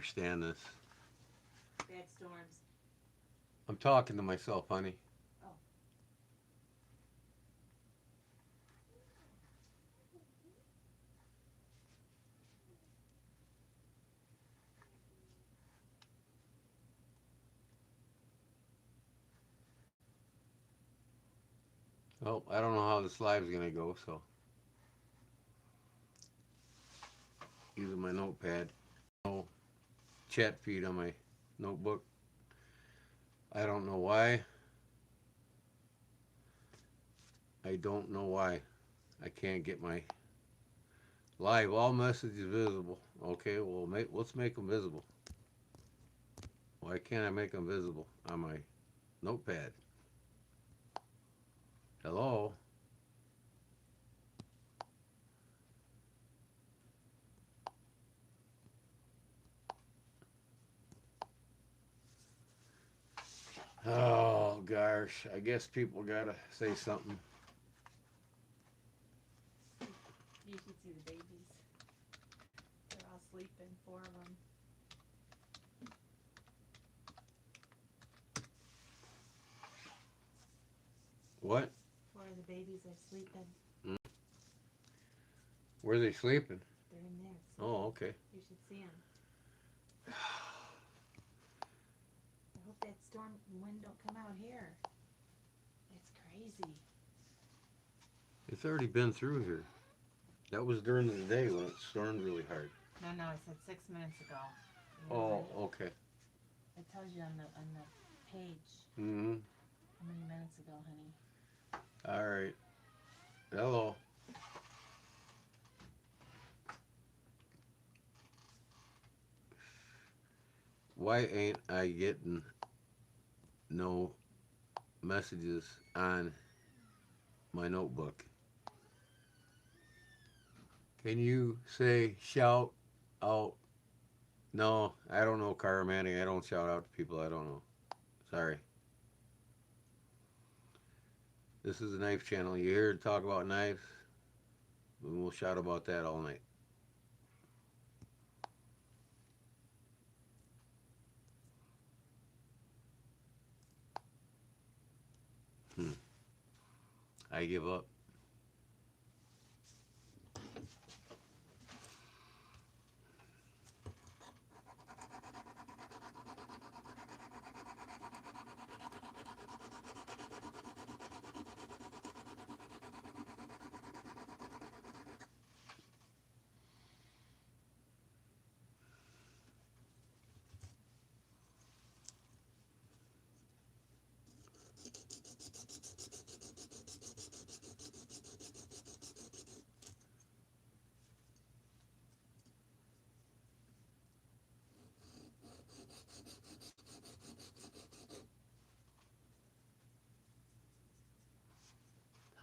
understand this. Bad storms. I'm talking to myself, honey. Oh. Well, I don't know how this live's gonna go, so using my notepad. No chat feed on my notebook. I don't know why. I don't know why. I can't get my live all messages visible. Okay, well, let's make them visible. Why can't I make them visible on my notepad? Hello? Oh, gosh. I guess people gotta say something. You should see the babies. They're all sleeping, four of them. What? Four of the babies are sleeping. Mm. Where are they sleeping? They're in there sleeping. Oh, okay. You should see them. I hope that storm wind don't come out here. It's crazy. It's already been through here. That was during the day when it stormed really hard. No, I said 6 minutes ago. Oh, okay. It tells you on the page Mm-hmm. how many minutes ago, honey. All right. Hello. Why ain't I getting no messages on my notebook? Can you say shout out? No, I don't know chiromantic. I don't shout out to people I don't know. Sorry. This is a knife channel. You here to talk about knives? We'll shout about that all night. Hmm. I give up.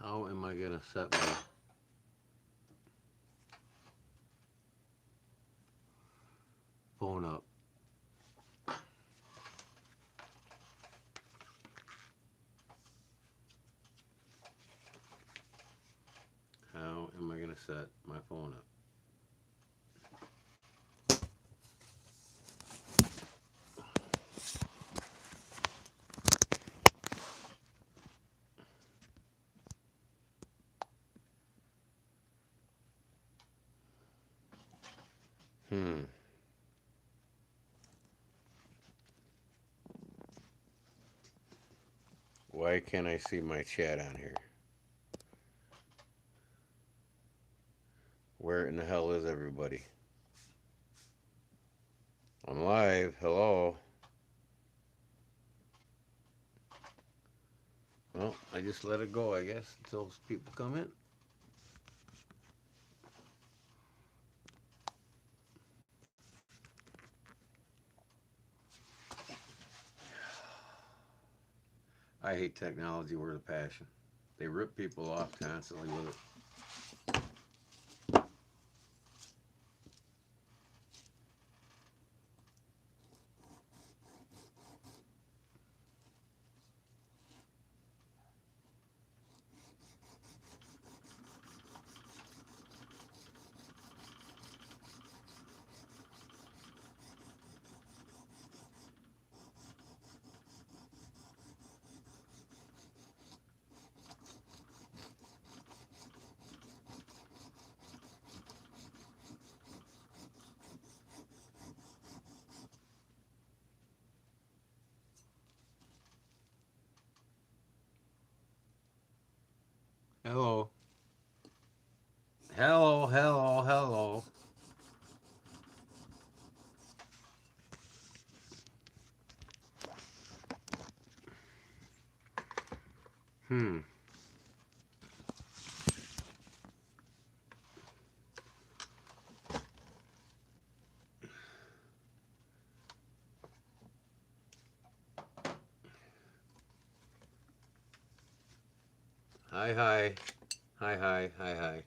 How am I gonna set my phone up? How am I gonna set my phone up? Hmm. Why can't I see my chat on here? Where in the hell is everybody? I'm live. Hello. Well, I just let it go, I guess, until people come in. I hate technology with a passion. They rip people off constantly with it. Hello. Hello, hello, hello. Hmm. Hi, hi. Hi, hi, hi, hi.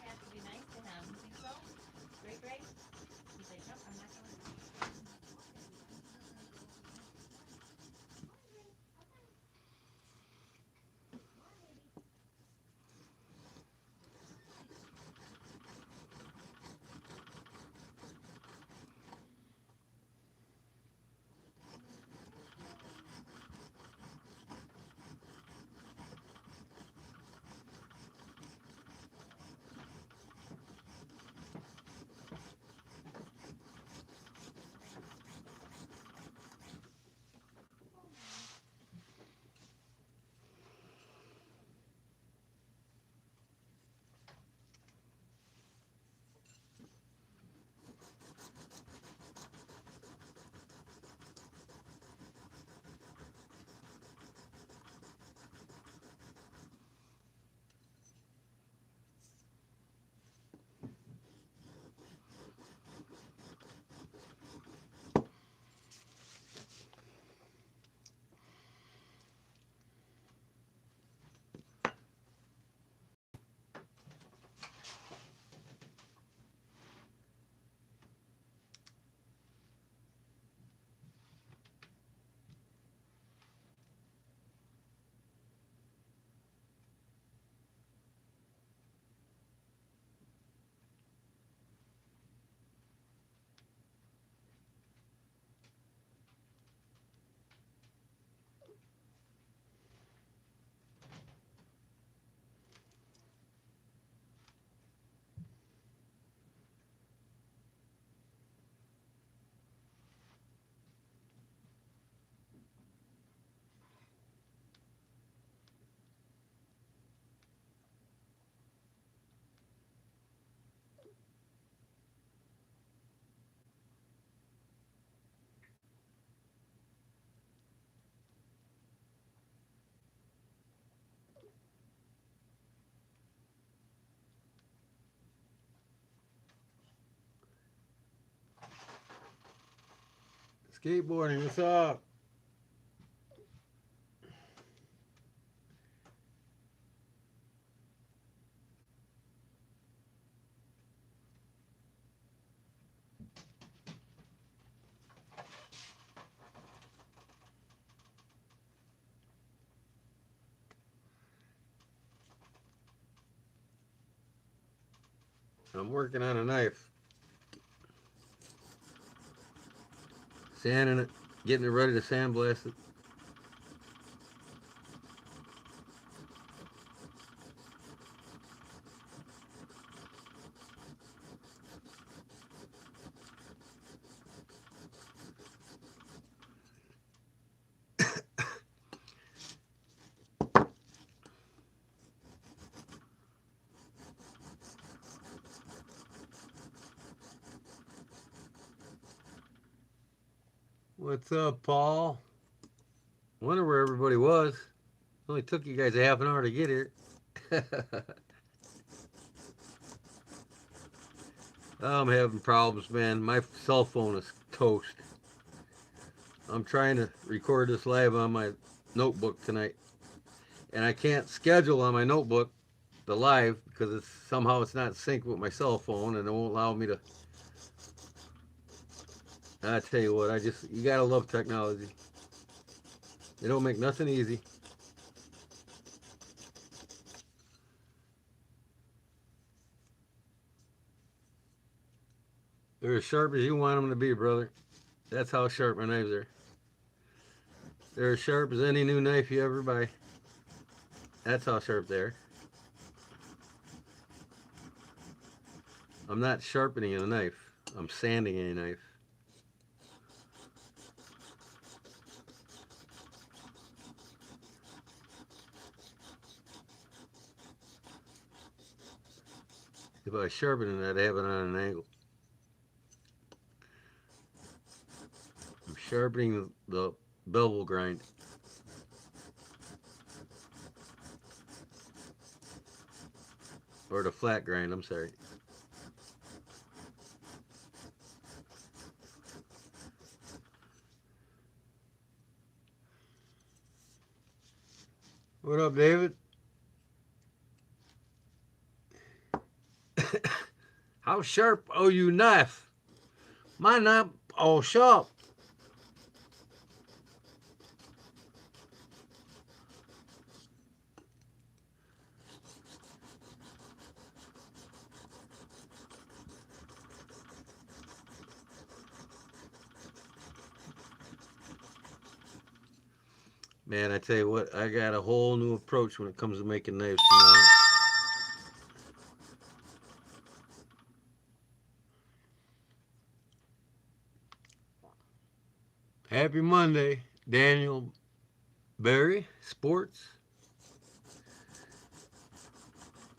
You have to be nice to him. You think so? Great, great. He's like, nope, I'm not going. Skateboarding, what's up? I'm working on a knife. Sanding it, getting it ready to sandblast it. What's up, Paul? Wonder where everybody was. Only took you guys a half an hour to get here. I'm having problems, man. My cell phone is toast. I'm trying to record this live on my notebook tonight, and I can't schedule on my notebook the live because it's not synced with my cell phone, and it won't allow me to. I tell you what, you gotta love technology. It don't make nothing easy. They're as sharp as you want them to be, brother. That's how sharp my knives are. They're as sharp as any new knife you ever buy. That's how sharp they are. I'm not sharpening a knife. I'm sanding a knife. If I was sharpening that, I'd have it on an angle. I'm sharpening the bevel grind. Or the flat grind, I'm sorry. What up, David? How sharp are you knife? My knife all sharp. Man, I tell you what, I got a whole new approach when it comes to making knives now. Happy Monday, Daniel Barry Sports.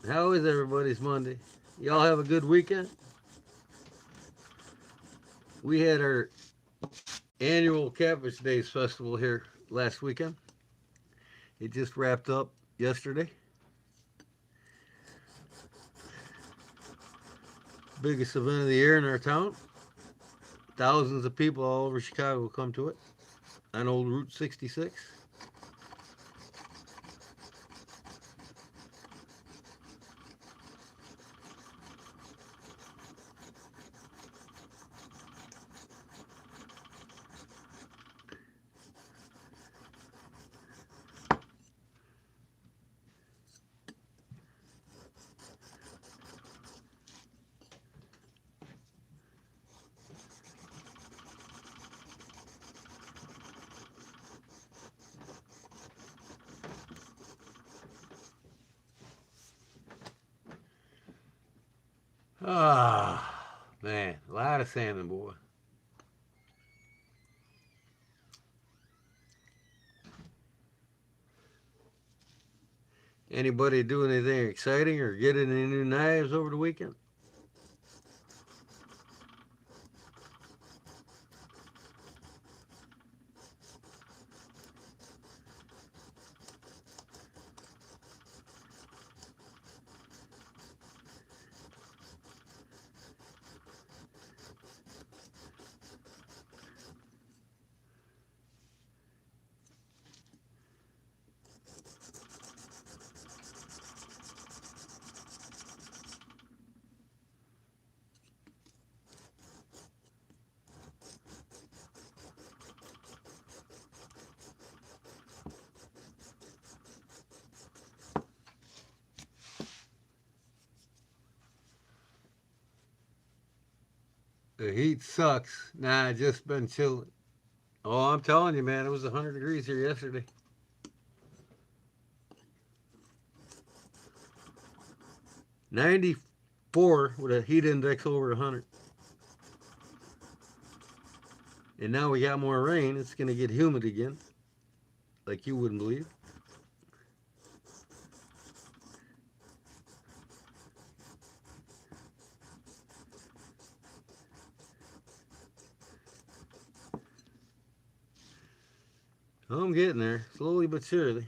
How is everybody's Monday? Y'all have a good weekend? We had our annual Catfish Days Festival here last weekend. It just wrapped up yesterday. Biggest event of the year in our town. Thousands of people all over Chicago come to it on old Route 66. Ah, man, a lot of salmon, boy. Anybody do anything exciting or get any new knives over the weekend? The heat sucks. Nah, I just been chilling. Oh, I'm telling you, man, it was 100 degrees here yesterday. 94 with a heat index over 100. And now we got more rain. It's going to get humid again, like you wouldn't believe. I'm getting there, slowly but surely.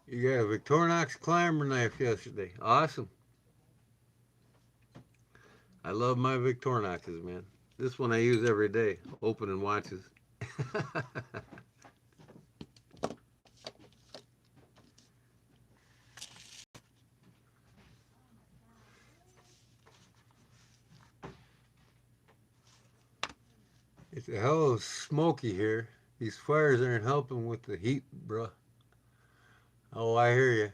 You got a Victorinox climber knife yesterday. Awesome. I love my Victorinoxes, man. This one I use every day. Opening watches. It's a hell of smoky here. These fires aren't helping with the heat, bruh. Oh, I hear you.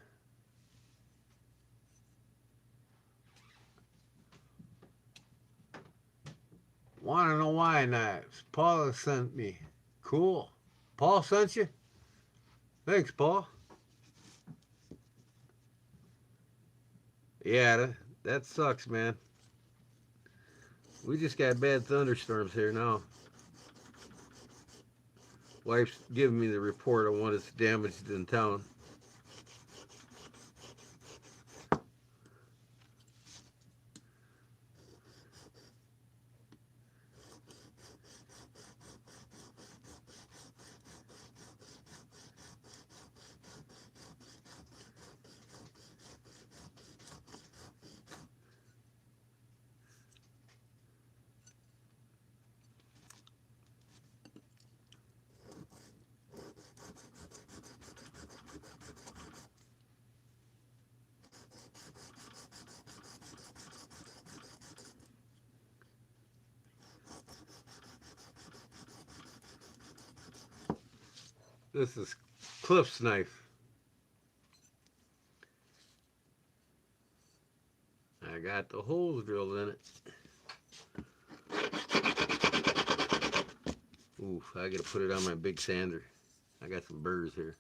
Want to know why knives? Paula sent me. Cool. Paul sent you? Thanks, Paul. Yeah, that sucks, man. We just got bad thunderstorms here now. Wife's giving me the report on what is damaged in town. This is Cliff's knife. I got the holes drilled in it. Oof, I gotta put it on my big sander. I got some burrs here.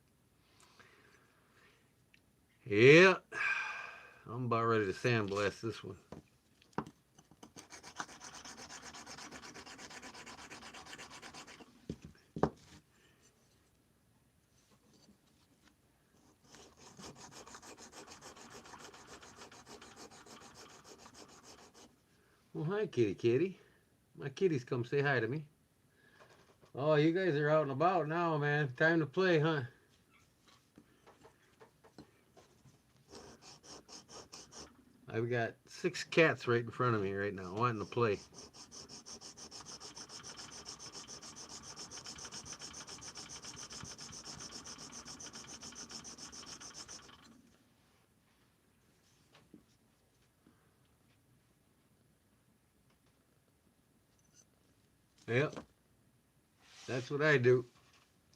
Yeah, I'm about ready to sandblast this one. Well, hi, kitty kitty. My kitties come say hi to me. Oh, you guys are out and about now, man. Time to play, huh? I've got 6 cats right in front of me right now wanting to play. Yep, that's what I do.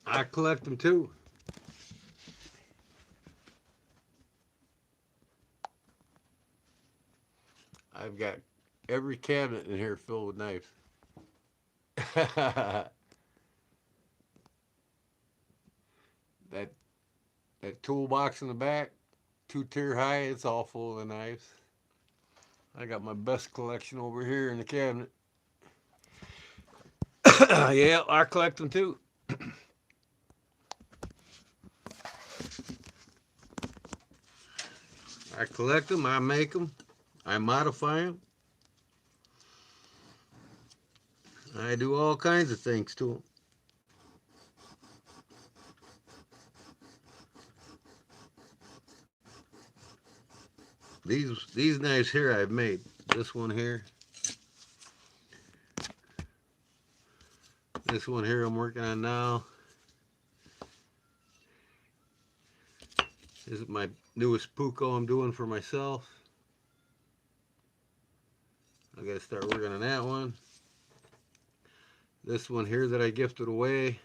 I collect them too. I've got every cabinet in here filled with knives. that that toolbox in the back, 2-tier high, it's all full of knives. I got my best collection over here in the cabinet. Yeah, I collect them too. I collect them, I make them, I modify them. I do all kinds of things to them. These knives here I've made. This one here. This one here I'm working on now. This is my newest Puko I'm doing for myself. I gotta start working on that one. This one here that I gifted away.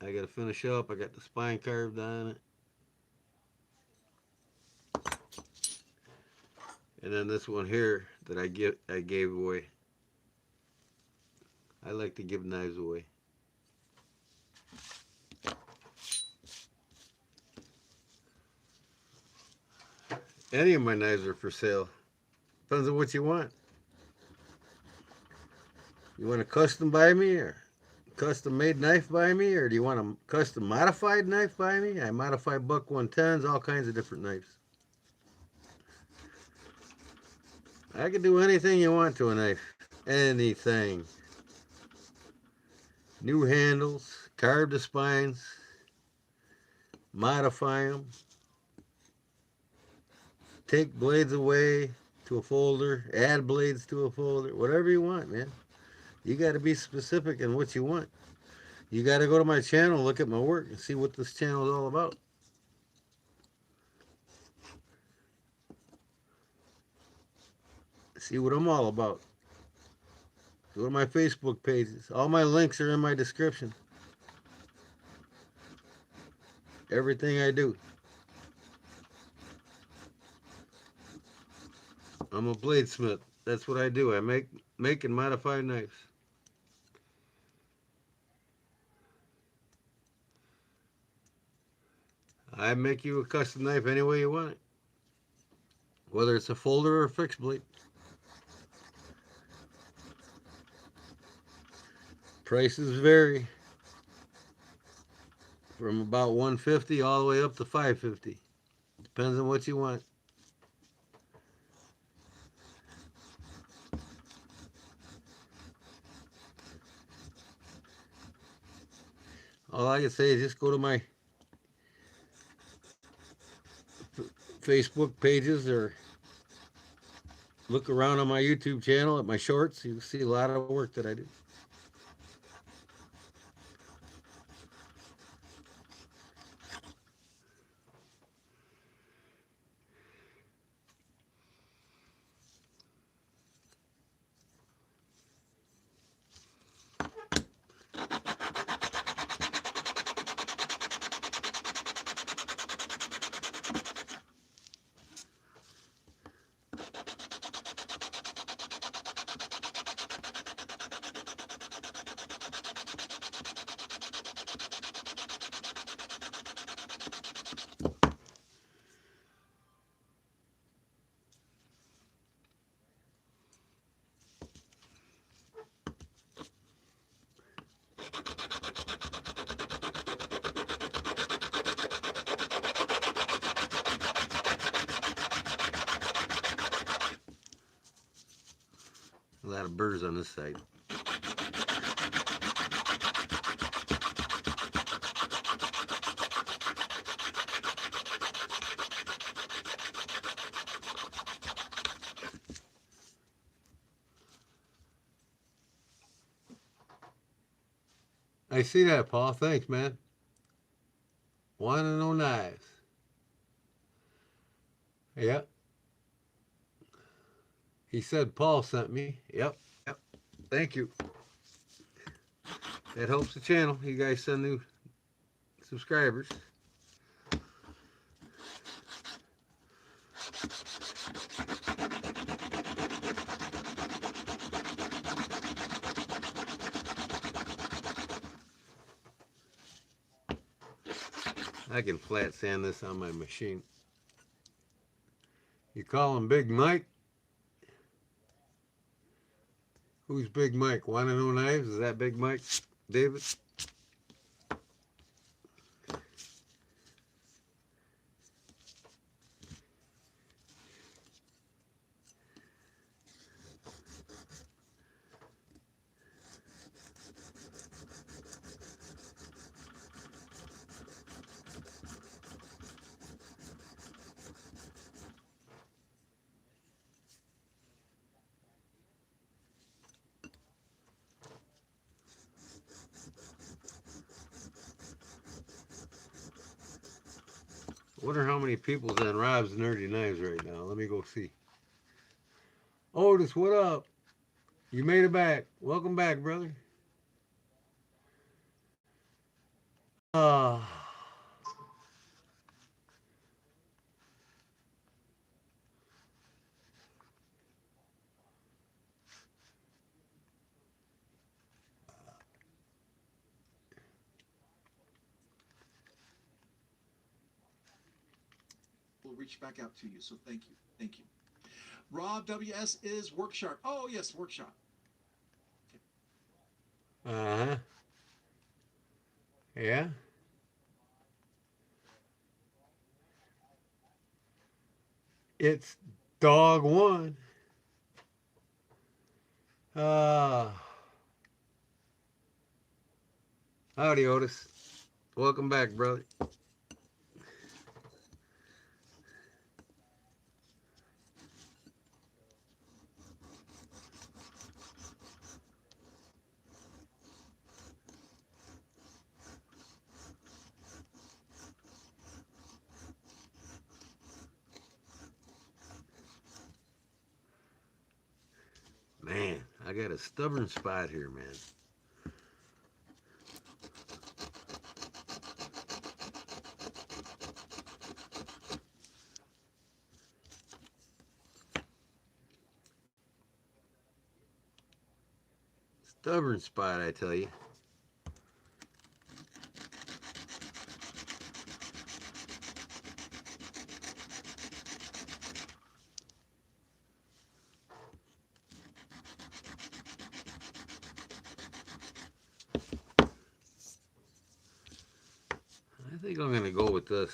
I gotta finish up. I got the spine carved on it. And then this one here that I gave away. I like to give knives away. Any of my knives are for sale. Depends on what you want. You want a custom by me or custom made knife by me, or do you want a custom modified knife by me? I modify buck 110s, all kinds of different knives. I can do anything you want to a knife. Anything. New handles, carve the spines, modify them, take blades away to a folder, add blades to a folder, whatever you want, man. You got to be specific in what you want. You got to go to my channel, look at my work, and see what this channel is all about. See what I'm all about. Go to my Facebook pages. All my links are in my description. Everything I do. I'm a bladesmith. That's what I do. I make and modify knives. I make you a custom knife any way you want it. Whether it's a folder or a fixed blade. Prices vary from about $150 all the way up to $550. Depends on what you want. All I can say is just go to my Facebook pages or look around on my YouTube channel at my shorts. You'll see a lot of work that I do. A lot of burrs on this side. I see that, Paul. Thanks, man. Want to know knives? Yep. He said Paul sent me. Yep. Yep. Thank you. That helps the channel. You guys send new subscribers. I can flat sand this on my machine. You call him Big Mike? Who's Big Mike? Want to know knives? Is that Big Mike, David? I wonder how many people's on Rob's Nerdy Knives right now. Let me go see. Otis, what up? You made it back. Welcome back, brother. We'll reach back out to you. So thank you. Thank you. Rob WS is Workshop. Oh, yes, Workshop. Uh-huh. Yeah. It's dog one. Uh, Howdy, Otis. Welcome back, brother. Man, I got a stubborn spot here, man. Stubborn spot, I tell you. I think I'm going to go with this.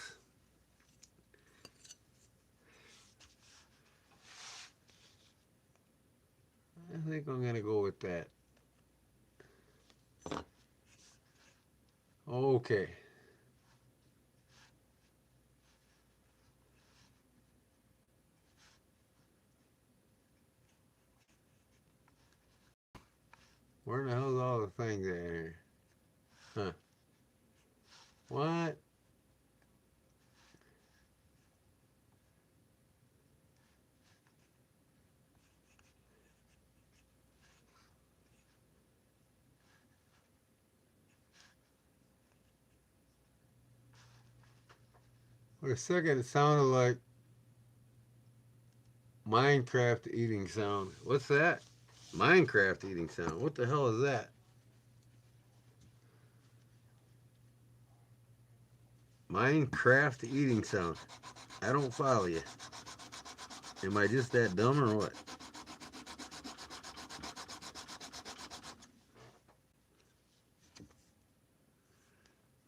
I think I'm going to go with that. Okay. Where the hell's all the things at here? Huh. What? For a second, it sounded like Minecraft eating sound. What's that? Minecraft eating sound. What the hell is that? Minecraft eating sound. I don't follow you. Am I just that dumb or what?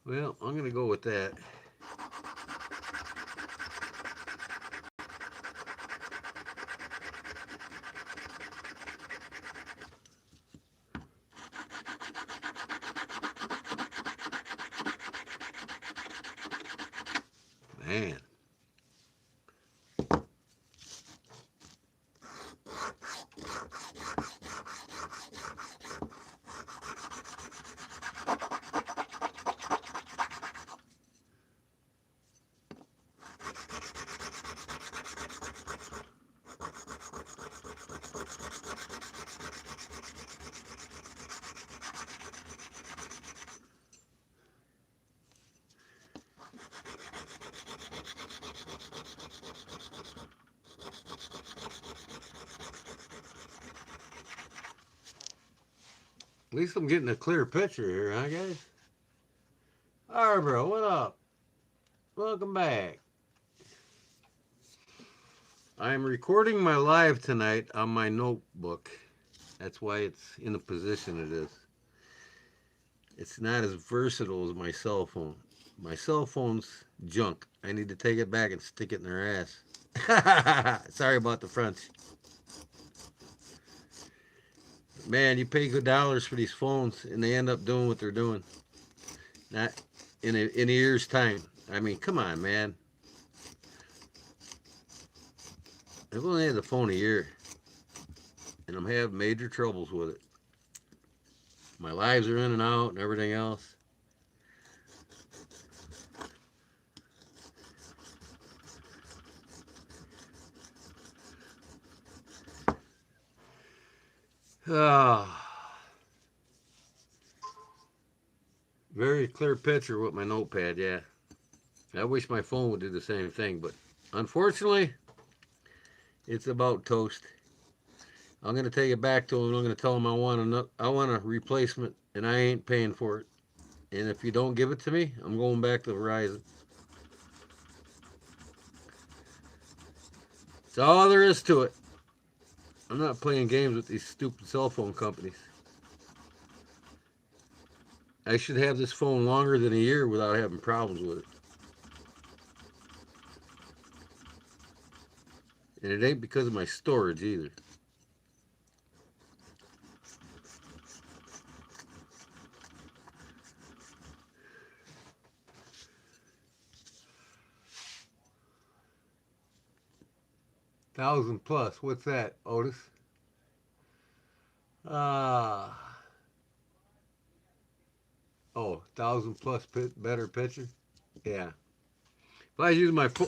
Well, I'm going to go with that. Man. At least I'm getting a clear picture here, huh, guys? Barbara, what up? Welcome back. I'm recording my live tonight on my notebook. That's why it's in the position it is. It's not as versatile as my cell phone. My cell phone's junk. I need to take it back and stick it in their ass. Sorry about the French. Man, you pay good dollars for these phones and they end up doing what they're doing. Not in a year's time. I mean, come on, man. I've only had the phone a year and I'm having major troubles with it. My lives are in and out and everything else. Very clear picture with my notepad, yeah. I wish my phone would do the same thing, but unfortunately, it's about toast. I'm gonna take it back to him. I'm gonna tell him I want a replacement, and I ain't paying for it. And if you don't give it to me, I'm going back to Verizon. That's all there is to it. I'm not playing games with these stupid cell phone companies. I should have this phone longer than a year without having problems with it. And it ain't because of my storage either. Thousand plus. What's that, Otis? Ah. Oh, thousand plus better picture? Yeah. If I use my phone,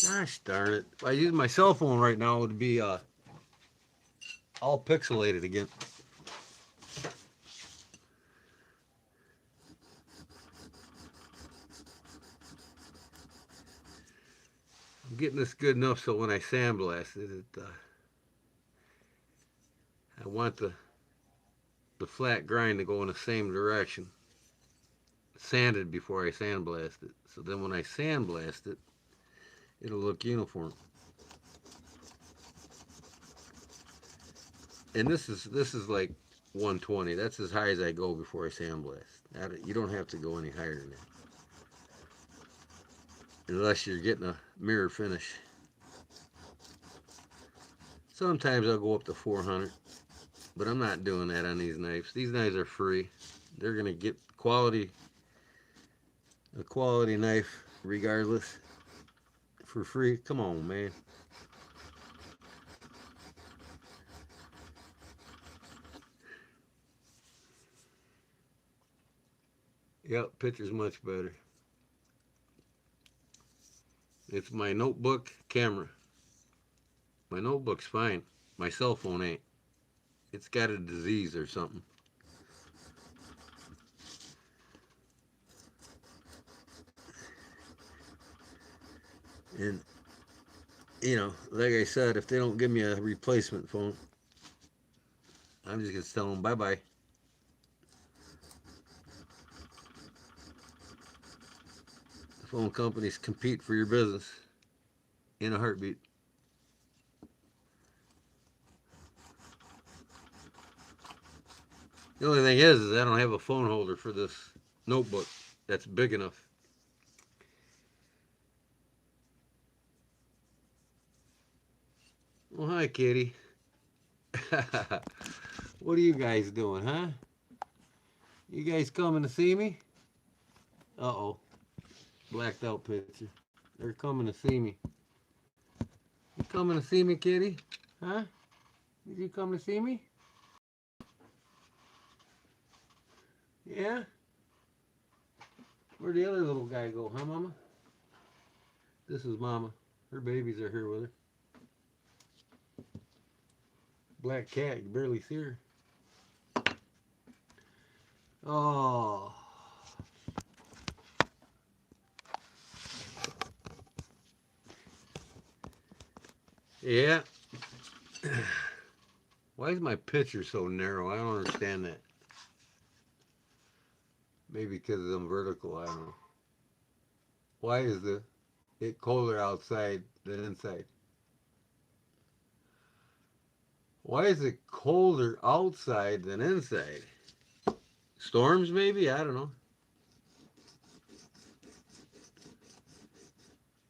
gosh darn it. If I use my cell phone right now, it would be all pixelated again. I'm getting this good enough so when I sandblast it, I want the flat grind to go in the same direction. Sanded before I sandblast it. So then when I sandblast it, it'll look uniform. And this is like 120. That's as high as I go before I sandblast. You don't have to go any higher than that. Unless you're getting a mirror finish. Sometimes I'll go up to 400. But I'm not doing that on these knives. These knives are free. They're going to get a quality knife regardless for free. Come on, man. Yep, picture's much better. It's my notebook camera. My notebook's fine. My cell phone ain't. It's got a disease or something. And, like I said, if they don't give me a replacement phone, I'm just going to tell them bye-bye. Phone companies compete for your business in a heartbeat. The only thing is I don't have a phone holder for this notebook that's big enough. Well, hi, kitty. What are you guys doing, huh? You guys coming to see me? Uh-oh. Blacked out picture. They're coming to see me. You coming to see me, kitty? Huh? Did you come to see me? Yeah? Where'd the other little guy go, huh, Mama? This is Mama. Her babies are here with her. Black cat, you barely see her. Oh. Yeah. Why is my picture so narrow? I don't understand that. Maybe because I'm vertical, I don't know. Why is it colder outside than inside? Why is it colder outside than inside? Storms, maybe? I don't know.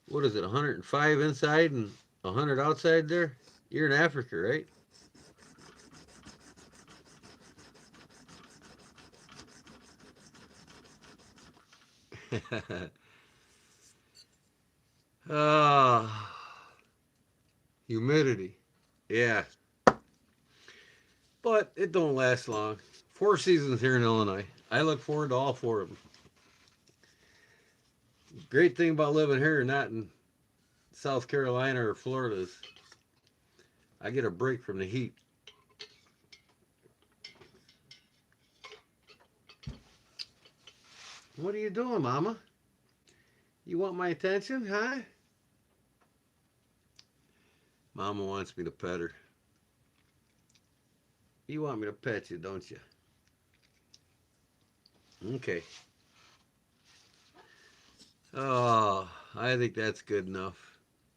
What is it, 105 inside and 100 outside there? You're in Africa, right? Ah, humidity. Yeah. But it don't last long. 4 seasons here in Illinois. I look forward to all 4 of them. Great thing about living here, not in South Carolina or Florida, is I get a break from the heat. What are you doing, Mama? You want my attention, huh? Mama wants me to pet her. You want me to pet you, don't you? Okay. Oh, I think that's good enough.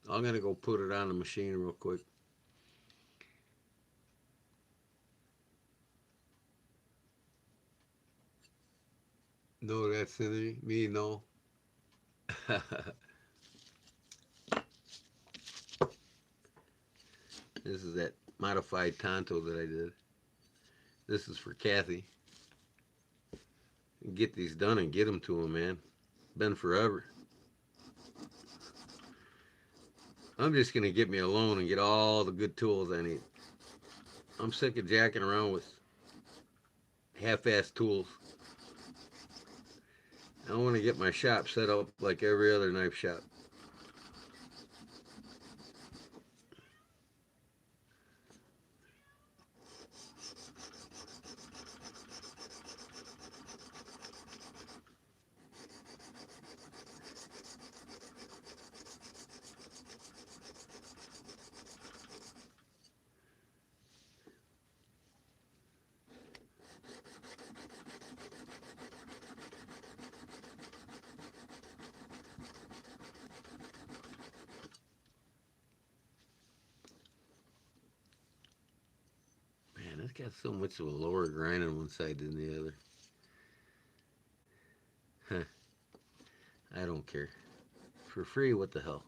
I'm going to go put it on the machine real quick. No, that's me, no. This is that modified Tonto that I did. This is for Kathy. Get these done and get them to him, man. Been forever. I'm just going to get me a loan and get all the good tools I need. I'm sick of jacking around with half-assed tools. I want to get my shop set up like every other knife shop. Man, it's got so much of a lower grind on one side than the other. Huh. I don't care. For free, what the hell?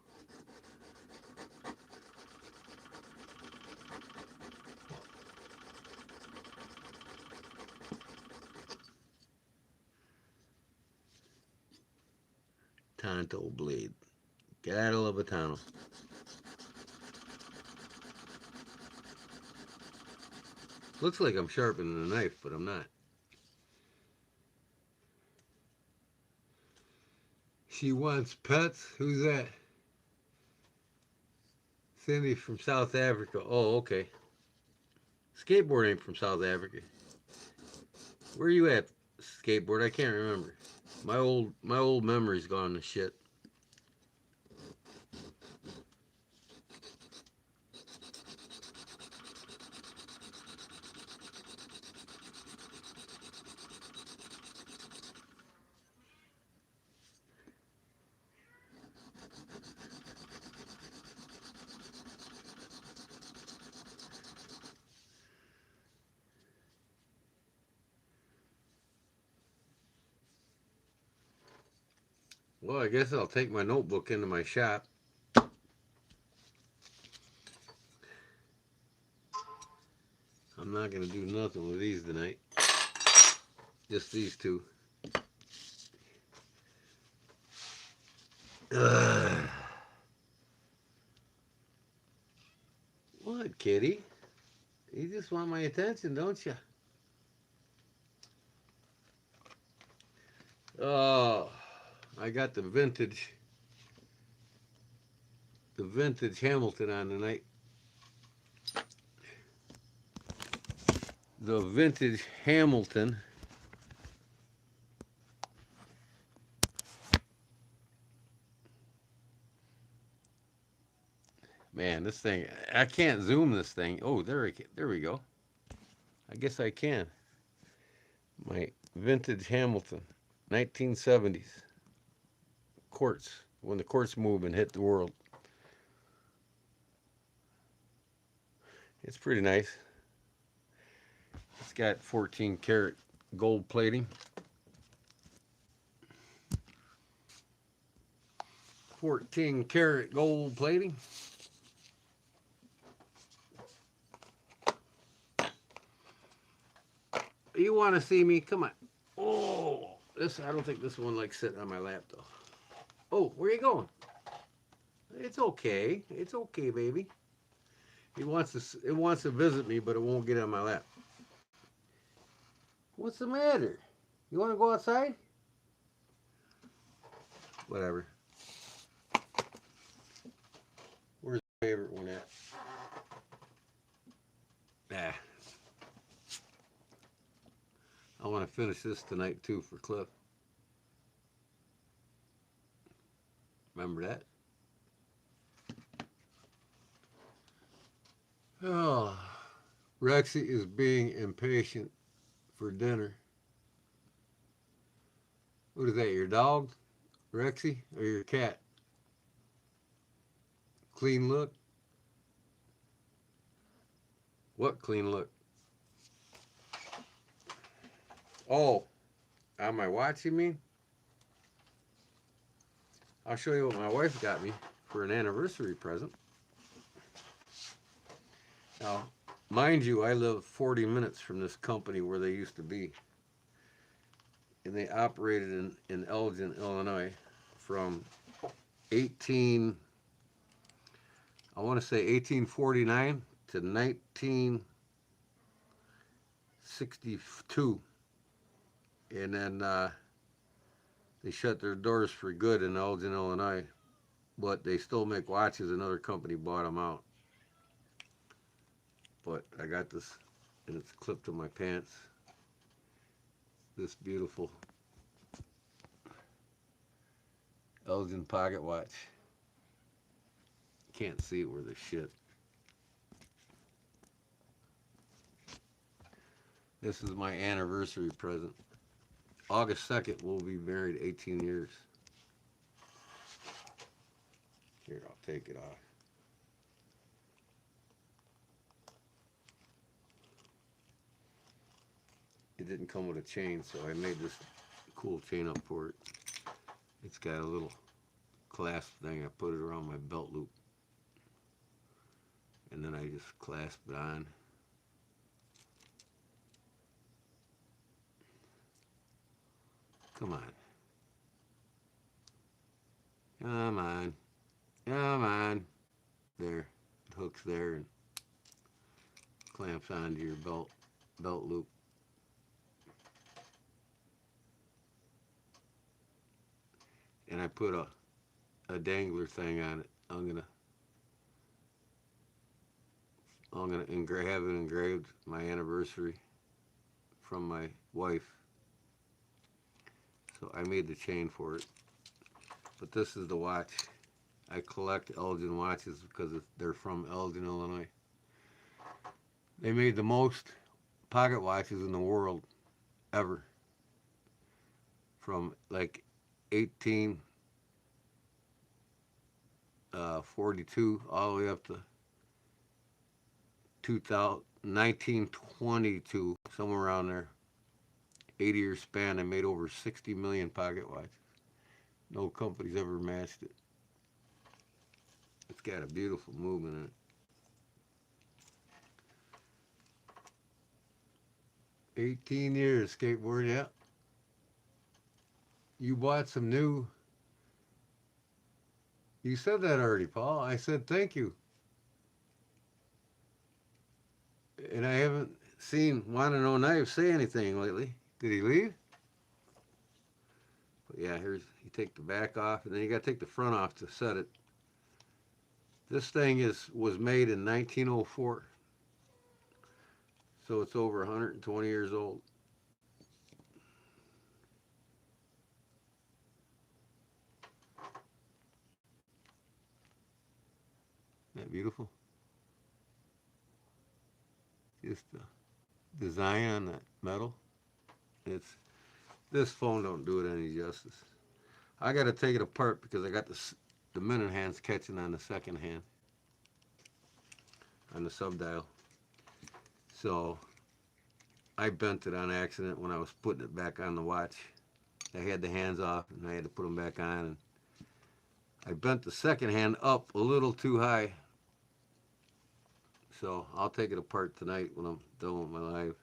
Tonto blade. Gotta love a Tonto. Looks like I'm sharpening the knife, but I'm not. She wants pets? Who's that? Cindy from South Africa. Oh, okay. Skateboard ain't from South Africa. Where are you at, skateboard? I can't remember. My old memory's gone to shit. Well, I guess I'll take my notebook into my shop. I'm not gonna do nothing with these tonight. Just these two. Ugh. What, kitty? You just want my attention, don't you? Oh, I got the vintage Hamilton on tonight. The vintage Hamilton. Man, this thing, I can't zoom this thing. Oh, there we go. I guess I can. My vintage Hamilton, 1970s. Quartz, when the quartz movement hit the world. It's pretty nice. It's got 14 karat gold plating. 14 karat gold plating. You want to see me? Come on. Oh, I don't think this one likes sitting on my lap though. Oh, where are you going? It's okay. It's okay, baby. It wants to visit me, but it won't get on my lap. What's the matter? You want to go outside? Whatever. Where's my favorite one at? Ah. I want to finish this tonight too for Cliff. remember that. Oh, Rexy is being impatient for dinner. What is that, your dog, Rexy, or your cat? Clean look? What clean look? Oh, on my watch, you mean? I'll show you what my wife got me for an anniversary present. Now, mind you, I live 40 minutes from this company where they used to be. And they operated in Elgin, Illinois from 18, I want to say 1849 to 1962. And then they shut their doors for good in Elgin, Illinois. But they still make watches. Another company bought them out. But I got this, and it's clipped to my pants. This beautiful Elgin pocket watch. Can't see it worth a shit. This is my anniversary present. August 2nd, we'll be married 18 years. Here, I'll take it off. It didn't come with a chain, so I made this cool chain up for it. It's got a little clasp thing. I put it around my belt loop. And then I just clasp it on. Come on. Come on. Come on. There. It hooks there and clamps onto your belt loop. And I put a dangler thing on it. I'm gonna have it engraved, my anniversary from my wife. So I made the chain for it. But this is the watch. I collect Elgin watches because they're from Elgin, Illinois. They made the most pocket watches in the world ever. From like 1842 all the way up to 1922, somewhere around there. 80-year span, I made over 60 million pocket watches. No company's ever matched it. It's got a beautiful movement in it. 18 years skateboard, yeah. You bought some new. You said that already, Paul. I said thank you. And I haven't seen Wanna Know Knife say anything lately. Did he leave? But yeah, here's, you take the back off, and then you got to take the front off to set it. This thing was made in 1904, so it's over 120 years old. Isn't that beautiful? Just the design on that metal. This phone don't do it any justice. I got to take it apart because I got the minute hands catching on the second hand on the subdial. So I bent it on accident when I was putting it back on the watch. I had the hands off and I had to put them back on, and I bent the second hand up a little too high. So I'll take it apart tonight when I'm done with my live.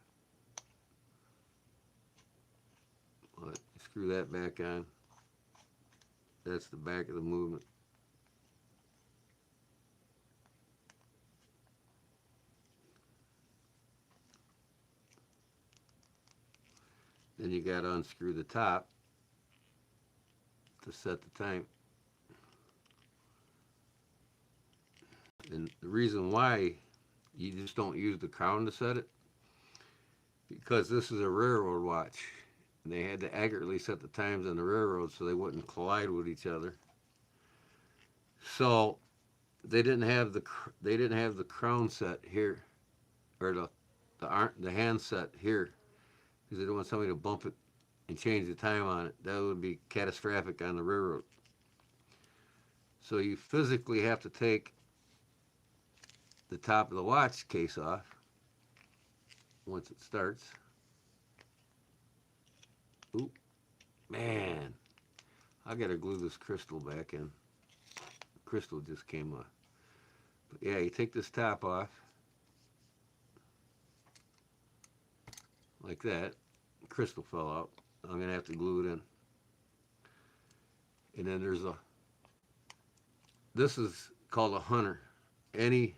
But screw that back on. That's the back of the movement. Then you got to unscrew the top to set the time. And the reason why you just don't use the crown to set it, because this is a railroad watch. And they had to accurately set the times on the railroad so they wouldn't collide with each other. So they didn't have the crown set here, or the hand set here, because they didn't want somebody to bump it and change the time on it. That would be catastrophic on the railroad. So you physically have to take the top of the watch case off once it starts. Oop, man, I gotta glue this crystal back in. Crystal just came off. But yeah, you take this top off like that. Crystal fell out. I'm gonna have to glue it in. And then there's a. This is called a hunter. Any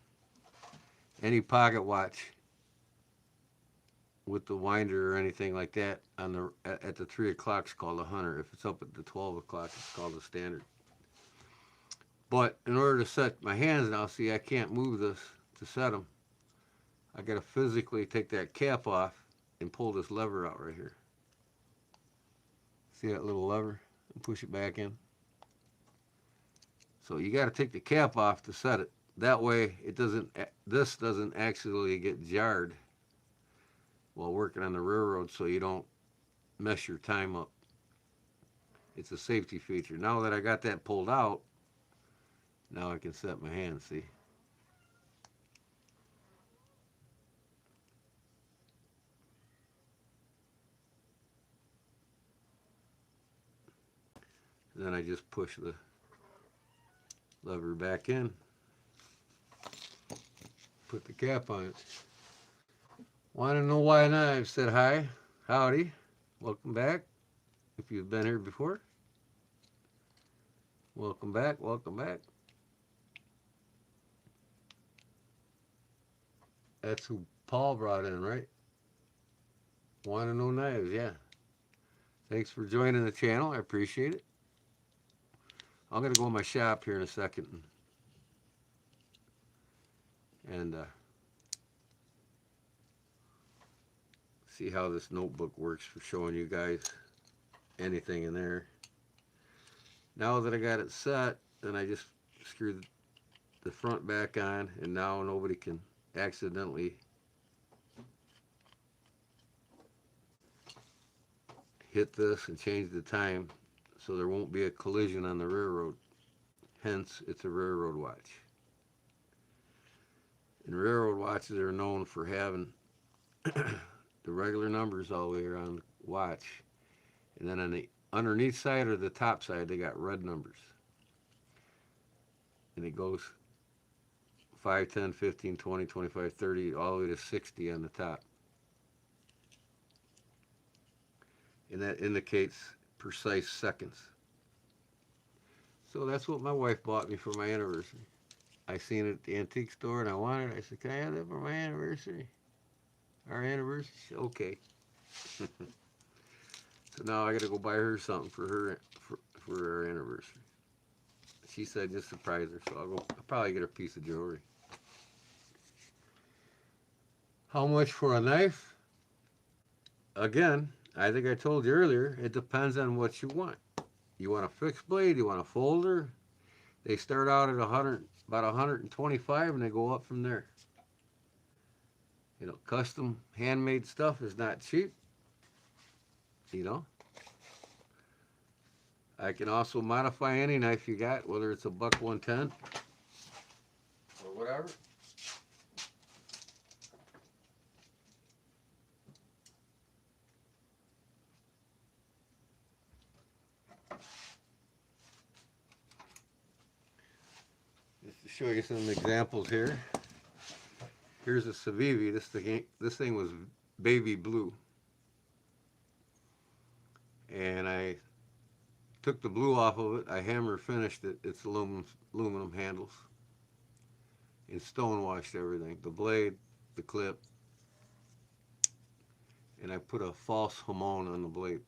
pocket watch with the winder or anything like that on the at the 3 o'clock is called a hunter. If it's up at the 12 o'clock, it's called a standard. But in order to set my hands now, see, I can't move this to set them. I got to physically take that cap off and pull this lever out right here. See that little lever? And push it back in. So you got to take the cap off to set it. That way, this doesn't actually get jarred while working on the railroad, so you don't mess your time up. It's a safety feature. Now that I got that pulled out, now I can set my hand, see? Then I just push the lever back in, put the cap on it. Want to know why Knives said hi, howdy, welcome back. If you've been here before, welcome back, welcome back. That's who Paul brought in, right? Want to know Knives, yeah. Thanks for joining the channel, I appreciate it. I'm going to go in my shop here in a second and see how this notebook works for showing you guys anything in there. Now that I got it set, then I just screw the front back on, and now nobody can accidentally hit this and change the time, so there won't be a collision on the railroad. Hence, it's a railroad watch. And railroad watches are known for having the regular numbers all the way around the watch. And then on the underneath side or the top side, they got red numbers. And it goes 5, 10, 15, 20, 25, 30, all the way to 60 on the top. And that indicates precise seconds. So that's what my wife bought me for my anniversary. I seen it at the antique store and I wanted it. I said, can I have that for my anniversary? Our anniversary? Okay. So now I got to go buy her something for her anniversary. She said just surprise her, so I'll probably get her a piece of jewelry. How much for a knife? Again, I think I told you earlier, it depends on what you want. You want a fixed blade, you want a folder. They start out at about 125 and they go up from there. You know, custom handmade stuff is not cheap. You know, I can also modify any knife you got, whether it's a buck 110 or whatever. Just to show you some examples here. Here's a Civivi. This thing was baby blue. And I took the blue off of it. I hammer finished it. It's aluminum handles. And stone washed everything. The blade, the clip. And I put a false hamon on the blade.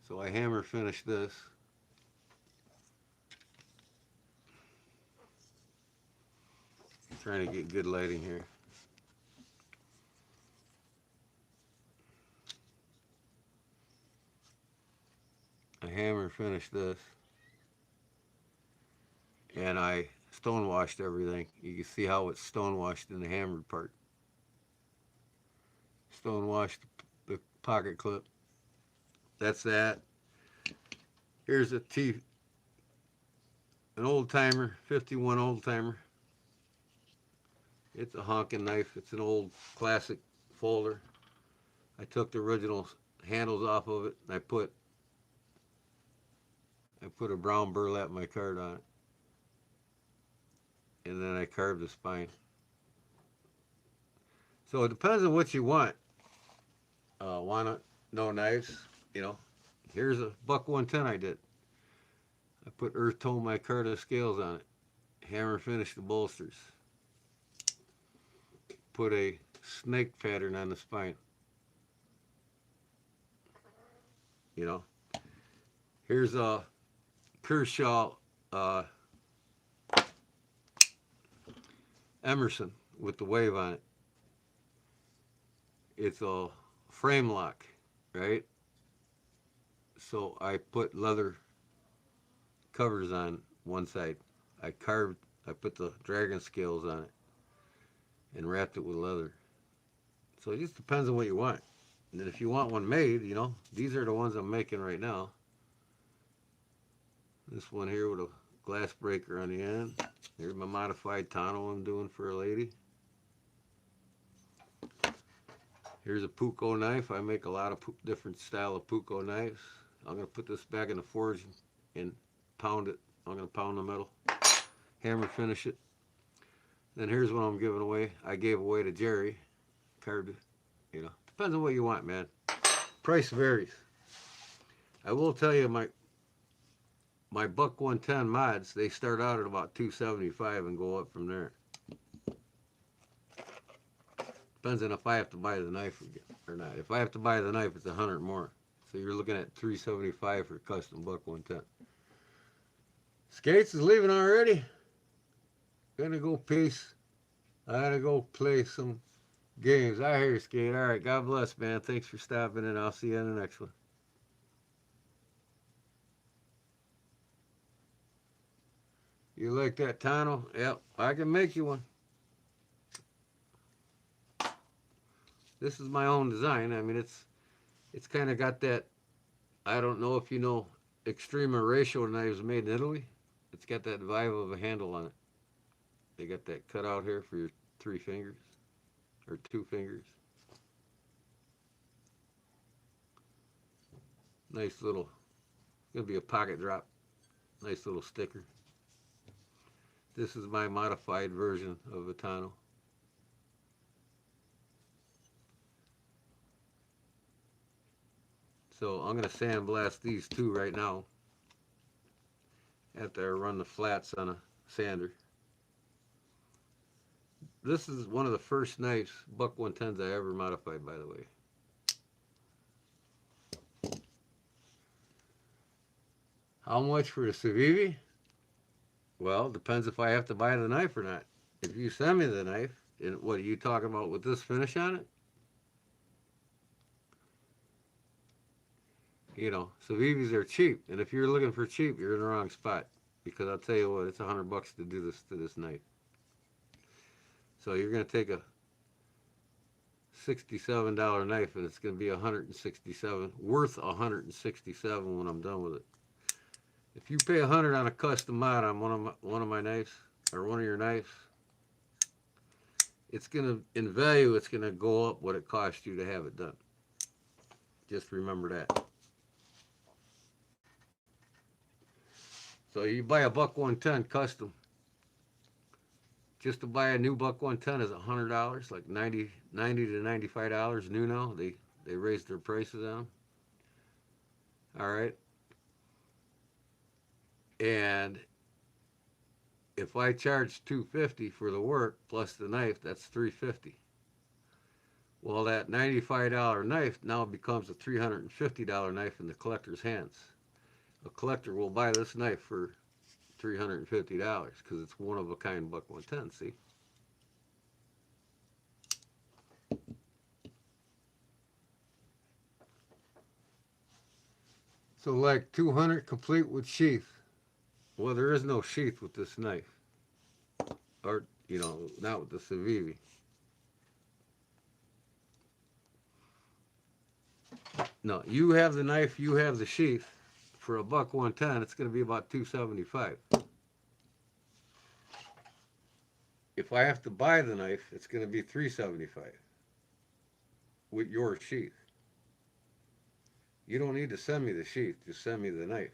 So I hammer finished this. Trying to get good lighting here. I hammer finished this. And I stone washed everything. You can see how it's stone washed in the hammered part. Stone washed the pocket clip. That's that. Here's a an old timer, 51 old timer. It's a honking knife. It's an old classic folder. I took the original handles off of it and I put a brown burlap micarta on it. And then I carved the spine. So it depends on what you want. Want to know knives? You know, here's a buck 110 I did. I put earth tone micarta scales on it. Hammer finished the bolsters. Put a snake pattern on the spine. You know, here's a Kershaw Emerson with the wave on it. It's a frame lock, right? So I put leather covers on one side. I put the dragon scales on it and wrapped it with leather. So it just depends on what you want. And then if you want one made, you know, these are the ones I'm making right now. This one here with a glass breaker on the end. Here's my modified tonneau I'm doing for a lady. Here's a Puko knife. I make a lot of different style of Puko knives. I'm going to put this back in the forge and pound it. I'm going to pound the metal. Hammer finish it. Then here's what I'm giving away. I gave away to Jerry. Carved it. You know, depends on what you want, man. Price varies. I will tell you, my buck 110 mods, they start out at about $275 and go up from there. Depends on if I have to buy the knife or not. If I have to buy the knife, it's $100 more. So you're looking at $375 for custom buck 110. Skates is leaving already. Gonna go peace. I gotta go play some games. I hear you, Skate. All right, God bless, man. Thanks for stopping in. I'll see you in the next one. You like that tonneau? Yep, I can make you one. This is my own design. I mean, it's kind of got that, I don't know if you know Extrema ratio knives made in Italy. It's got that vibe of a handle on it. They got that cut out here for your 3 fingers or 2 fingers. Nice little, gonna be a pocket drop. Nice little sticker. This is my modified version of a tonneau. So I'm going to sandblast these two right now after I run the flats on a sander. This is one of the first knives, buck 110s, I ever modified, by the way. How much for the Civivi? Well, depends if I have to buy the knife or not. If you send me the knife, and what are you talking about with this finish on it? You know, Civivis are cheap, and if you're looking for cheap, you're in the wrong spot. Because I'll tell you what, it's $100 to do this to this knife. So you're going to take a $67 knife, and it's going to be $167, worth $167 when I'm done with it. If you pay $100 on a custom mod on one of my knives or one of your knives, it's going to, in value, it's going to go up what it cost you to have it done. Just remember that. So you buy a buck 110 custom. Just to buy a new buck 110 is $100, like $90 to $95 new now. They raised their prices on them. All right. And if I charge $250 for the work plus the knife, that's $350. Well, that $95 knife now becomes a $350 knife in the collector's hands. A collector will buy this knife for $350 because it's one of a kind buck 110, see? So like 200 complete with sheath. Well, there is no sheath with this knife. Or, not with the Civivi. No, you have the knife, you have the sheath. For a buck 110, it's going to be about 275. If I have to buy the knife, it's going to be 375 with your sheath. You don't need to send me the sheath, just send me the knife.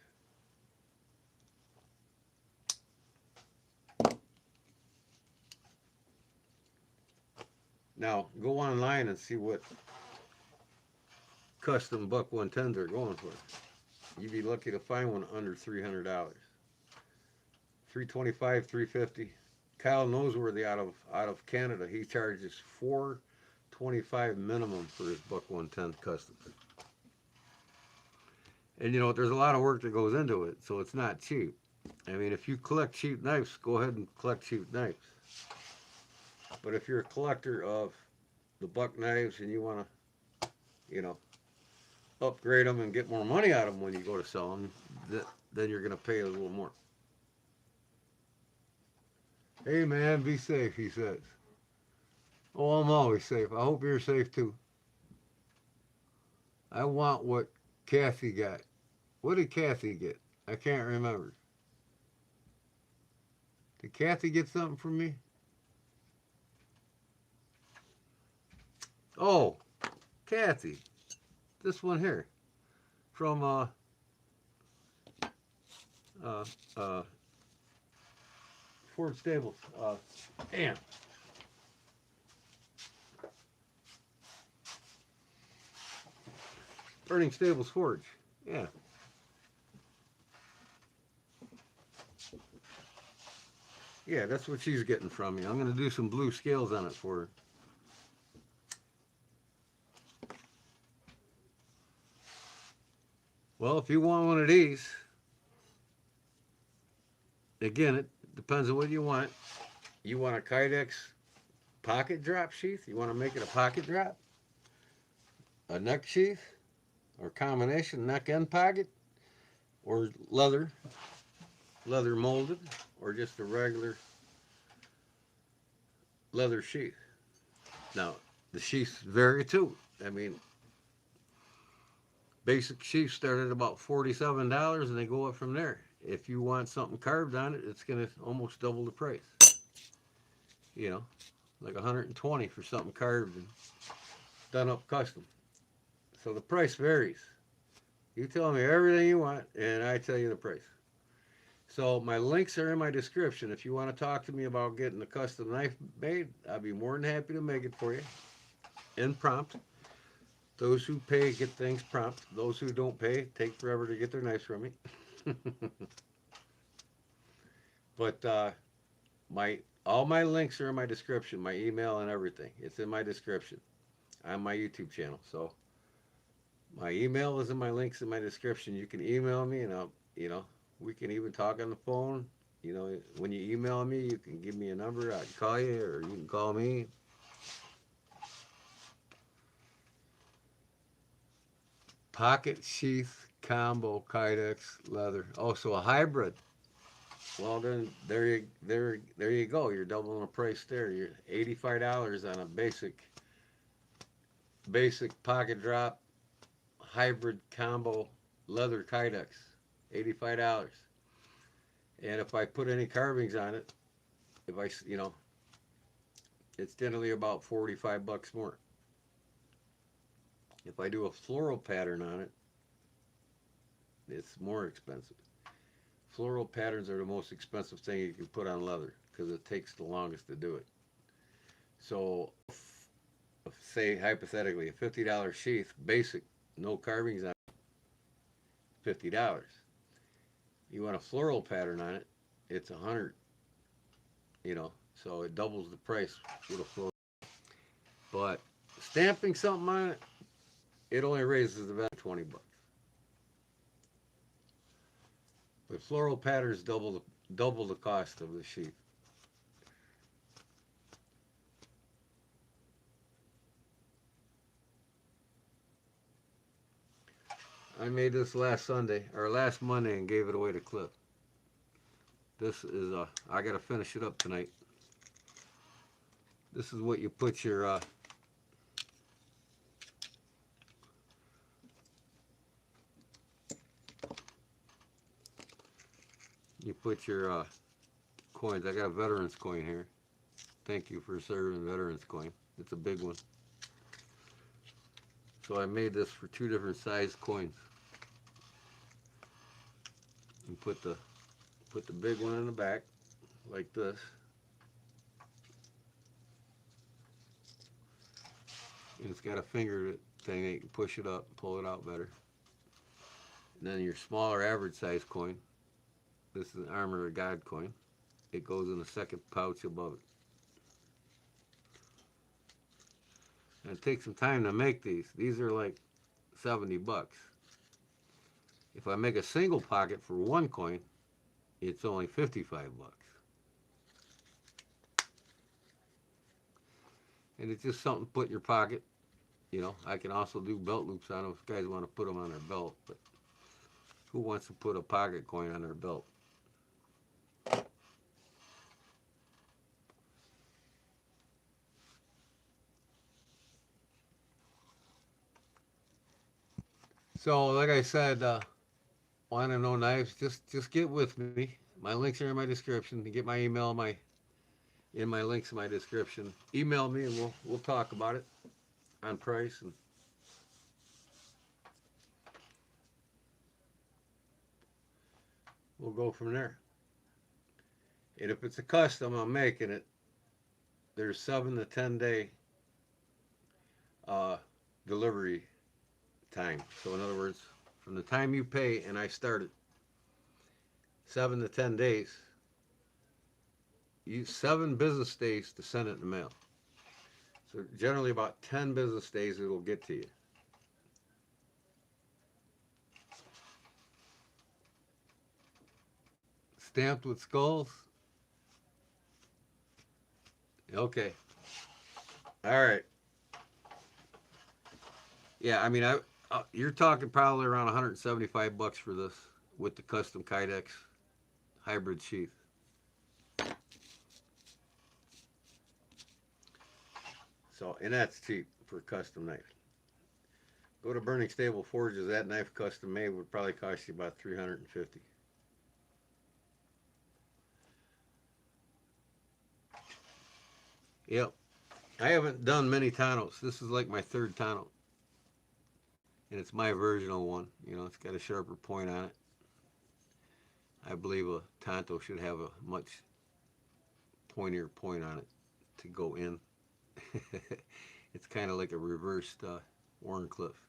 Now, go online and see what custom buck 110s are going for. You'd be lucky to find one under $300. 325, 350. Kyle knows where they out of Canada. He charges $425 minimum for his buck 110 custom. And there's a lot of work that goes into it, so it's not cheap. I mean, if you collect cheap knives, go ahead and collect cheap knives. But if you're a collector of the buck knives and you want to, upgrade them and get more money out of them when you go to sell them, then you're going to pay a little more. Hey man, be safe, he says. Oh, I'm always safe. I hope you're safe too. I want what Kathy got. What did Kathy get? I can't remember. Did Kathy get something from me? Oh, Kathy. This one here. From, Ford Stables. Damn. Burning Stables Forge. Yeah. Yeah, that's what she's getting from me. I'm going to do some blue scales on it for her. Well, if you want one of these, again, it depends on what you want. You want a Kydex pocket drop sheath? You want to make it a pocket drop? A neck sheath? Or combination neck and pocket? Or leather molded? Or just a regular leather sheath? Now, the sheaths vary too. I mean, basic sheaths start at about $47 and they go up from there. If you want something carved on it, it's going to almost double the price. Like $120 for something carved and done up custom. So the price varies. You tell me everything you want and I tell you the price. So my links are in my description. If you want to talk to me about getting a custom knife made, I'd be more than happy to make it for you. And prompt. Those who pay get things prompt. Those who don't pay take forever to get their knives from me. But all my links are in my description, my email and everything. It's in my description on my YouTube channel. So my email is in my links in my description. You can email me and we can even talk on the phone. When you email me, you can give me a number. I can call you or you can call me. Pocket sheath combo Kydex leather. Oh, so a hybrid. Well, then there you go. You're doubling the price there. You're $85 on a basic pocket drop hybrid combo leather Kydex. $85. And if I put any carvings on it, it's generally about $45 more. If I do a floral pattern on it, it's more expensive. Floral patterns are the most expensive thing you can put on leather because it takes the longest to do it. So, say hypothetically, a $50 sheath, basic, no carvings on it, $50. You want a floral pattern on it, it's $100. So it doubles the price with a floral. But stamping something on it, it only raises the value $20. But floral patterns double the cost of the sheath. I made this last Sunday or last Monday and gave it away to Cliff. This is I gotta finish it up tonight. This is what you put your coins. I got a veterans coin here. Thank you for serving veterans coin. It's a big one. So I made this for two different size coins. And put the big one in the back like this. And it's got a finger thing that you can push it up, pull it out better. And then your smaller average size coin. This is an Armor of God coin. It goes in the second pouch above it. And it takes some time to make these. These are like 70 bucks. If I make a single pocket for one coin, it's only 55 bucks. And it's just something to put in your pocket. You know, I can also do belt loops on them if guys want to put them on their belt. But who wants to put a pocket coin on their belt? So, like I said, want to know knives? Just get with me. My links are in my description. You get my email in my links in my description. Email me and we'll talk about it on price and we'll go from there. And if it's a custom, I'm making it. There's 7 to 10 day delivery time. So in other words, from the time you pay and I start it, 7 to 10 days. You 7 business days to send it in the mail. So generally about 10 business days it'll get to you. Stamped with skulls. Okay. All right. Yeah, I mean, you're talking probably around 175 bucks for this with the custom Kydex hybrid sheath. So, and that's cheap for a custom knife. Go to Burning Stable Forges. That knife custom made would probably cost you about $350. Yep. I haven't done many tonneaus. This is like my third tonneau. And it's my version of one. You know, it's got a sharper point on it. I believe a Tonto should have a much pointier point on it to go in. It's kind of like a reversed Warncliffe.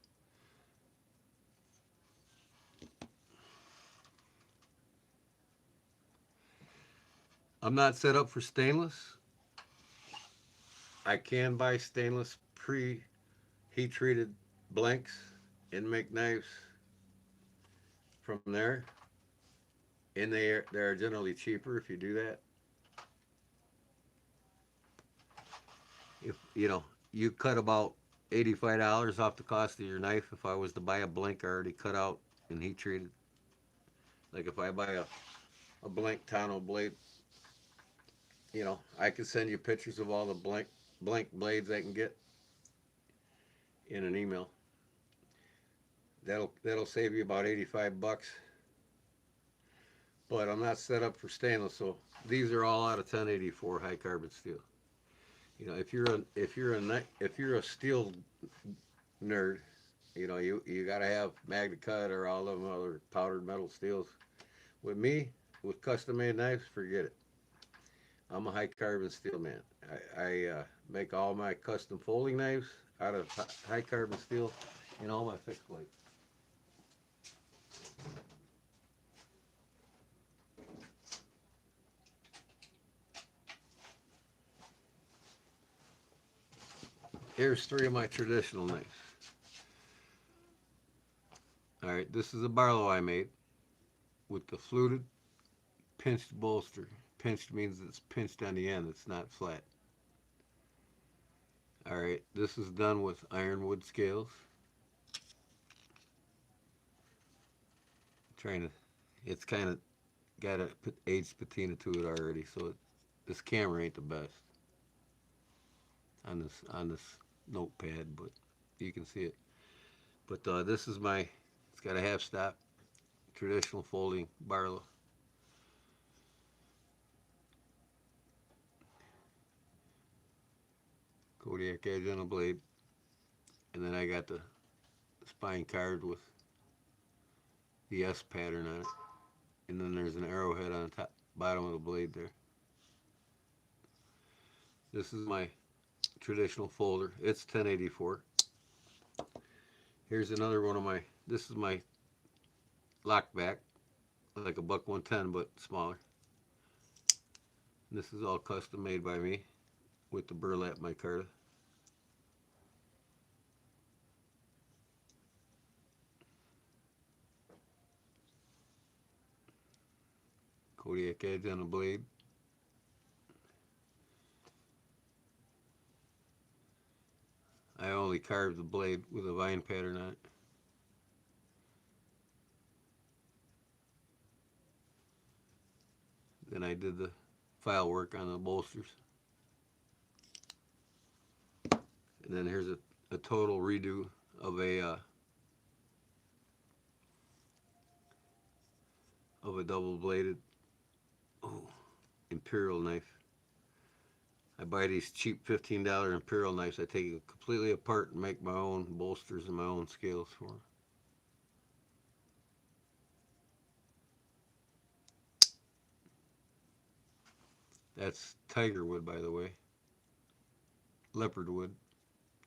I'm not set up for stainless. I can buy stainless pre-heat treated blanks and make knives from there. And they're generally cheaper if you do that. If you know, you cut about $85 off the cost of your knife if I was to buy a blank already cut out and heat treated. Like if I buy a blank tonneau blade, you know, I can send you pictures of all the blank blades I can get in an email. That'll save you about 85 bucks. But I'm not set up for stainless, so these are all out of 1084 high carbon steel. You know, if you're a steel nerd, you know, you got to have Magna Cut or all of them other powdered metal steels. With me, with custom made knives, forget it. I'm a high carbon steel man. I make all my custom folding knives out of high carbon steel and all my fixed blades. Here's 3 of my traditional knives. All right, this is a Barlow I made with the fluted pinched bolster. Pinched means it's pinched on the end, it's not flat. All right, this is done with ironwood scales. Trying to, it's kind of got a aged patina to it already, so this camera ain't the best on this notepad, but you can see it. But this is my, it's got a half stop, traditional folding Barlow. Kodiak edge on a blade. And then I got the spine carved with the S pattern on it. And then there's an arrowhead on the top, bottom of the blade there. This is my traditional folder. It's 1084. Here's another one of my, this is my lockback, like a buck 110 but smaller. This is all custom made by me with the burlap micarta. Kodiak edge on the blade. I only carved the blade with a vine pattern on it. Then I did the file work on the bolsters. And then here's a total redo of a double bladed imperial knife. I buy these cheap $15 imperial knives. I take it completely apart and make my own bolsters and my own scales for them. That's tiger wood, by the way. Leopard wood,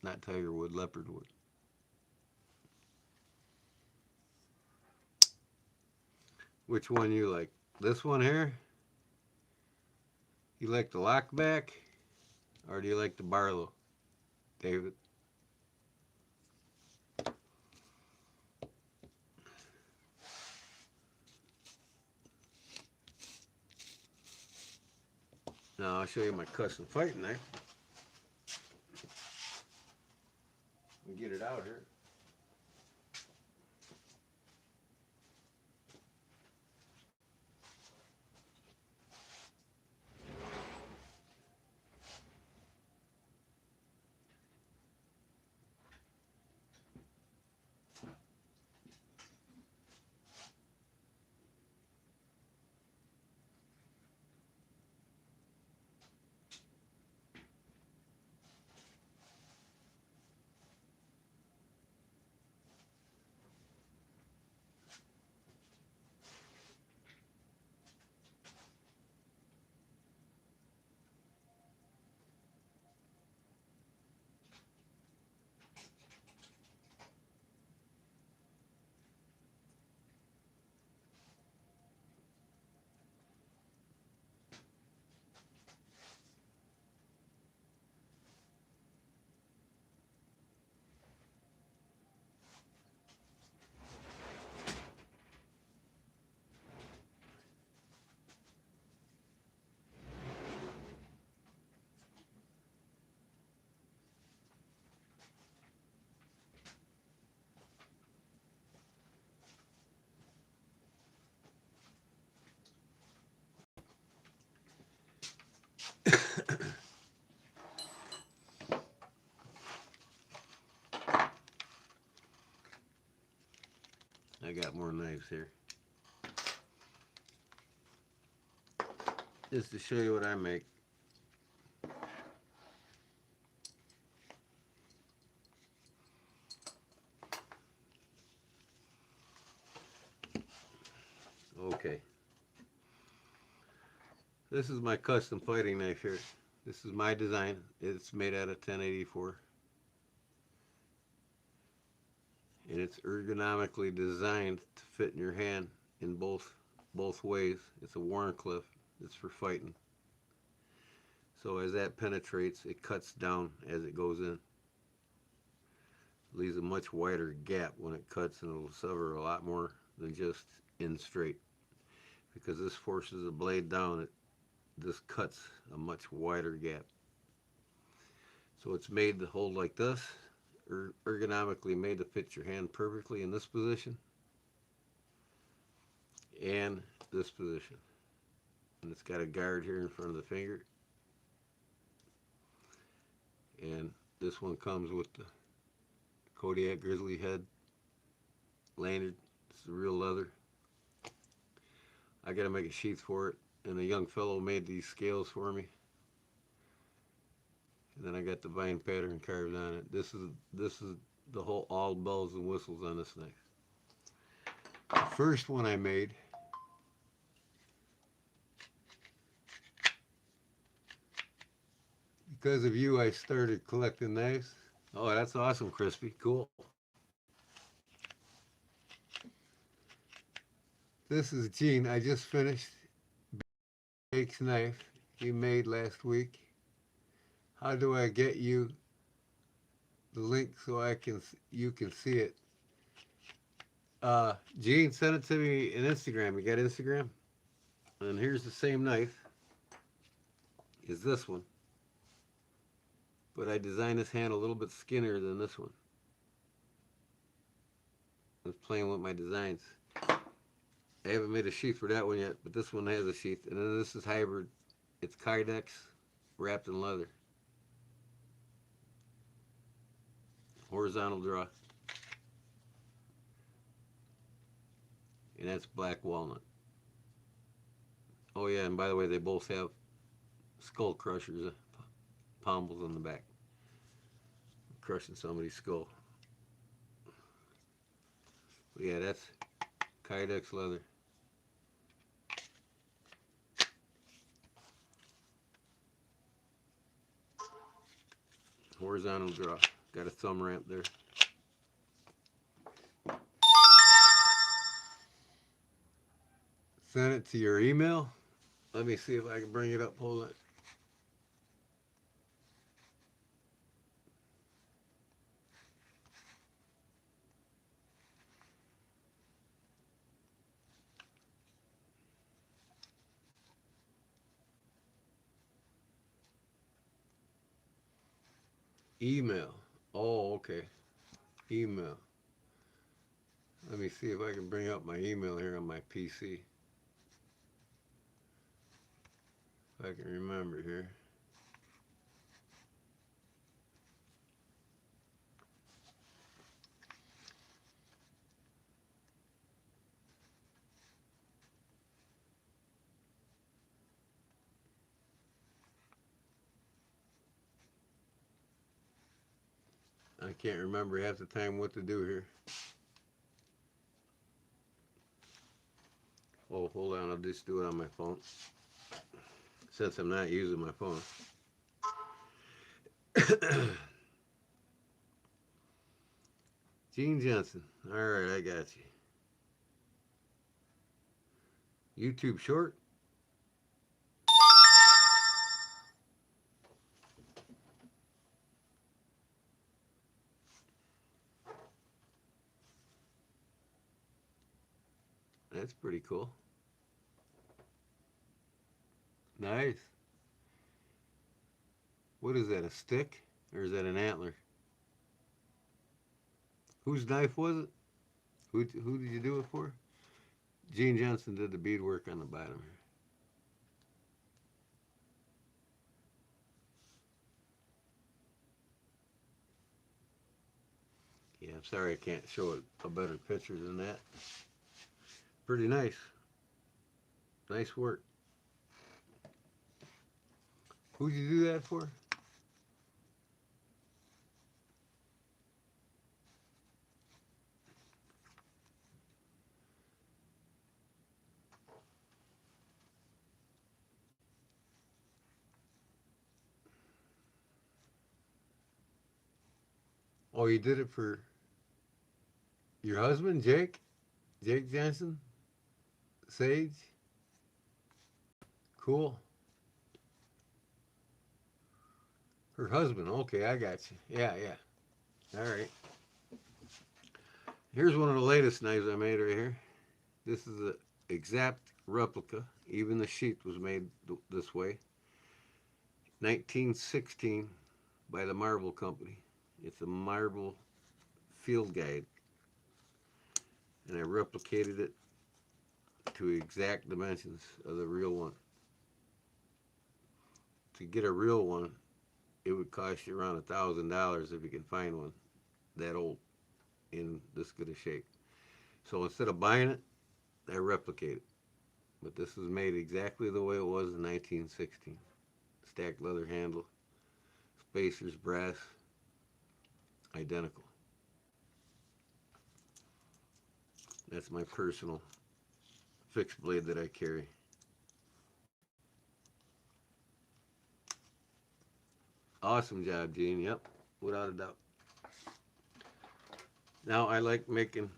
not tiger wood, leopard wood. Which one you like? This one here? You like the lockback? Or do you like the Barlow, David? Now I'll show you my custom fighting knife. Get it out here. I got more knives here. Just to show you what I make. Okay. This is my custom fighting knife here. This is my design. It's made out of 1084. And it's ergonomically designed to fit in your hand in both ways. It's a Warncliffe. It's for fighting. So as that penetrates, it cuts down as it goes in. Leaves a much wider gap when it cuts, and it'll sever a lot more than just in straight. Because this forces the blade down, this cuts a much wider gap. So it's made to hold like this, ergonomically made to fit your hand perfectly in this position. and this position. And it's got a guard here in front of the finger. And this one comes with the Kodiak grizzly head lanyard. It's the real leather. I got to make a sheath for it, and a young fellow made these scales for me. And then I got the vine pattern carved on it. This is the whole all bells and whistles on this knife. The first one I made because of you, I started collecting knives. Oh, that's awesome, Crispy. Cool. This is Gene. I just finished Jake's knife he made last week. How do I get you the link so you can see it? Gene, send it to me in Instagram. You got Instagram? And here's the same knife as this one, but I designed this hand a little bit skinnier than this one. I was playing with my designs. I haven't made a sheath for that one yet, but this one has a sheath. And then this is hybrid. It's Kodiak wrapped in leather. Horizontal draw. And that's black walnut. Oh yeah, and by the way, they both have skull crushers, pommels on the back. Crushing somebody's skull. But yeah, that's Kodiak leather. Horizontal draw. Got a thumb ramp there. Send it to your email. Let me see if I can bring it up. Hold on. Email. Oh, okay. Email. Let me see if I can bring up my email here on my PC. If I can remember here. I can't remember half the time what to do here. Oh, hold on. I'll just do it on my phone. Since I'm not using my phone. Gene Johnson. All right, I got you. YouTube short. That's pretty cool. Nice. What is that, a stick? Or is that an antler? Whose knife was it? Who did you do it for? Gene Johnson did the beadwork on the bottom here. Yeah, I'm sorry I can't show it a better picture than that. Pretty nice. Nice work. Who'd you do that for? Oh, you did it for your husband, Jake? Jake Johnson? Sage? Cool. Her husband. Okay, I got you. Yeah. All right. Here's one of the latest knives I made right here. This is an exact replica. Even the sheath was made this way. 1916 by the Marble Company. It's a marble field guide. And I replicated it to exact dimensions of the real one. To get a real one, it would cost you around $1,000 if you can find one that old in this good a shape. So instead of buying it, I replicate it. But this was made exactly the way it was in 1916. Stacked leather handle, spacers, brass, identical. That's my personal fixed blade that I carry. Awesome job, Gene. Yep, without a doubt. Now I like making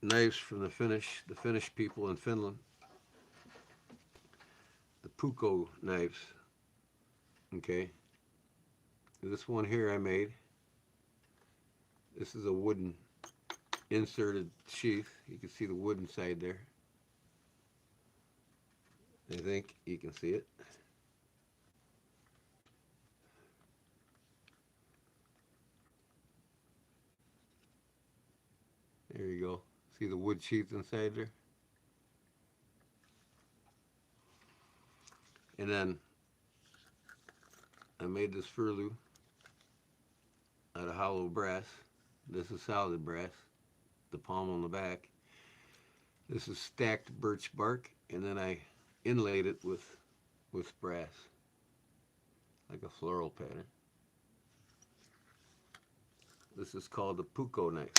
knives from the Finnish people in Finland. The Puukko knives. Okay. This one here I made. This is a wooden inserted sheath. You can see the wood inside there. I think you can see it. There you go. See the wood sheath inside there? And then I made this furlue out of hollow brass. This is solid brass. The palm on the back. This is stacked birch bark, and then I inlaid it with brass, like a floral pattern. This is called the Puukko knife.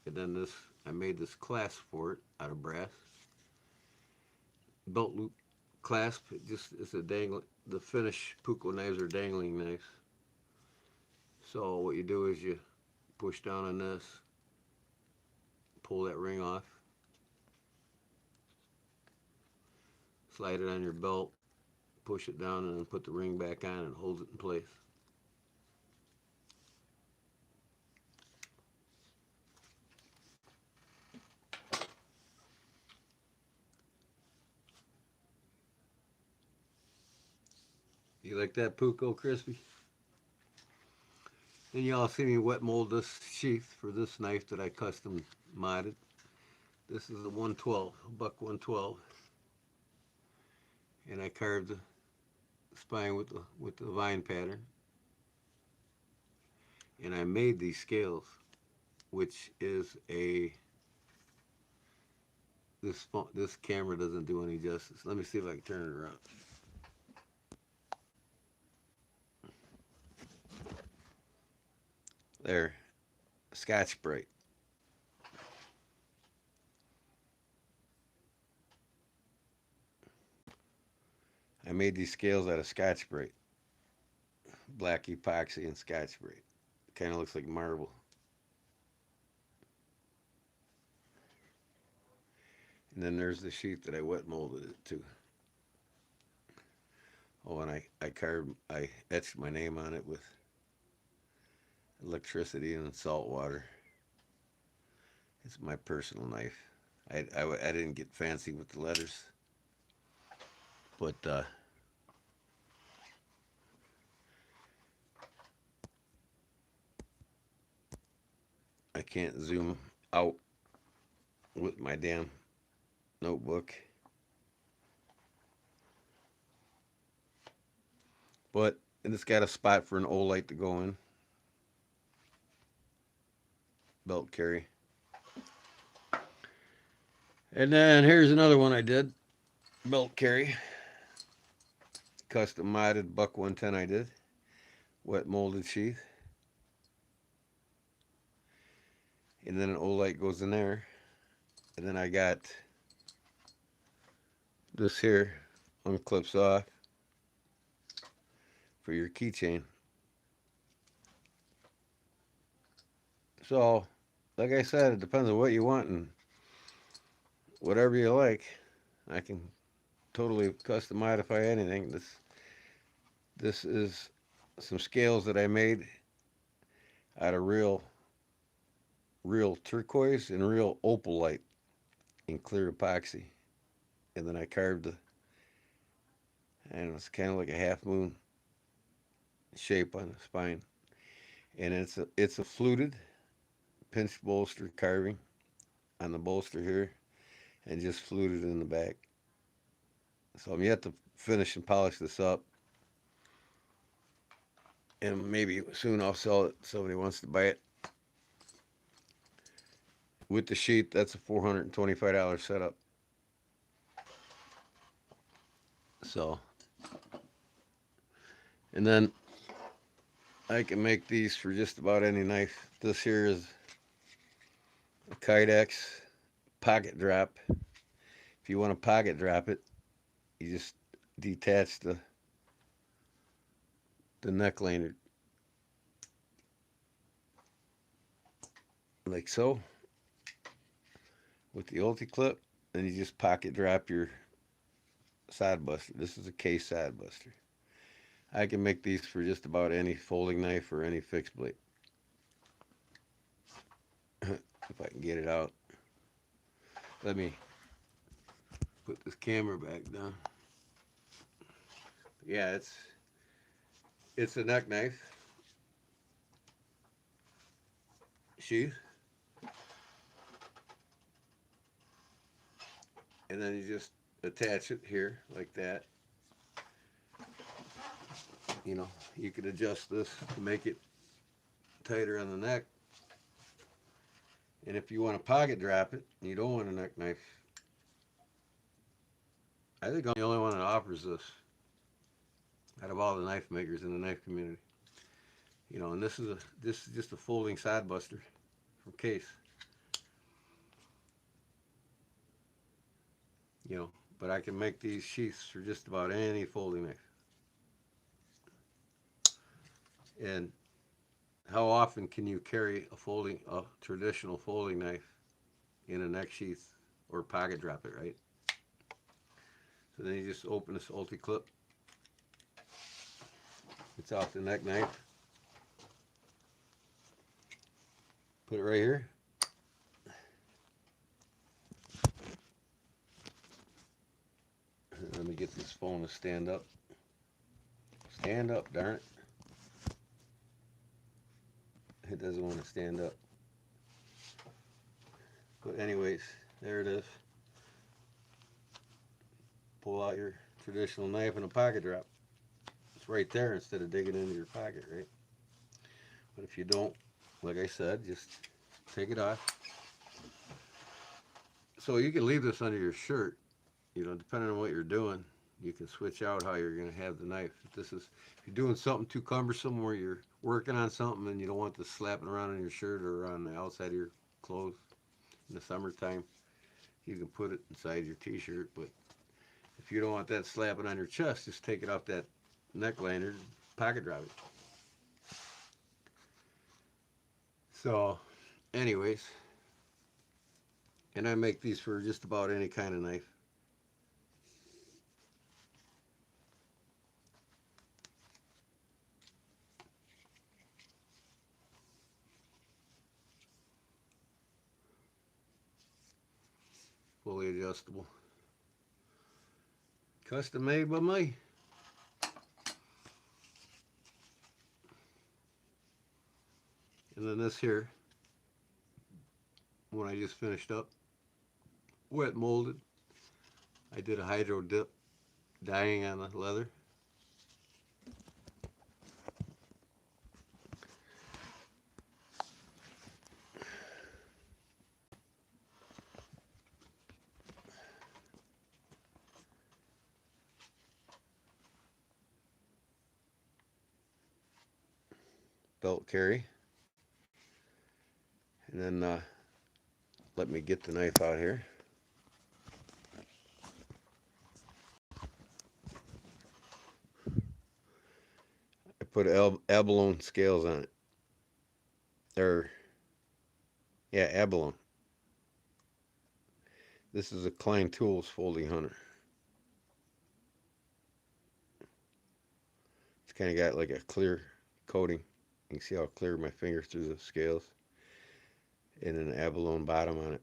And then this, I made this clasp for it out of brass. Belt loop clasp. It just it's a dangling. The Finnish Puukko knives are dangling knives. So what you do is you push down on this, pull that ring off, slide it on your belt, push it down, and then put the ring back on and hold it in place. You like that, Puukko, Crispy? Then you all see me wet mold this sheath for this knife that I custom modded. This is a 112, a buck 112. And I carved the spine with the vine pattern. And I made these scales, which is this camera doesn't do any justice. Let me see if I can turn it around. There, Scotch-Brite. I made these scales out of Scotch-Brite. Black epoxy and Scotch-Brite. Kind of looks like marble. And then there's the sheet that I wet molded it to. Oh, and I etched my name on it with electricity and salt water. It's my personal knife. I didn't get fancy with the letters, but I can't zoom out with my damn notebook. But and it's got a spot for an Olight to go in. Belt carry. And then here's another one I did. Belt carry. Custom modded buck 110 I did. Wet molded sheath. And then an Olight goes in there. And then I got this here unclips off for your keychain. So, like I said, it depends on what you want and whatever you like. I can totally custom modify anything. This is some scales that I made out of real turquoise and real opalite in clear epoxy. And then I carved it's kind of like a half moon shape on the spine. And it's a fluted pinched bolster carving on the bolster here. and just fluted in the back. So I'm yet to finish and polish this up. And maybe soon I'll sell it. Somebody wants to buy it. With the sheet, that's a $425 setup. So, and then I can make these for just about any knife. This here is a Kodiak's pocket drop. If you want to pocket drop it, you just detach the neck lanyard like so with the ulti clip, and you just pocket drop your side buster. This is a case side buster. I can make these for just about any folding knife or any fixed blade. If I can get it out. Let me put this camera back down. Yeah, it's a neck knife sheath. And then you just attach it here like that. You know, you can adjust this to make it tighter on the neck. And if you want to pocket drop it, and you don't want a neck knife, I think I'm the only one that offers this out of all the knife makers in the knife community. You know, and this is just a folding side buster from Case. You know, but I can make these sheaths for just about any folding knife. And how often can you carry a traditional folding knife in a neck sheath or pocket drop it, right? So then you just open this ulti clip. It's off the neck knife. Put it right here. Let me get this phone to stand up. Stand up, darn it. It doesn't want to stand up. But anyways, there it is. Pull out your traditional knife and a pocket drop. It's right there instead of digging into your pocket, right? But if you don't, like I said, just take it off. So you can leave this under your shirt, you know, depending on what you're doing. You can switch out how you're going to have the knife. If you're doing something too cumbersome where you're working on something and you don't want this slapping around on your shirt or on the outside of your clothes in the summertime, you can put it inside your t-shirt. But if you don't want that slapping on your chest, just take it off that neck lanyard, pocket drop it. So, anyways, and I make these for just about any kind of knife. Fully adjustable. Custom made by me. And then this here, when I just finished up, wet molded. I did a hydro dip dyeing on the leather. Belt carry. And then let me get the knife out here. I put abalone scales on it. Yeah, abalone. This is a Klein Tools folding hunter. It's kind of got like a clear coating. You can see how clear my fingers through the scales. And an abalone bottom on it.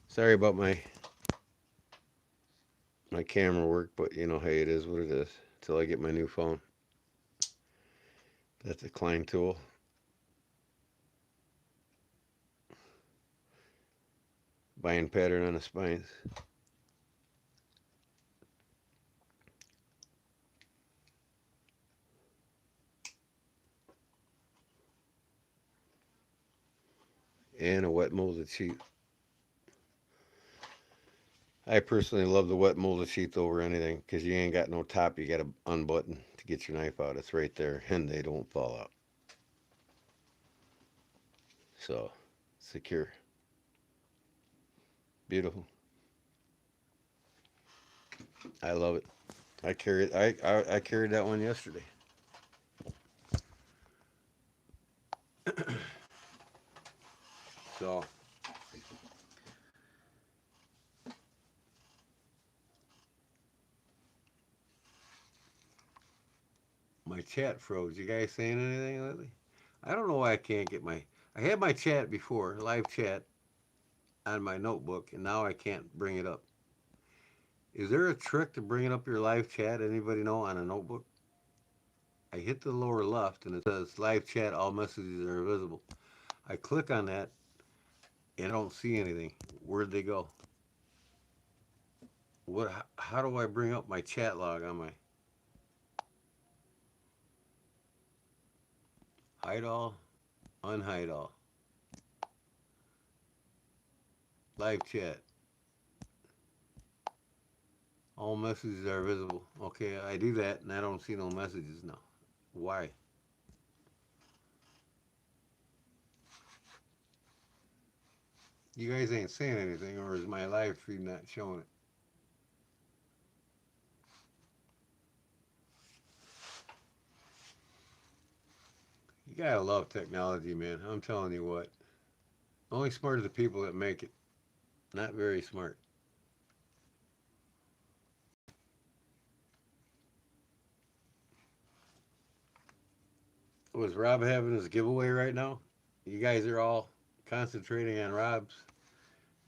Sorry about my camera work, but you know, hey, it is what it is. Until I get my new phone. That's a Klein tool. spine pattern on the spines. And a wet molded sheet. I personally love the wet molded sheets over anything because you ain't got no top you got to unbutton to get your knife out. It's right there and they don't fall out. So, secure. Beautiful. I love it. I carried that one yesterday. So my chat froze. You guys saying anything lately? I don't know why I can't get my. I had my chat before, live chat, on my notebook, and now I can't bring it up. Is there a trick to bringing up your live chat? Anybody know on a notebook? I hit the lower left and it says live chat, all messages are visible. I click on that and I don't see anything. Where'd they go? What? How do I bring up my chat log on my hide all, unhide all, live chat? All messages are visible. Okay, I do that and I don't see no messages now. Why? You guys ain't saying anything, or is my live feed not showing it? You gotta love technology, man. I'm telling you what. Only smart are the people that make it. Not very smart. Was Rob having his giveaway right now? You guys are all concentrating on Rob's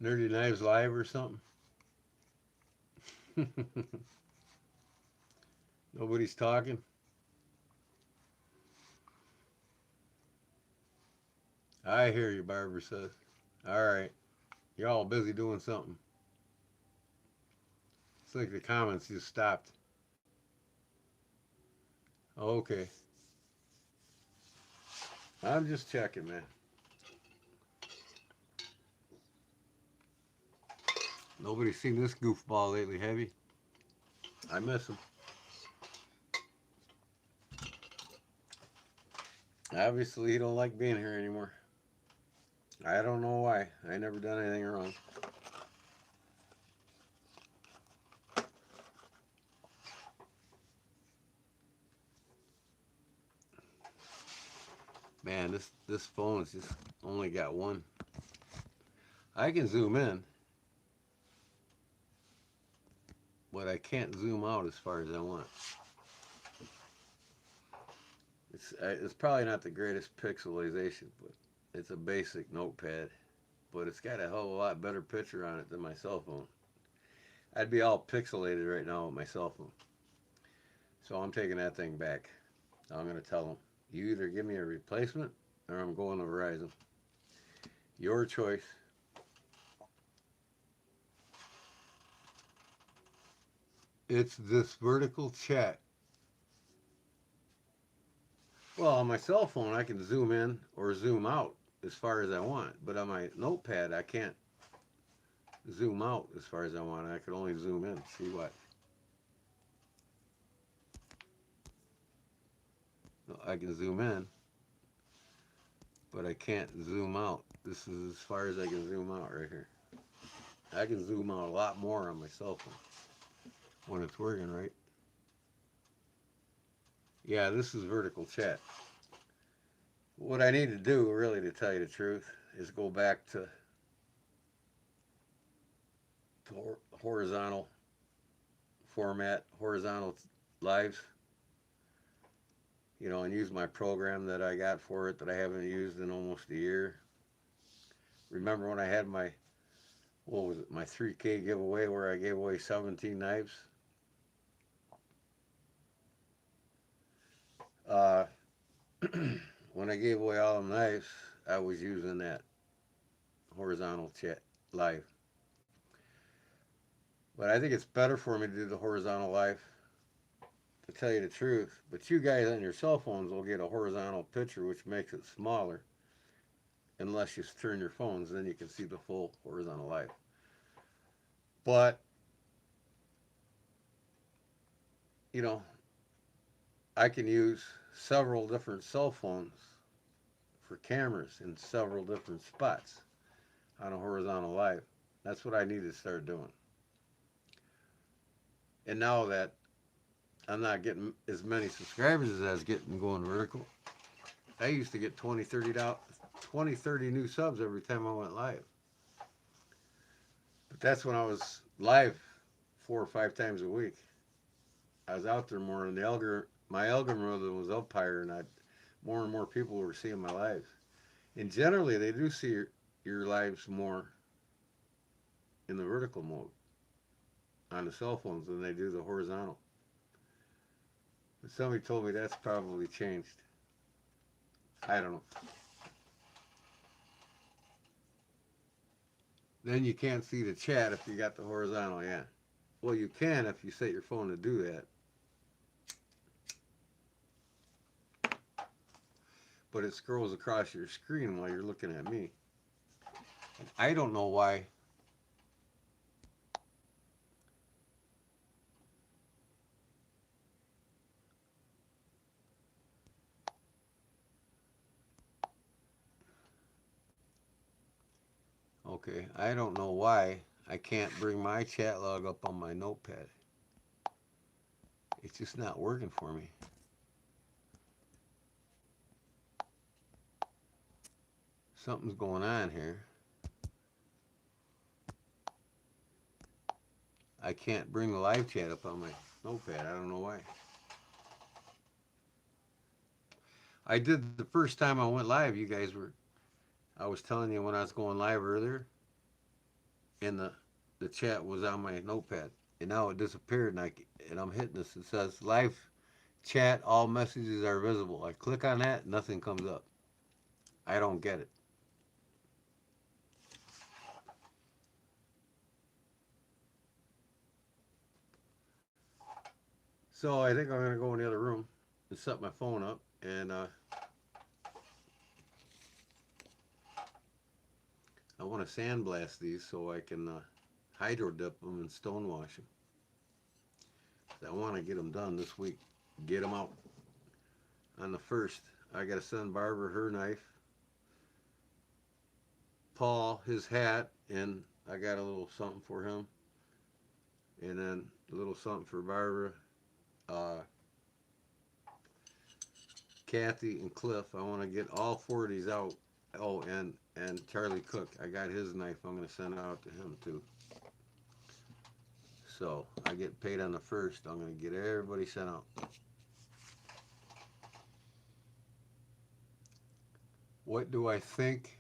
Nerdy Knives Live or something? Nobody's talking? I hear you, Barbara says. All right. You're all busy doing something. It's like the comments just stopped. Okay. I'm just checking, man. Nobody's seen this goofball lately, have you? I miss him. Obviously, he don't like being here anymore. I don't know why. I never done anything wrong. Man, this phone's just only got one. I can zoom in, but I can't zoom out as far as I want. It's probably not the greatest pixelization, but it's a basic notepad. But it's got a hell of a lot better picture on it than my cell phone. I'd be all pixelated right now with my cell phone. So I'm taking that thing back. I'm going to tell them, you either give me a replacement or I'm going to Verizon. Your choice. It's this vertical chat. Well, on my cell phone, I can zoom in or zoom out as far as I want. But on my notepad, I can't zoom out as far as I want. I can only zoom in. See what? I can zoom in, but I can't zoom out. This is as far as I can zoom out right here. I can zoom out a lot more on my cell phone when it's working right. Yeah, this is vertical chat. What I need to do, really, to tell you the truth, is go back to horizontal format, horizontal lives, you know, and use my program that I got for it that I haven't used in almost a year. Remember when I had my, what was it, my 3K giveaway where I gave away 17 knives? When I gave away all the knives, I was using that horizontal chat live. But I think it's better for me to do the horizontal live, to tell you the truth. But you guys on your cell phones will get a horizontal picture, which makes it smaller, unless you turn your phones, then you can see the full horizontal live. But, you know, I can use several different cell phones for cameras in several different spots on a horizontal live. That's what I need to start doing. And now that I'm not getting as many subscribers as I was getting going vertical, I used to get 20, 30 new subs every time I went live. But that's when I was live 4 or 5 times a week. I was out there more, and my algorithm was up higher, and more and more people were seeing my lives. And generally, they do see your lives more in the vertical mode on the cell phones than they do the horizontal. But somebody told me that's probably changed. I don't know. Then you can't see the chat if you got the horizontal, yeah. Well, you can if you set your phone to do that. But it scrolls across your screen while you're looking at me. And I don't know why. Okay, I don't know why I can't bring my chat log up on my notepad. It's just not working for me. Something's going on here. I can't bring the live chat up on my notepad. I don't know why. I did the first time I went live. I was telling you when I was going live earlier, and the chat was on my notepad, and now it disappeared, and I'm hitting this. It says live chat, all messages are visible. I click on that, nothing comes up. I don't get it. So I think I'm gonna go in the other room and set my phone up, and I want to sandblast these so I can hydro dip them and stonewash them. I want to get them done this week. Get them out. On the 1st, I got to send Barbara her knife, Paul his hat, and I got a little something for him. And then a little something for Barbara, uh, Kathy, and Cliff. I want to get all 4 of these out. Oh, and Charlie Cook. I got his knife. I'm going to send out to him too. So I get paid on the 1st. I'm going to get everybody sent out. What do I think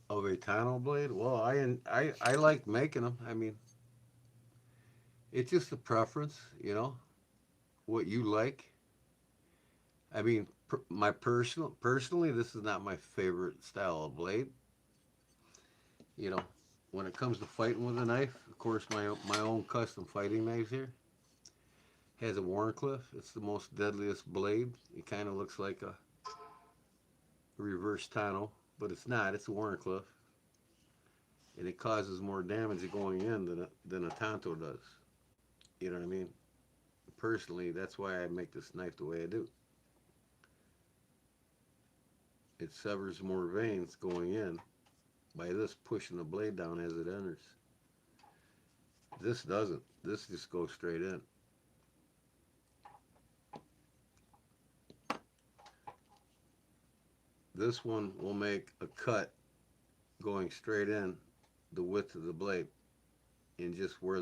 of a tonneau blade? Well, I like making them. I mean, it's just a preference, what you like. I mean, personally, this is not my favorite style of blade. You know, when it comes to fighting with a knife, of course, my own custom fighting knives here has a Warncliffe. It's the most deadliest blade. It kind of looks like a reverse tonneau, but it's not. It's a Warncliffe, and it causes more damage going in than a Tonto does. You know what I mean? Personally, that's why I make this knife the way I do. It severs more veins going in by this pushing the blade down as it enters. This doesn't. This just goes straight in. This one will make a cut going straight in the width of the blade and just where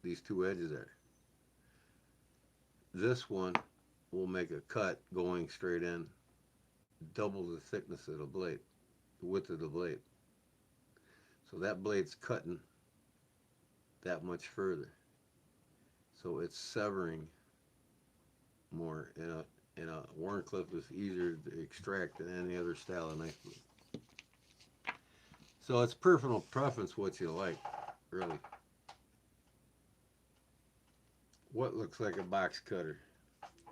these 2 edges are. This one will make a cut going straight in double the thickness of the blade, the width of the blade. So that blade's cutting that much further. So it's severing more. And a Warncliffe is easier to extract than any other style of knife blade. So it's personal preference what you like, really. What looks like a box cutter?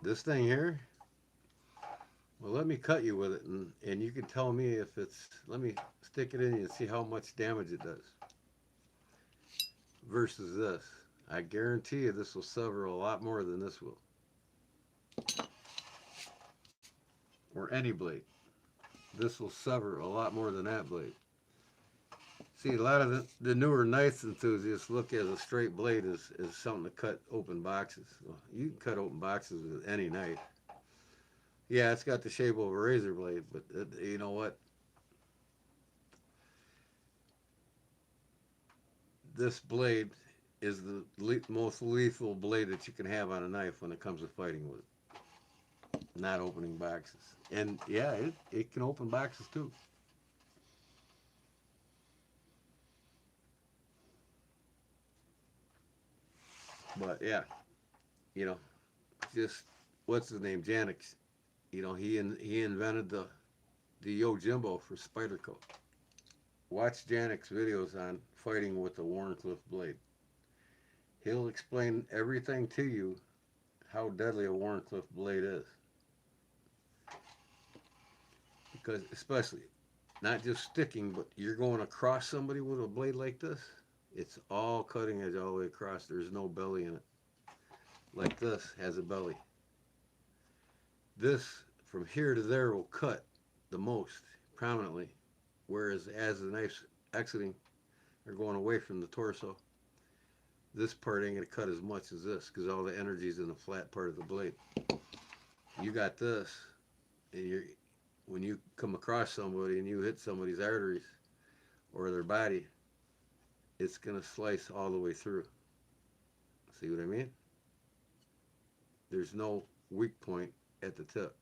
This thing here? Well, let me cut you with it, and you can tell me if it's. Let me stick it in you and see how much damage it does. Versus this. I guarantee you this will sever a lot more than this will. Or any blade. This will sever a lot more than that blade. See, a lot of the newer knife enthusiasts look at a straight blade as something to cut open boxes. Well, you can cut open boxes with any knife. Yeah, it's got the shape of a razor blade, but you know what? This blade is the most lethal blade that you can have on a knife when it comes to fighting with it. Not opening boxes. And yeah, it can open boxes too. But yeah, you know, just what's his name, Janix. You know, he invented the Yojimbo for Spyderco. Watch Janix videos on fighting with the Wharncliffe blade. He'll explain everything to you how deadly a Wharncliffe blade is. Because especially not just sticking, but you're going across somebody with a blade like this. It's all cutting edge all the way across. There's no belly in it. Like this has a belly. This from here to there will cut the most prominently, whereas as the knife's exiting or going away from the torso, this part ain't gonna cut as much as this because all the energy's in the flat part of the blade. You got this, and when you come across somebody and you hit somebody's arteries or their body, it's gonna slice all the way through. See what I mean? There's no weak point at the tip.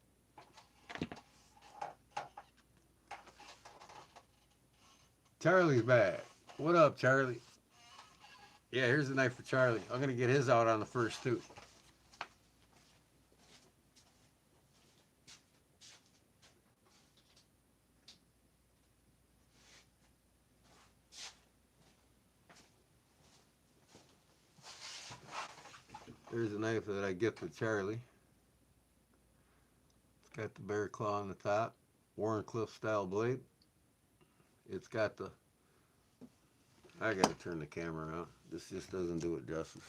Charlie's back. What up, Charlie? Yeah, here's a knife for Charlie. I'm gonna get his out on the first too. There's a knife that I gifted Charlie. It's got the bear claw on the top, Wharncliffe style blade. It's got the. I gotta turn the camera around. This just doesn't do it justice.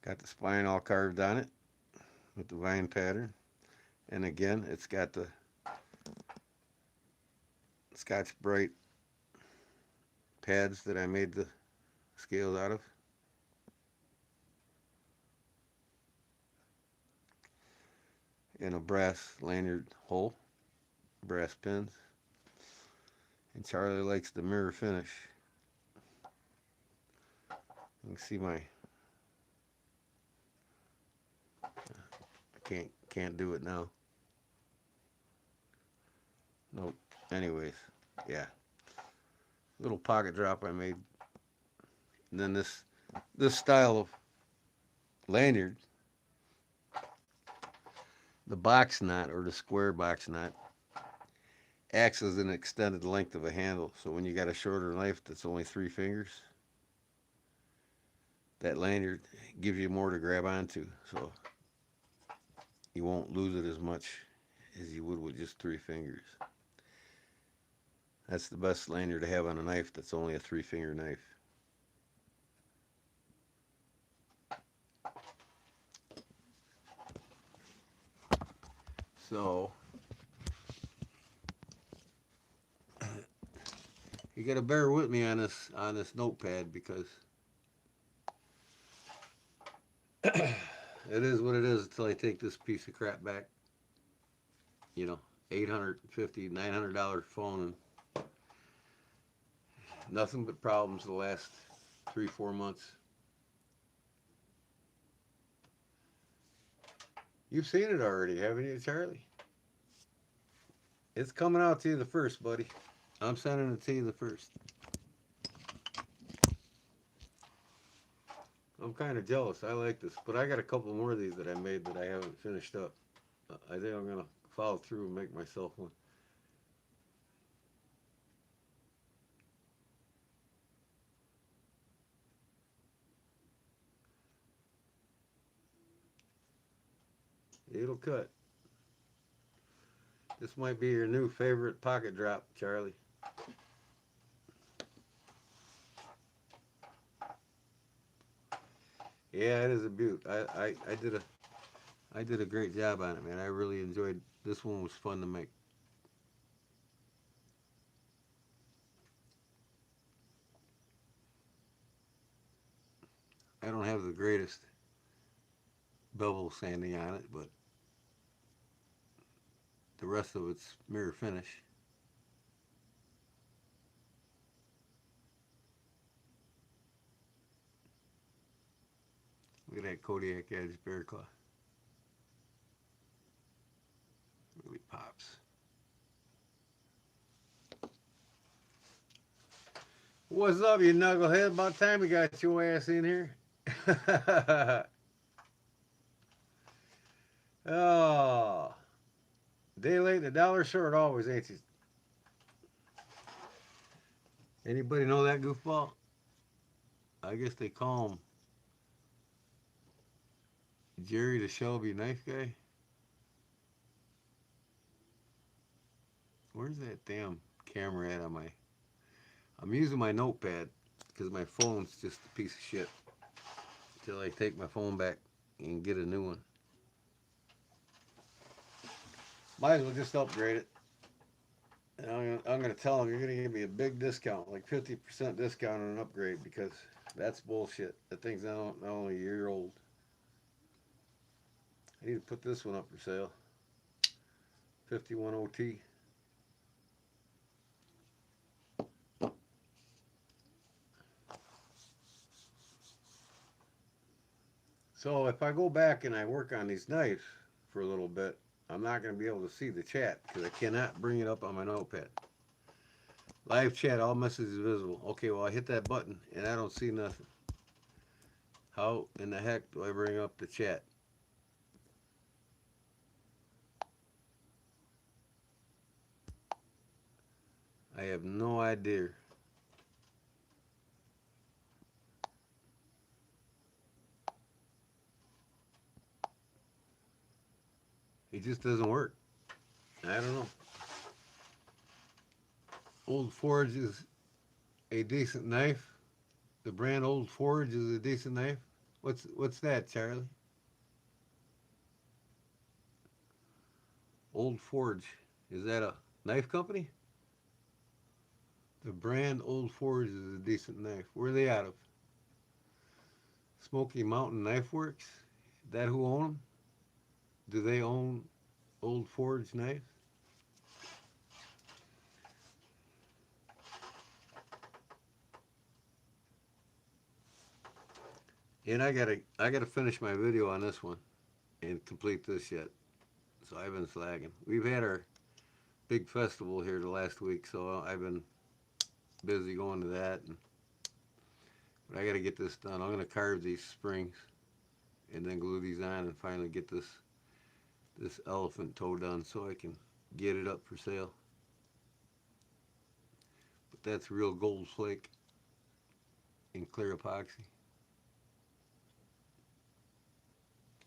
Got the spine all carved on it with the vine pattern. And again, it's got the Scotch-Brite pads that I made the scales out of. And a brass lanyard hole, brass pins. And Charlie likes the mirror finish. You can see my, I can't do it now. Nope. Anyways, yeah. Little pocket drop I made. And then this style of lanyard, the box knot or the square box knot, acts as an extended length of a handle. So when you got a shorter knife that's only 3 fingers, that lanyard gives you more to grab onto. So you won't lose it as much as you would with just 3 fingers. That's the best lanyard to have on a knife that's only a 3-finger knife. So you gotta bear with me on this notepad because it is what it is until I take this piece of crap back. You know, $850, $900 phone, and nothing but problems the last 3-4 months. You've seen it already, haven't you, Charlie? It's coming out to you the first, buddy. I'm sending it to you the first. I'm kind of jealous. I like this, but I got a couple more of these that I made that I haven't finished up. I think I'm gonna follow through and make myself one. It'll cut. This might be your new favorite pocket drop, Charlie. Yeah, it is a beaut. I did a great job on it, man. I really enjoyed this one. Was fun to make. I don't have the greatest bevel sanding on it, but the rest of it's mirror finish. Look at that Kodiak edge bear claw. Really pops. What's up, you knucklehead? About time we got your ass in here. Oh, day late and a dollar short always, ain't you? Anybody know that goofball? I guess they call him Jerry the Shelby knife guy. Where's that damn camera at on my... I'm using my notepad because my phone's just a piece of shit until I take my phone back and get a new one. Might as well just upgrade it. And I'm going to tell them you're going to give me a big discount, like 50% discount on an upgrade, because that's bullshit. That thing's not only a year old. I need to put this one up for sale. 51 OT. So if I go back and I work on these knives for a little bit, I'm not going to be able to see the chat because I cannot bring it up on my notepad. Live chat, all messages visible. Okay, well I hit that button and I don't see nothing. How in the heck do I bring up the chat? I have no idea. It just doesn't work. I don't know. Old Forge is a decent knife. The brand Old Forge is a decent knife. What's that, Charlie? Old Forge. Is that a knife company? The brand Old Forge is a decent knife. Where are they out of? Smoky Mountain Knife Works? Is that who own them? Do they own Old Forge knives? And I gotta finish my video on this one and complete this yet. So I've been slacking. We've had our big festival here the last week, so I've been busy going to that. But I gotta get this done. I'm gonna carve these springs and then glue these on and finally get this elephant toe done so I can get it up for sale. But that's real gold flake in clear epoxy.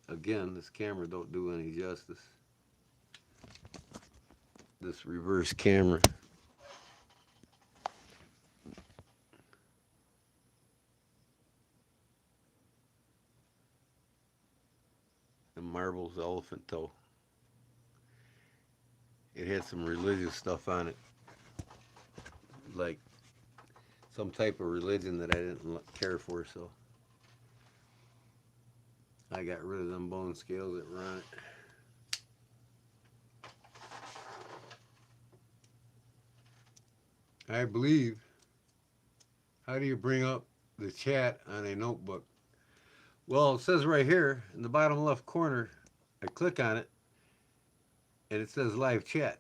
Again, this camera don't do any justice. This reverse camera. The Marbles elephant toe. It had some religious stuff on it, like some type of religion that I didn't care for, so I got rid of them bone scales that were on it. I believe, how do you bring up the chat on a notebook? Well, it says right here in the bottom left corner, I click on it and it says live chat.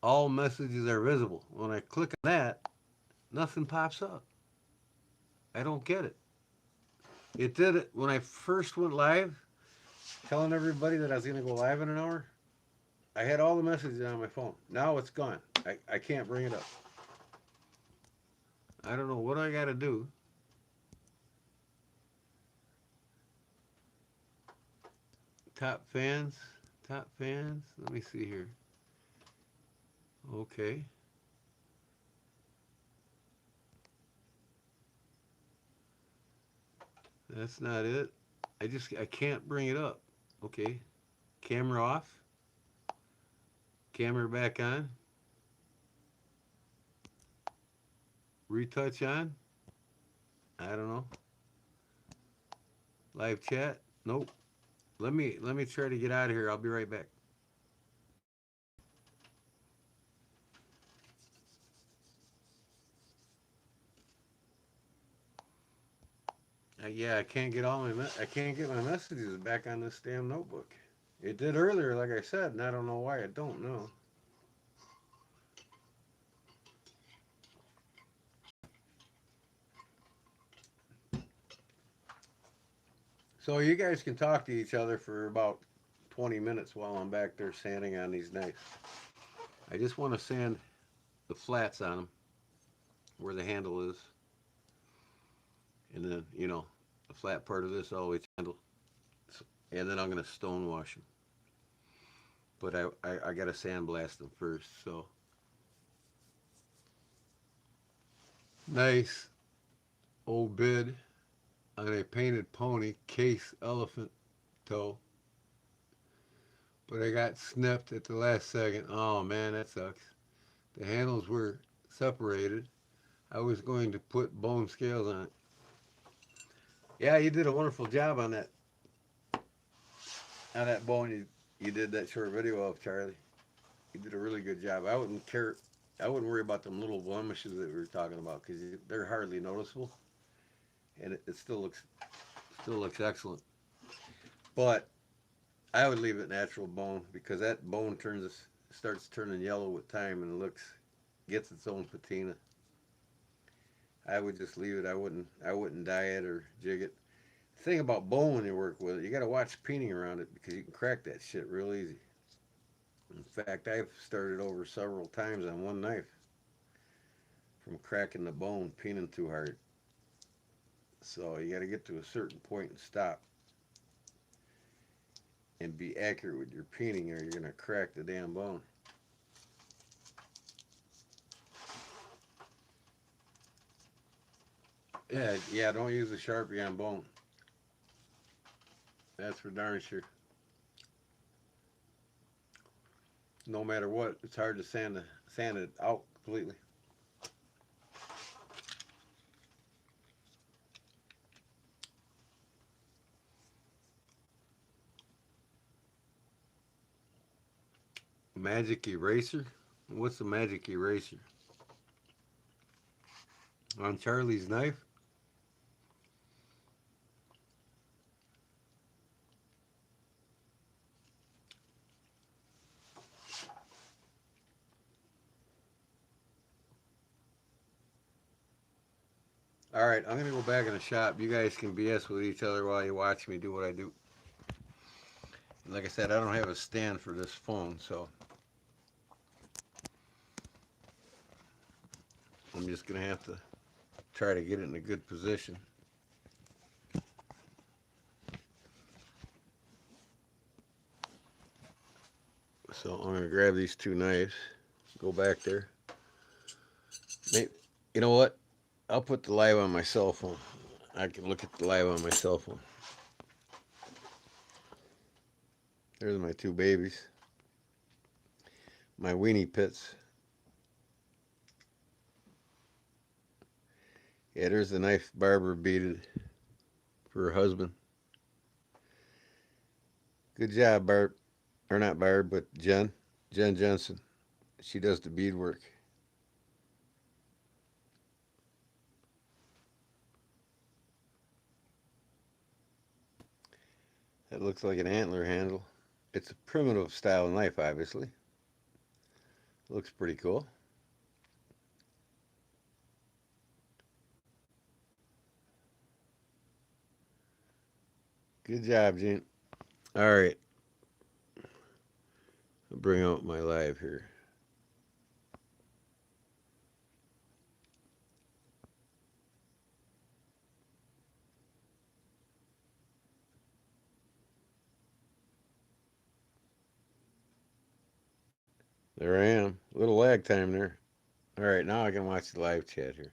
All messages are visible. When I click on that, nothing pops up. I don't get it. It did it when I first went live, telling everybody that I was going to go live in an hour. I had all the messages on my phone. Now it's gone. I can't bring it up. I don't know what I got to do. top fans. Top fans. Let me see here. Okay. That's not it. I can't bring it up. Okay. Camera off. Camera back on. Retouch on. I don't know. Live chat. Nope. Let me try to get out of here. I'll be right back. Yeah, I can't get I can't get my messages back on this damn notebook. It did earlier, like I said, and I don't know why. I don't know. So you guys can talk to each other for about 20 minutes while I'm back there sanding on these knives. I just want to sand the flats on them where the handle is, and then the flat part of this always handle, and then I'm gonna stone wash them. But I gotta sandblast them first. So nice old bid on a painted pony case elephant toe, but I got snipped at the last second. Oh man, that sucks. The handles were separated. I was going to put bone scales on it. Yeah, you did a wonderful job on that bone you did that short video of, Charlie. You did a really good job. I wouldn't care. I wouldn't worry about them little blemishes that we were talking about because they're hardly noticeable, and it still looks excellent. But I would leave it natural bone because that bone starts turning yellow with time and gets its own patina. I would just leave it. I wouldn't dye it or jig it. The thing about bone when you work with it, you got to watch peening around it because you can crack that shit real easy. In fact, I've started over several times on one knife from cracking the bone, peening too hard. So you got to get to a certain point and stop and be accurate with your peening or you're going to crack the damn bone. Yeah, don't use a Sharpie on bone. That's for darn sure. No matter what, it's hard to sand it out completely. Magic eraser? What's a magic eraser? On Charlie's knife? All right, I'm going to go back in the shop. You guys can BS with each other while you watch me do what I do. Like I said, I don't have a stand for this phone, so I'm just going to have to try to get it in a good position. So I'm going to grab these two knives, go back there. Maybe, you know what? I'll put the live on my cell phone. I can look at the live on my cell phone. There's my two babies. My weenie pits. Yeah, there's the knife Barbara beaded for her husband. Good job, Barb. Or not Barb, but Jen. Jen Jensen. She does the beadwork. That looks like an antler handle. It's a primitive style knife, obviously. Looks pretty cool. Good job, Gene. All right. I'll bring out my live here. There I am. A little lag time there. All right, now I can watch the live chat here.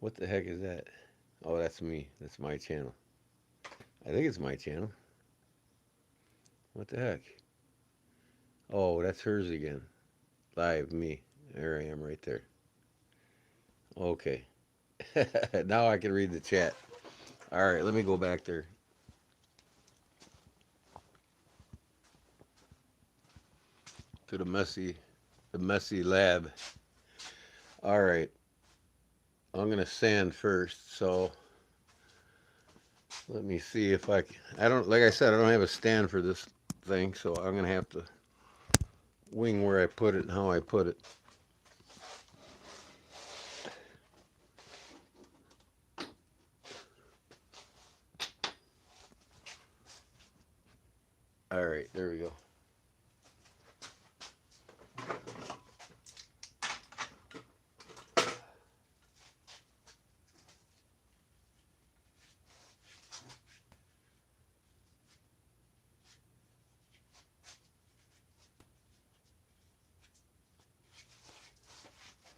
What the heck is that? Oh, that's me. That's my channel. I think it's my channel. What the heck? Oh, that's hers again. Live me. There I am right there. Okay. Now I can read the chat. All right, let me go back there. To the messy lab. All right. I'm gonna sand first, so let me see if I can. I don't, like I said, I don't have a stand for this thing, so I'm gonna have to wing where I put it and how I put it. All right, there we go.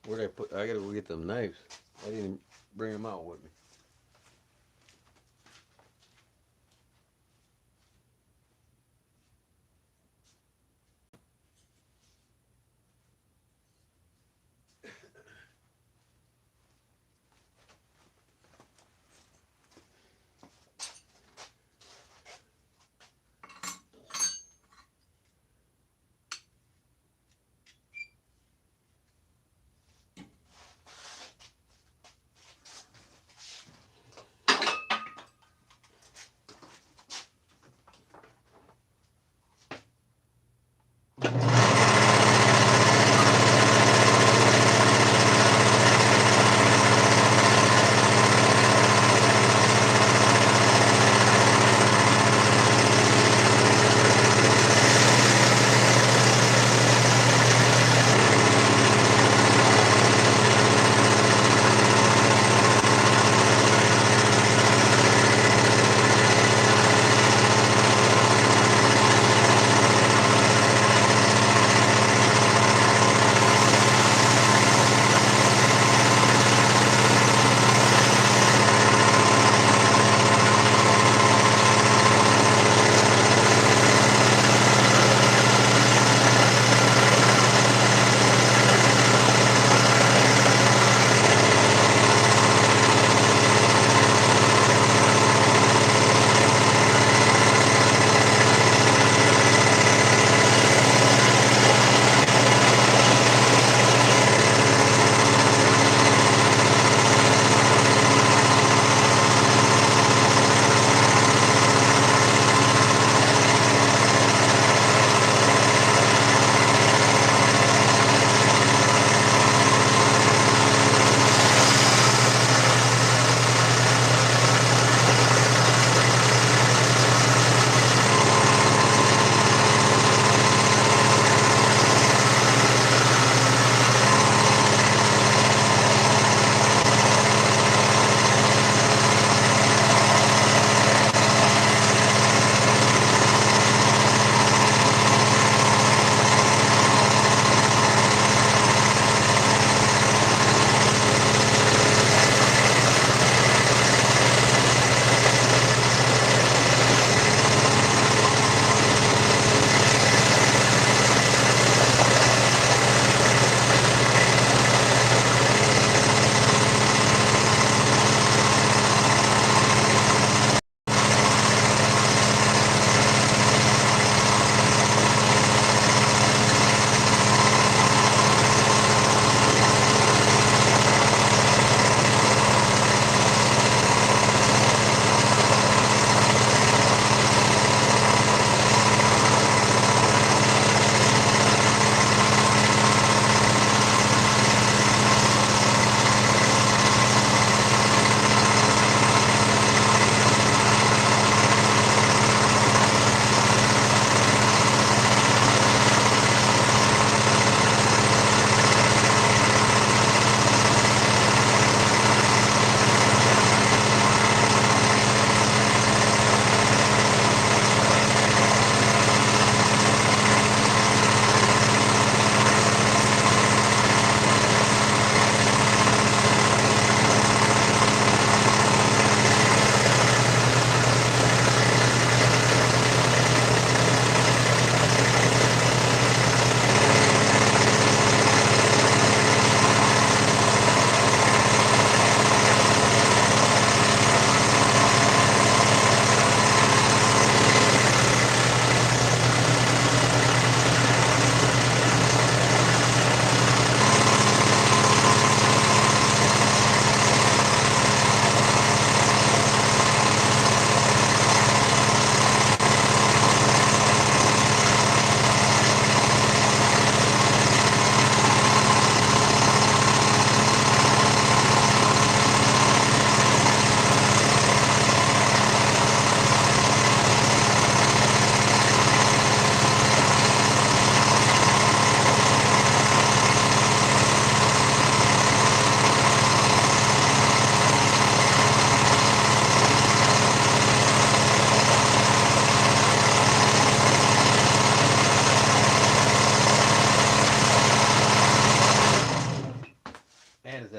Where'd I put? I gotta go get them knives. I didn't bring them out with me.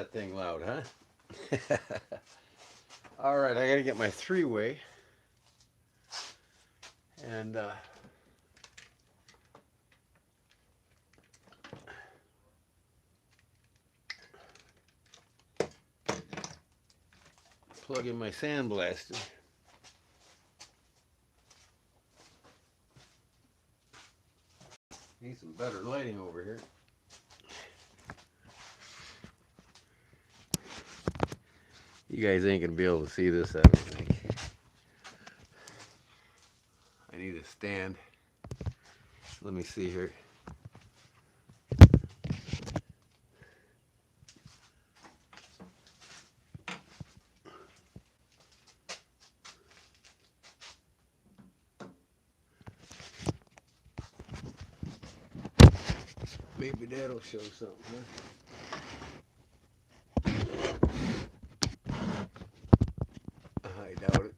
that thing loud, huh? All right, I gotta get my three-way. And plug in my sandblaster. Need some better lighting over here. You guys ain't gonna be able to see this, I don't think. I need a stand. Let me see here. Maybe that'll show something, huh? I doubt it.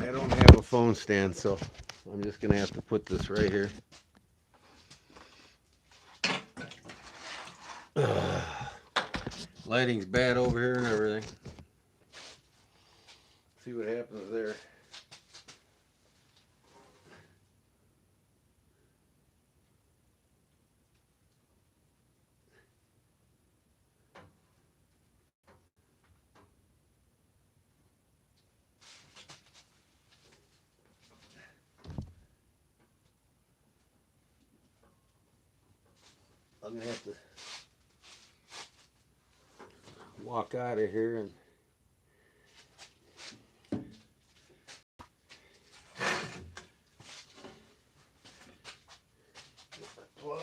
I don't have a phone stand, so I'm just gonna have to put this right here. Lighting's bad over here and everything. See what happens there. I'm gonna have to walk out of here and get my plug.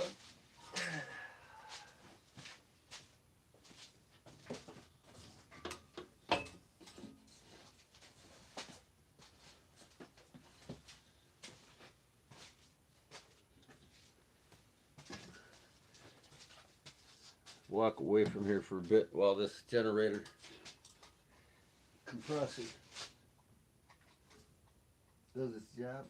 Walk away from here for a bit while this generator compressor does its job.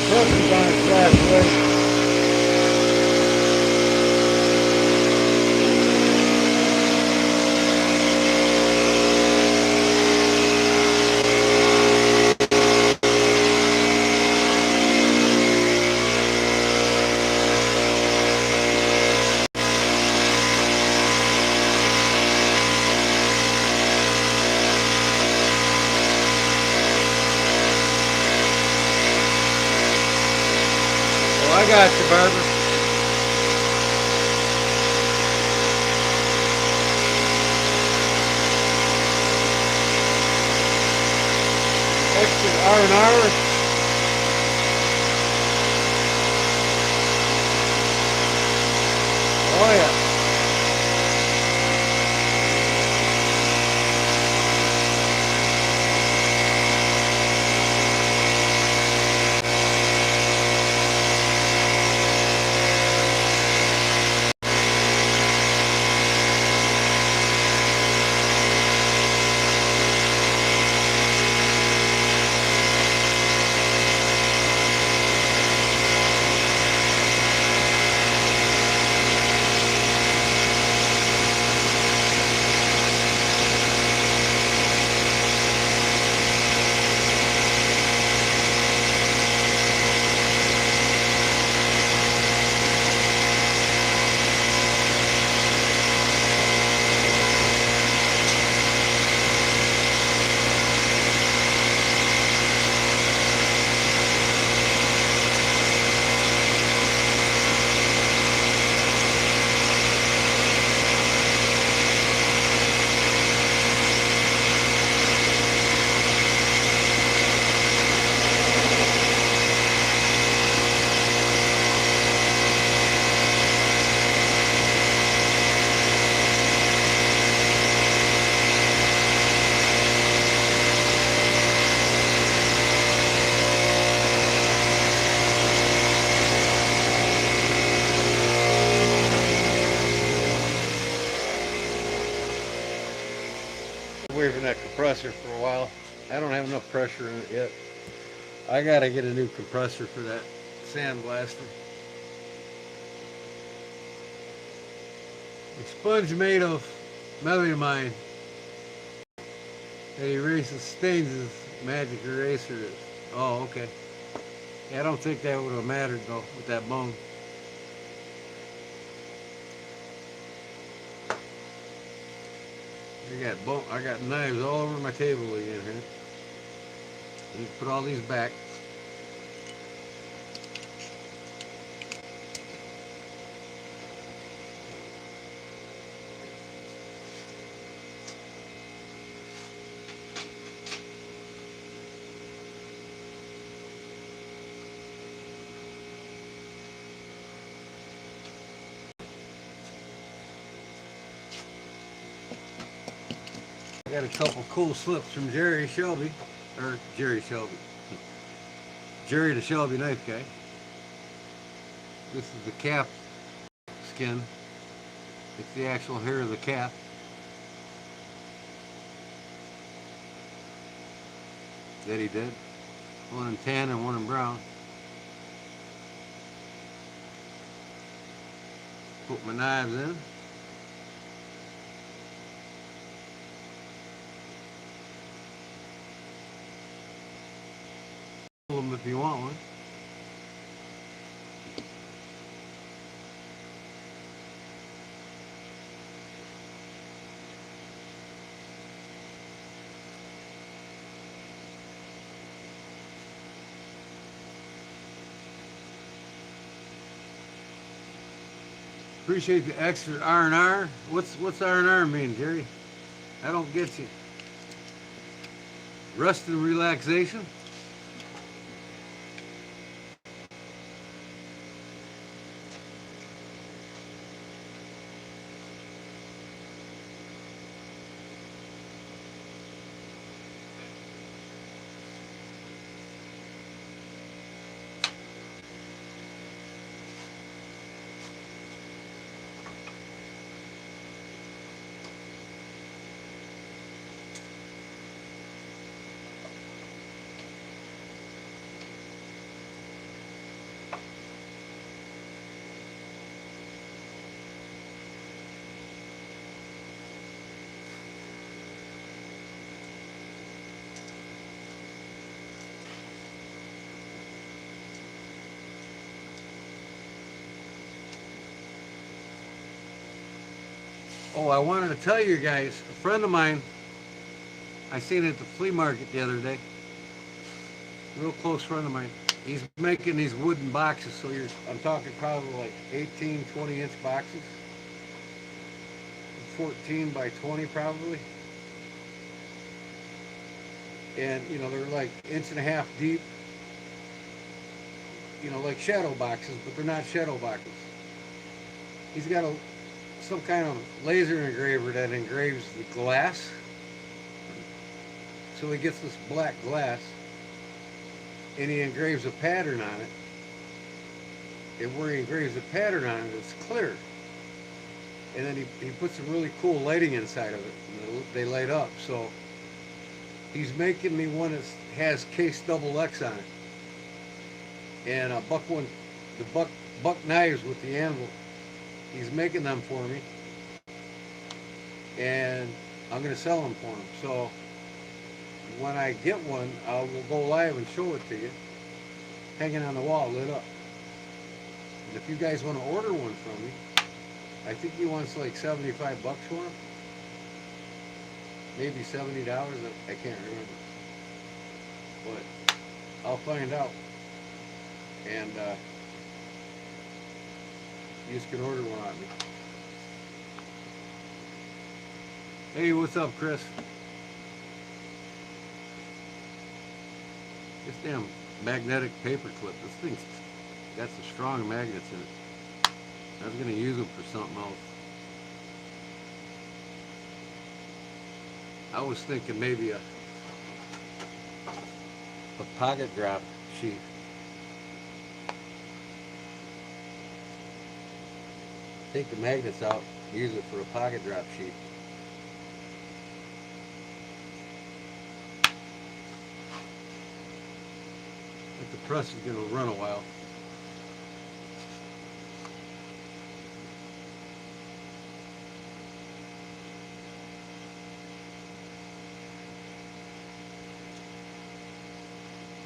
Compressor's on its last leg. Well, I got you, Barbara. Extra R&R. Oh yeah. away from that compressor for a while. I don't have enough pressure in it yet. I gotta get a new compressor for that sandblaster. A sponge made of melamine that erases stains is magic eraser is. Oh, okay. Yeah, I don't think that would have mattered though with that bone. I got knives all over my table again here. Just put all these back. I got a couple cool slips from Jerry the Shelby knife guy. This is the calf skin. It's the actual hair of the calf. That he did. One in tan and one in brown. Put my knives in. Pull them if you want one. Appreciate the extra R&R. What's R&R mean, Jerry? I don't get you. Rest and relaxation? Oh, I wanted to tell you guys, a friend of mine, I seen it at the flea market the other day. Real close friend of mine. He's making these wooden boxes, so I'm talking probably like 18, 20-inch boxes. 14 by 20 probably. And, they're like 1.5 inches deep. Like shadow boxes, but they're not shadow boxes. He's got some kind of laser engraver that engraves the glass. So he gets this black glass and he engraves a pattern on it. And where he engraves the pattern on it, it's clear. And then he puts some really cool lighting inside of it. And they light up. So he's making me one that has case XX on it. And the buck knives with the anvil. He's making them for me, and I'm going to sell them for him. So when I get one, I will go live and show it to you, hanging on the wall, lit up. And if you guys want to order one from me, I think he wants like $75 for them, maybe $70. I can't remember, but I'll find out. And you just can order one on me. Hey, what's up, Chris? This damn magnetic paper clip, this thing's got some strong magnets in it. I was going to use them for something else. I was thinking maybe a pocket drop sheet. Take the magnets out, use it for a pocket drop sheet. But the press is gonna run a while.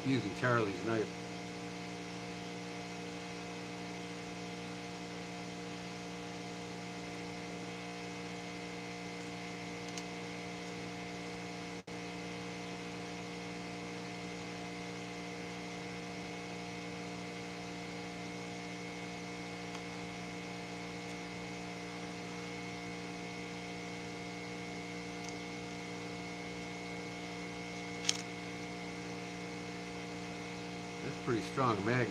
Using Charlie's knife. That's a pretty strong magnet.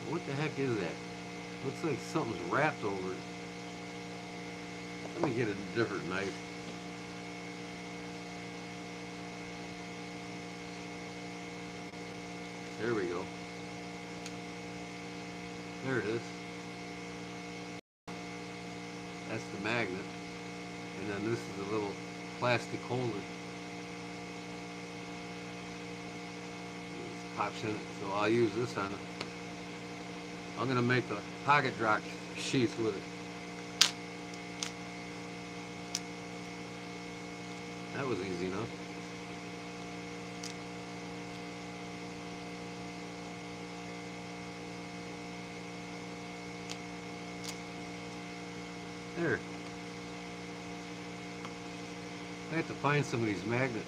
What the heck is that? Looks like something's wrapped over it. Let me get a different knife. There we go. There it is. That's the magnet. And then this is a little plastic holder. It pops in it, so I'll use this on it. I'm going to make a pocket rock sheath with it. That was easy enough. There. I have to find some of these magnets.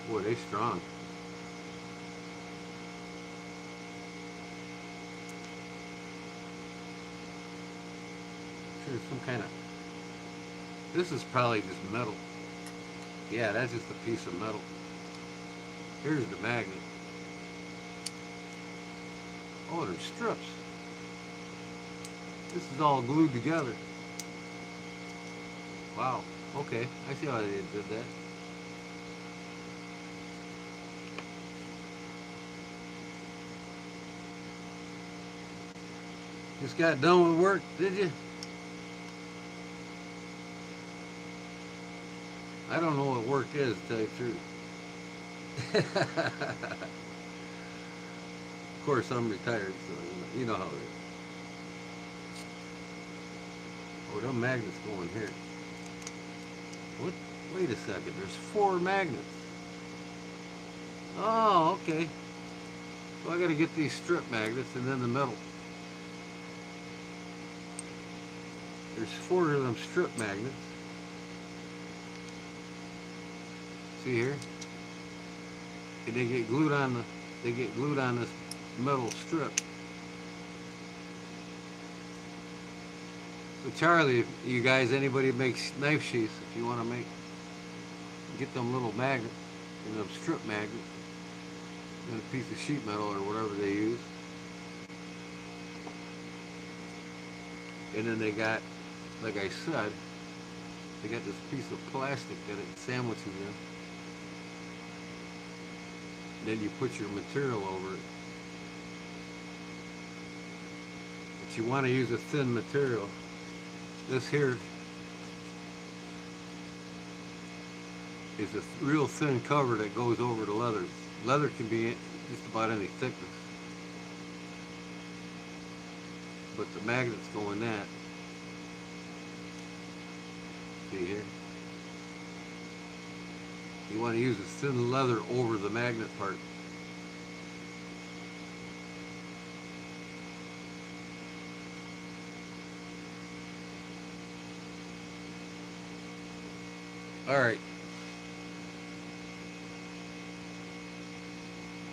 Boy, they're strong. Sure, some kind of... This is probably just metal. Yeah, that's just a piece of metal. Here's the magnet. Oh, there's strips. This is all glued together. Wow. Okay, I see how they did that. Just got done with work, did you? I don't know what work is, to tell you the truth. Of course, I'm retired, so you know how it is. Oh, them magnets going here. What? Wait a second. There's 4 magnets. Oh, okay. So I got to get these strip magnets and then the metal. There's 4 of them strip magnets. See here? And they get glued on this metal strip. So Charlie, if you guys, anybody makes knife sheaths, if you want to get them little magnets and them strip magnets and a piece of sheet metal or whatever they use. And then they got, like I said, they got this piece of plastic that it sandwiches in. Then you put your material over it. But you want to use a thin material. This here is a real thin cover that goes over the leather. Leather can be just about any thickness. But the magnets go in that. See here? You want to use a thin leather over the magnet part. All right.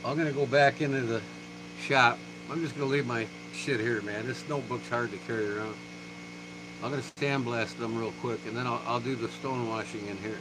I'm going to go back into the shop. I'm just going to leave my shit here, man. This notebook's hard to carry around. I'm going to sandblast them real quick, and then I'll do the stone washing in here.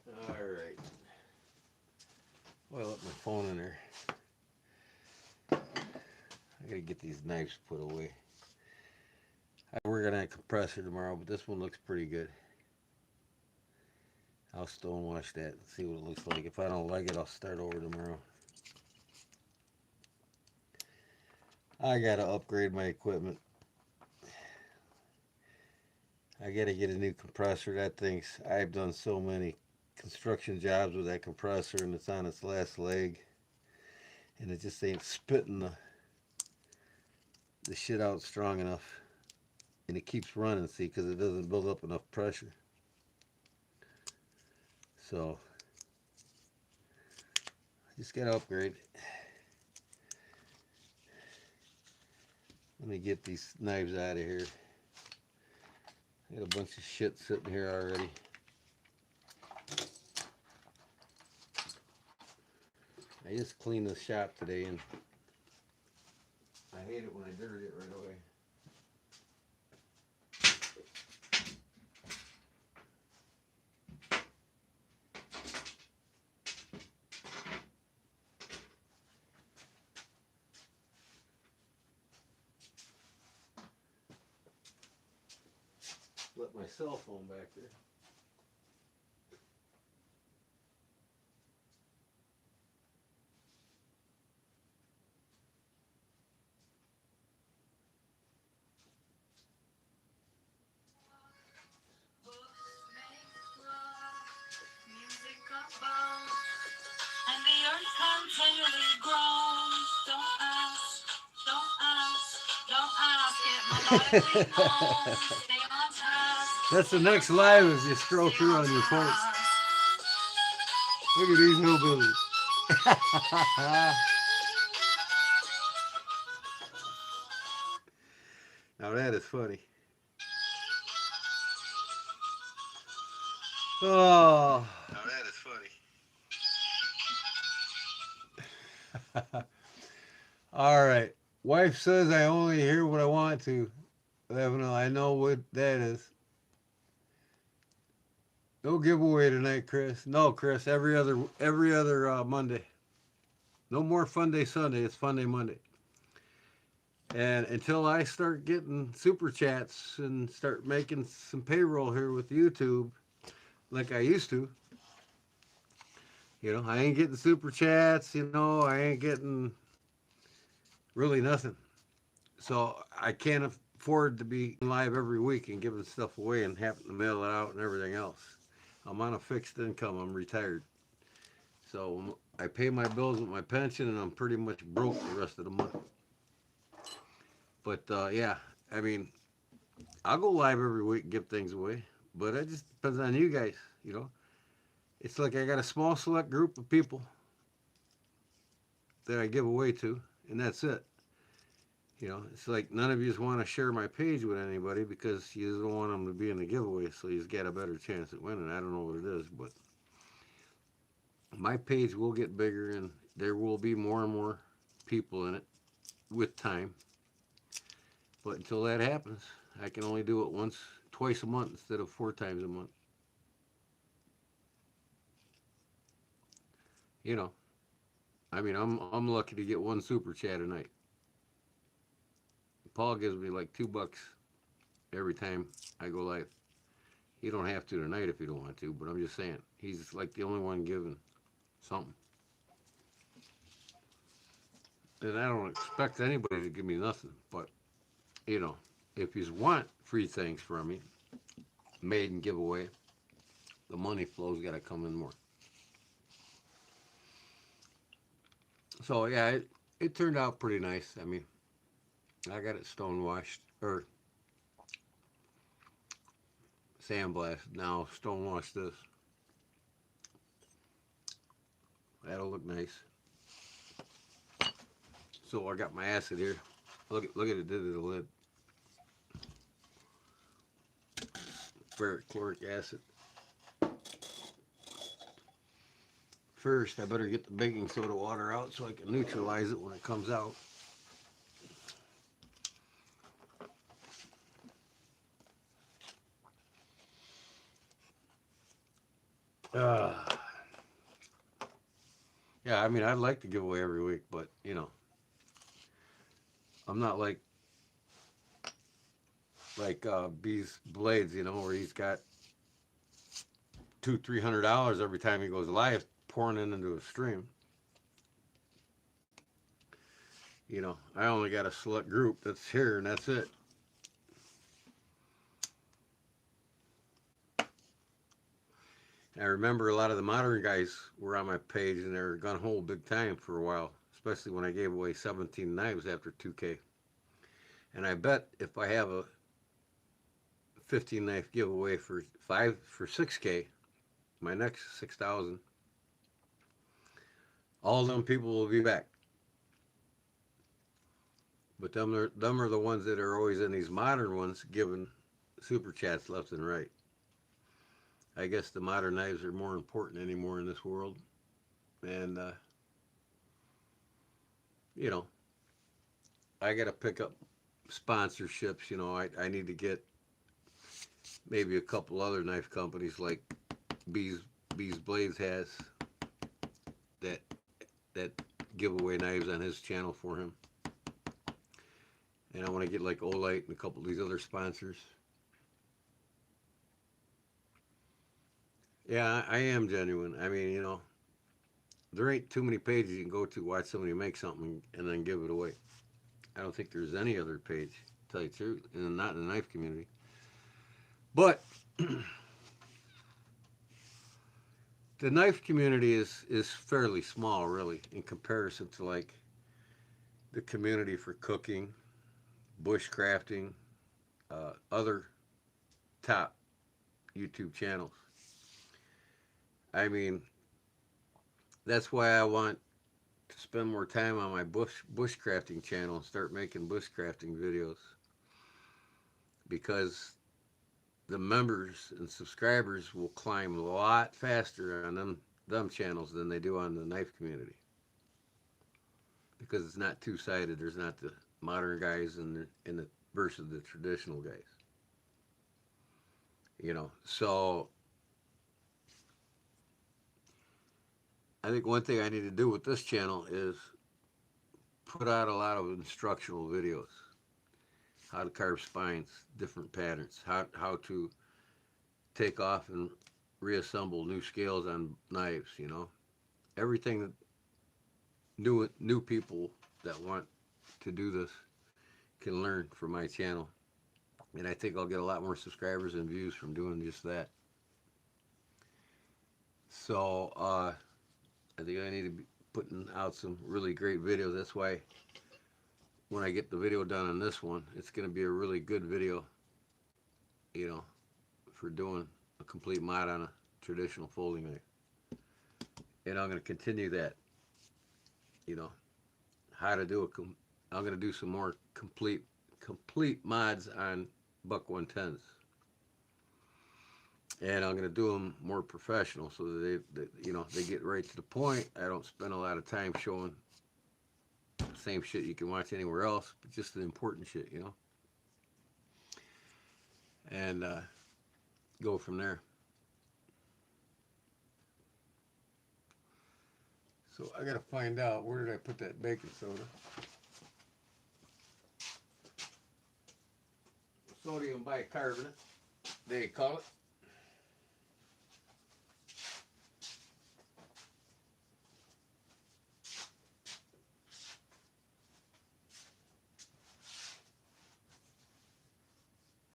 Alright. Well, I left my phone in there. I gotta get these knives put away. I work on that compressor tomorrow, but this one looks pretty good. I'll stonewash that and see what it looks like. If I don't like it, I'll start over tomorrow. I gotta upgrade my equipment. I gotta get a new compressor. That thing's, I've done so many construction jobs with that compressor and it's on its last leg. And it just ain't spitting the shit out strong enough. And it keeps running, see, because it doesn't build up enough pressure. So, I just gotta upgrade. Let me get these knives out of here. I got a bunch of shit sitting here already. I just cleaned the shop today and I hate it when I dirt it right away. Left my cell phone back there. And the earth continually grows. Don't ask, don't ask, don't ask. It melodically moans. Stay on task. That's the next live as you scroll through on your phone. Look at these hillbillies. Now that is funny. Oh. Now that is funny. All right. Wife says I only hear what I want to. I know what that is. No giveaway tonight, Chris. No, Chris. Every other Monday. No more Funday Sunday. It's Funday Monday. And until I start getting super chats and start making some payroll here with YouTube, like I used to, I ain't getting super chats. I ain't getting really nothing. So I can't afford to be live every week and giving stuff away and having to mail it out and everything else. I'm on a fixed income. I'm retired. So I pay my bills with my pension and I'm pretty much broke the rest of the month. But yeah, I mean, I'll go live every week and give things away. But it just depends on you guys, It's like I got a small select group of people that I give away to, and that's it. It's like none of you want to share my page with anybody because you don't want them to be in the giveaway, so you've got a better chance at winning. I don't know what it is, but my page will get bigger and there will be more and more people in it with time. But until that happens, I can only do it twice a month instead of 4 times a month. I mean, I'm lucky to get 1 super chat a night. Paul gives me like $2 every time I go live. You don't have to tonight if you don't want to, but I'm just saying, he's like the only one giving something. And I don't expect anybody to give me nothing, but, if you want free things from me, made and giveaway, the money flow's got to come in more. So, yeah, it turned out pretty nice. I mean, I got it stonewashed, or sandblasted. Now, stonewash this. That'll look nice. So I got my acid here. Look at it did to the lid. Ferric chloric acid. First, I better get the baking soda water out so I can neutralize it when it comes out. Uh, yeah, I mean, I'd like to give away every week, but you know, I'm not like B's Blades, you know, where he's got $200-300 every time he goes live pouring it into a stream. You know, I only got a select group that's here and that's it. I remember a lot of the modern guys were on my page and they were gun hole big time for a while, especially when I gave away 17 knives after 2K. And I bet if I have a 15 knife giveaway for 6K, my next 6,000, all of them people will be back. But them are the ones that are always in these modern ones giving super chats left and right. I guess the modern knives are more important anymore in this world. And, you know, I got to pick up sponsorships. You know, I need to get maybe a couple other knife companies like B's Blades has that that give away knives on his channel for him. And I want to get like Olight and a couple of these other sponsors. Yeah, I am genuine. I mean, you know, there ain't too many pages you can go to watch somebody make something and then give it away. I don't think there's any other page, to tell you the truth, and not in the knife community. But the knife community is fairly small, really, in comparison to like the community for cooking, bushcrafting, other top YouTube channels. I mean, that's why I want to spend more time on my bushcrafting channel and start making bushcrafting videos, because the members and subscribers will climb a lot faster on them channels than they do on the knife community, because it's not two-sided. There's not the modern guys and the versus the traditional guys. You know, so I think one thing I need to do with this channel is put out a lot of instructional videos. How to carve spines, different patterns, how to take off and reassemble new scales on knives, you know. Everything that new people that want to do this can learn from my channel. And I think I'll get a lot more subscribers and views from doing just that. So I think I need to be putting out some really great videos. That's why when I get the video done on this one, it's going to be a really good video, you know, for doing a complete mod on a traditional folding knife. And I'm going to continue that, you know, how to do I'm going to do some more complete mods on Buck 110s. And I'm going to do them more professional so that you know, they get right to the point. I don't spend a lot of time showing the same shit you can watch anywhere else, but just the important shit, you know. And go from there. So I got to find out, where did I put that baking soda? Sodium bicarbonate, they call it.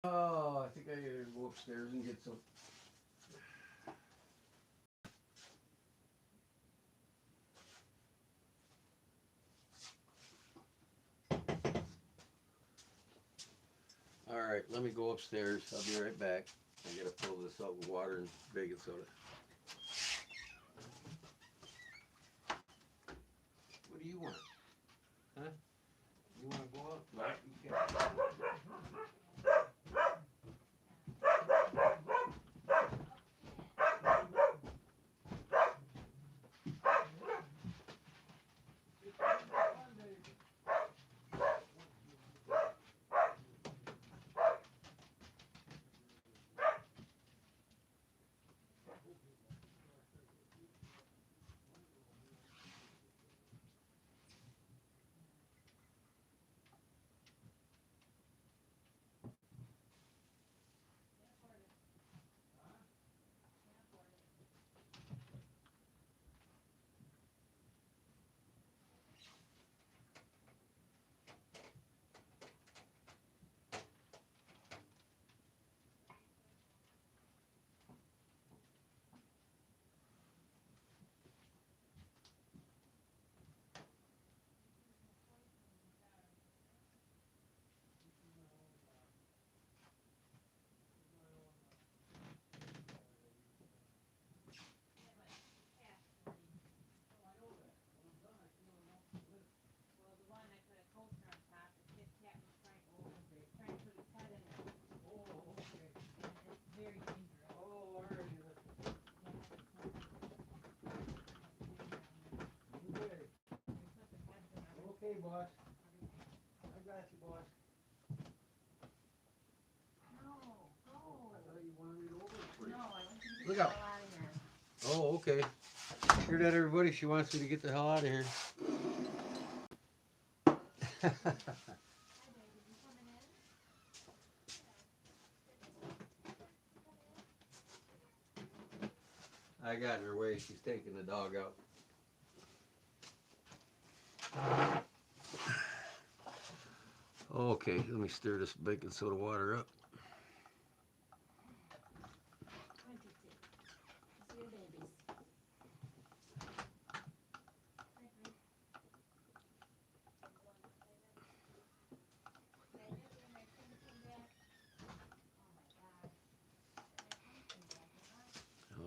Oh, I think I gotta go upstairs and get some. All right, let me go upstairs. I'll be right back. I gotta fill this up with water and baking soda. What do you want? Huh? You want to go up? No, you can't. boss. I got you, boss. No, no. I thought you wanted me to open it for you. No, I want you to Look get out. the hell out of here. Oh, okay. Hear that, everybody? She wants me to get the hell out of here. Hi, baby, you coming in? I got in her way. She's taking the dog out. Okay, let me stir this baking soda water up. Come on, Titi. See your babies.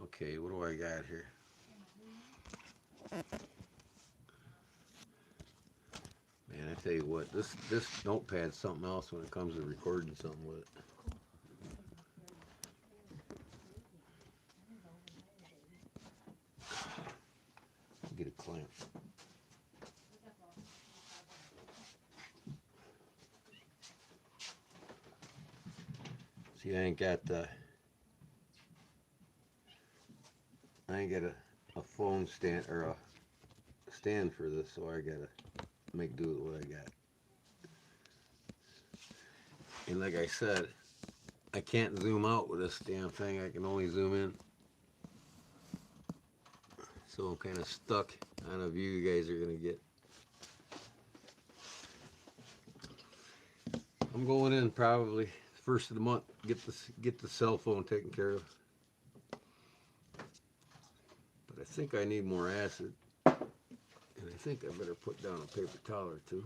Okay, what do I got here? Man, I tell you what, this notepad's something else when it comes to recording something with it. Get a clamp. See, I ain't got a phone stand or a stand for this, so I gotta make do with what I got. And like I said, I can't zoom out with this damn thing. I can only zoom in. So I'm kind of stuck on a view you guys are gonna get. I'm going in probably first of the month. Get the cell phone taken care of. But I think I need more acid, and I think I better put down a paper towel or two.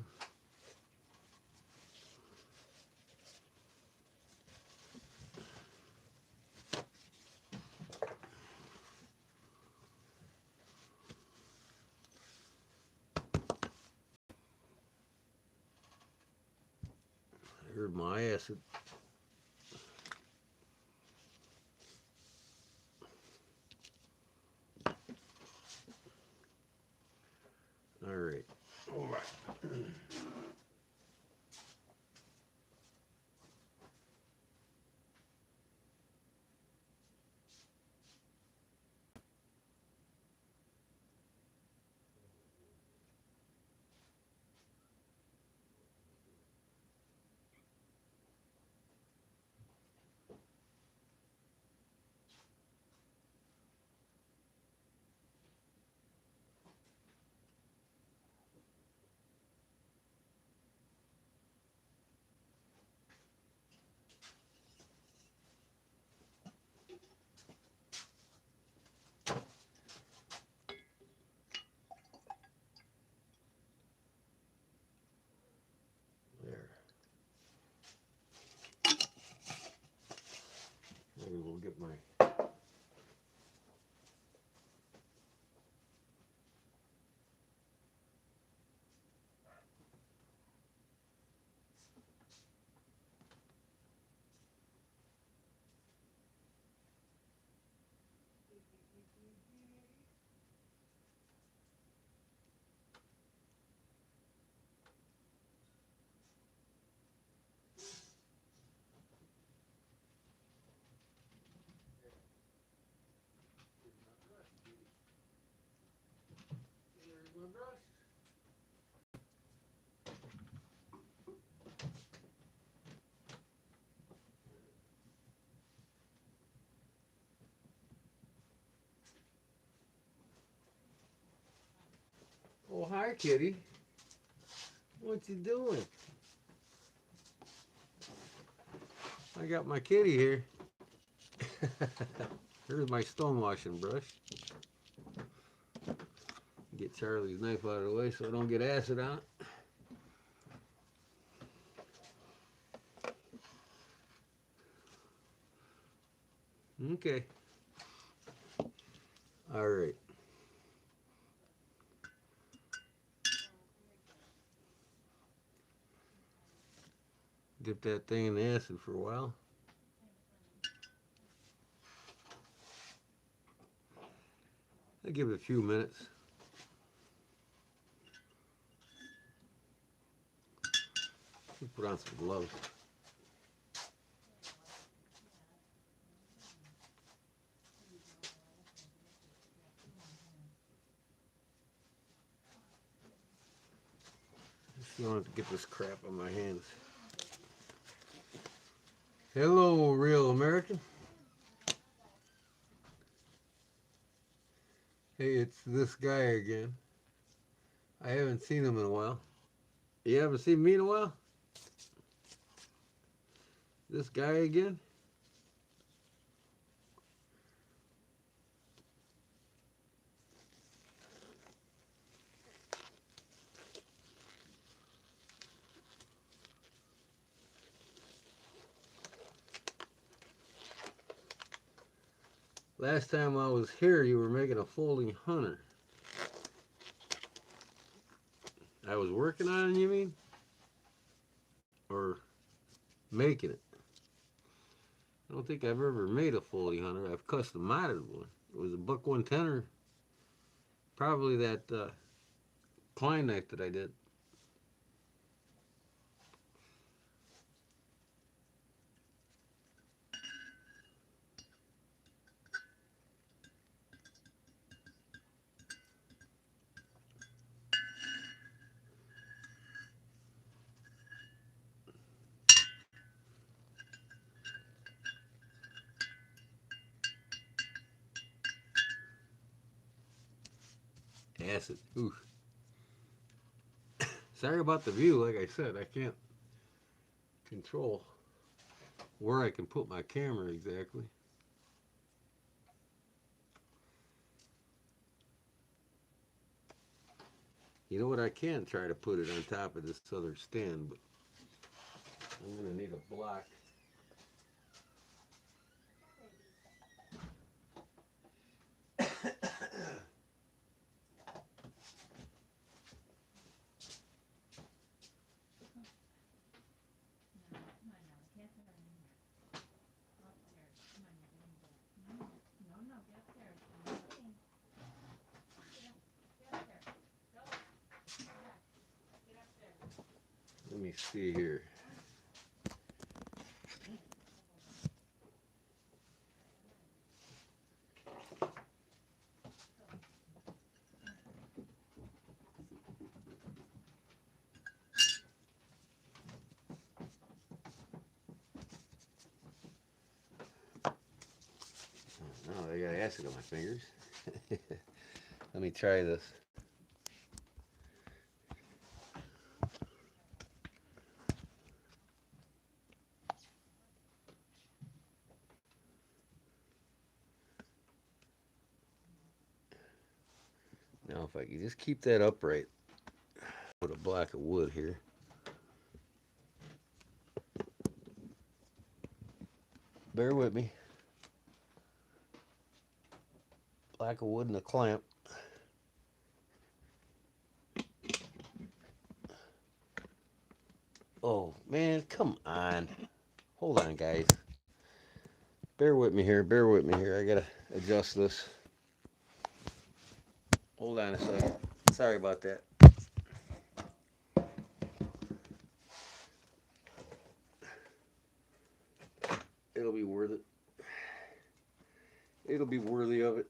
I heard my acid. All right. All right. There. Maybe we'll get my. There's my brush. Oh, hi, kitty. What you doing? I got my kitty here. Here's my stone washing brush. Get Charlie's knife out of the way so I don't get acid on it. Okay. All right. Dip that thing in the acid for a while. I'll give it a few minutes. Put on some gloves. Just don't have to get this crap on my hands. Hello, real American. Hey, it's this guy again. I haven't seen him in a while. You haven't seen me in a while? This guy again? Last time I was here, you were making a folding hunter. I was working on it, you mean? Or making it? I don't think I've ever made a folding hunter. I've custom modded one. It was a buck 110er. Probably that Klein knife that I did. Acid. Ooh. Sorry about the view. Like I said, I can't control where I can put my camera exactly. You know what? I can try to put it on top of this other stand, but I'm going to need a block. Let me see here. Oh, I got acid on my fingers. Let me try this. Now, if I could just keep that upright, put a block of wood here. Bear with me. Block of wood and a clamp. Oh, man, come on. Hold on, guys. Bear with me here. Bear with me here. I gotta adjust this. Hold on a second. Sorry about that. It'll be worth it. It'll be worthy of it.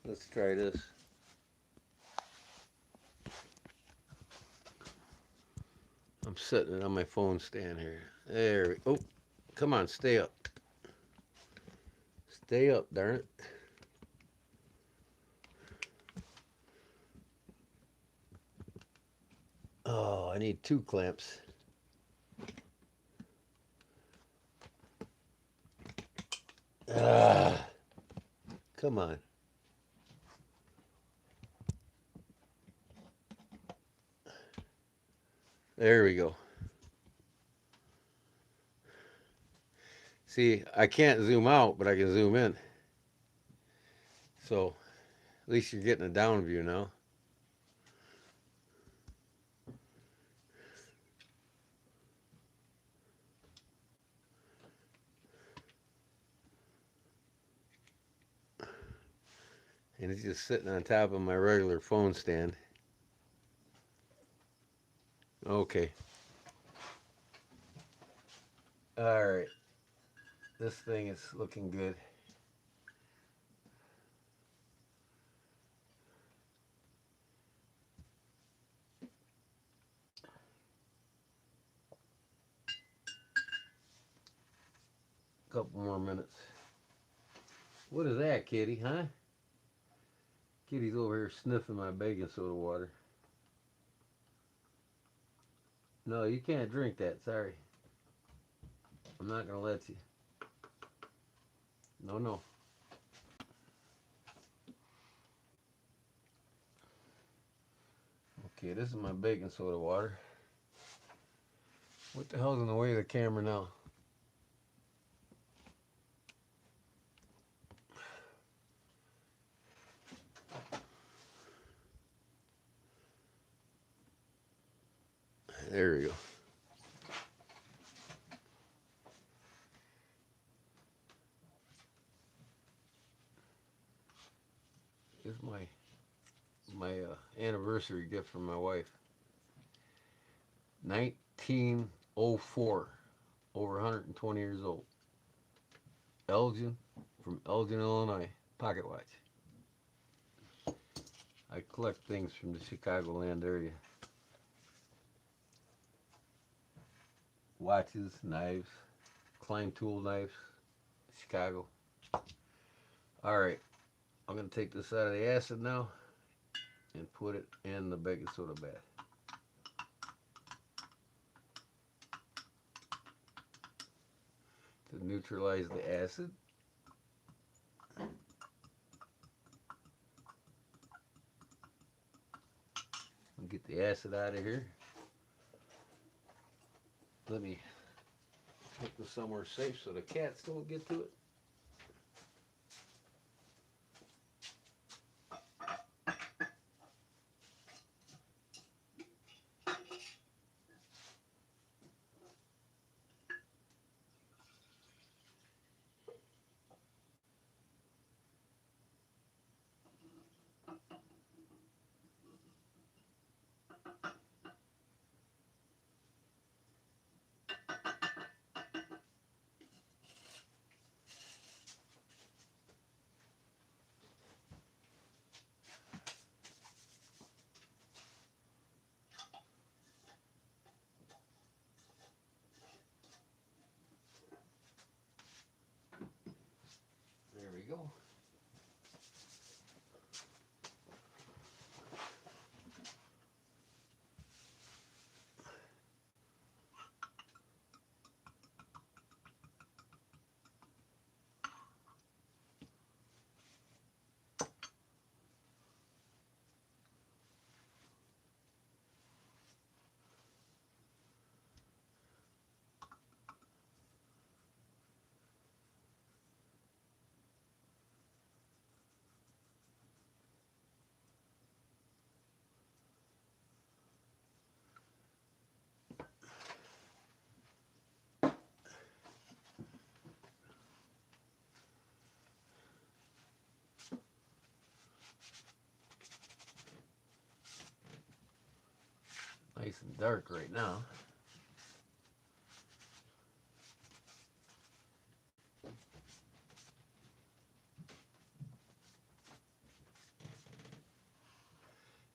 Let's try this. I'm setting it on my phone stand here. There we go. Oh, come on, stay up. Stay up, darn it. Oh, I need 2 clamps. Ah, come on. There we go. See, I can't zoom out, but I can zoom in. So, at least you're getting a down view now. And it's just sitting on top of my regular phone stand. Okay. Alright. This thing is looking good. Couple more minutes. What is that, kitty, huh? Kitty's over here sniffing my baking soda water. No, you can't drink that, sorry. I'm not gonna let you. No, no. Okay, this is my baking soda water. What the hell's in the way of the camera now? There we go. This is my anniversary gift from my wife. 1904, over 120 years old. Elgin, from Elgin, Illinois, pocket watch. I collect things from the Chicagoland area. Watches, knives, Klein tool knives, Chicago. Alright, I'm going to take this out of the acid now and put it in the baking soda bath. To neutralize the acid. I'll get the acid out of here. Let me take this somewhere safe so the cats don't get to it. There we go. Nice and dark right now.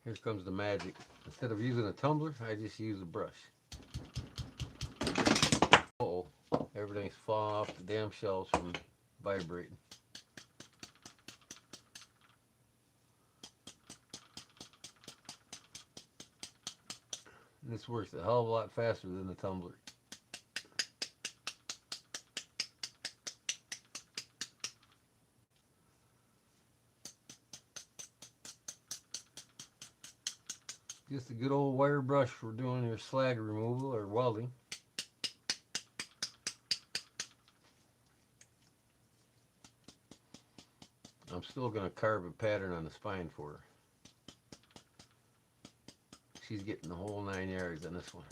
Here comes the magic. Instead of using a tumbler, I just use a brush. Uh-oh, everything's falling off the damn shelves from vibrating. And this works a hell of a lot faster than the tumbler. Just a good old wire brush for doing your slag removal or welding. I'm still going to carve a pattern on the spine for her. She's getting the whole 9 yards on this one.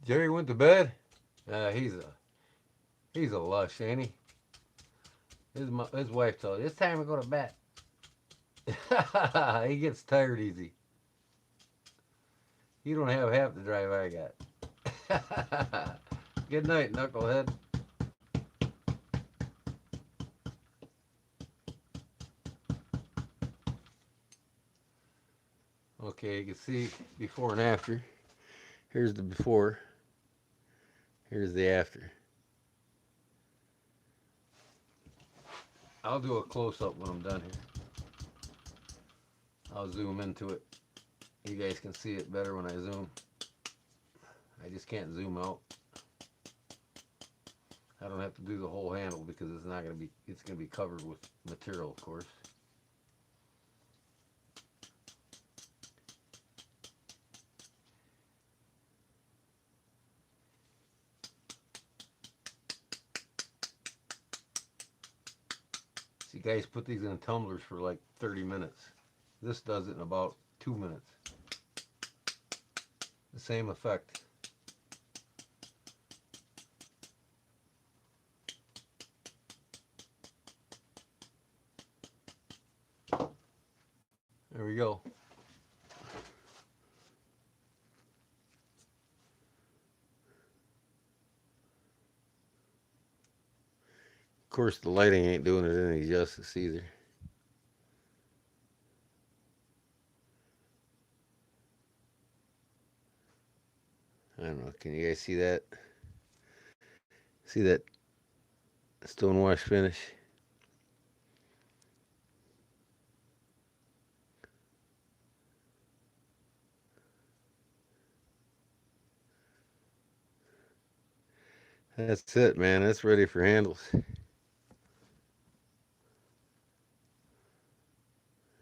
Jerry went to bed? He's a lush, ain't he? His wife told him, it's time to go to bed. He gets tired easy. You don't have half the drive I got. Good night, knucklehead. Okay, you can see before and after. Here's the before. Here's the after. I'll do a close-up when I'm done here. I'll zoom into it. You guys can see it better when I zoom. I just can't zoom out. I don't have to do the whole handle because it's not going to be, it's going to be covered with material, of course. See, guys put these in tumblers for like 30 minutes. This does it in about 2 minutes. The same effect. There we go. Of course, the lighting ain't doing it any justice either. I don't know. Can you guys see that? See that stonewash finish? That's it, man. That's ready for handles.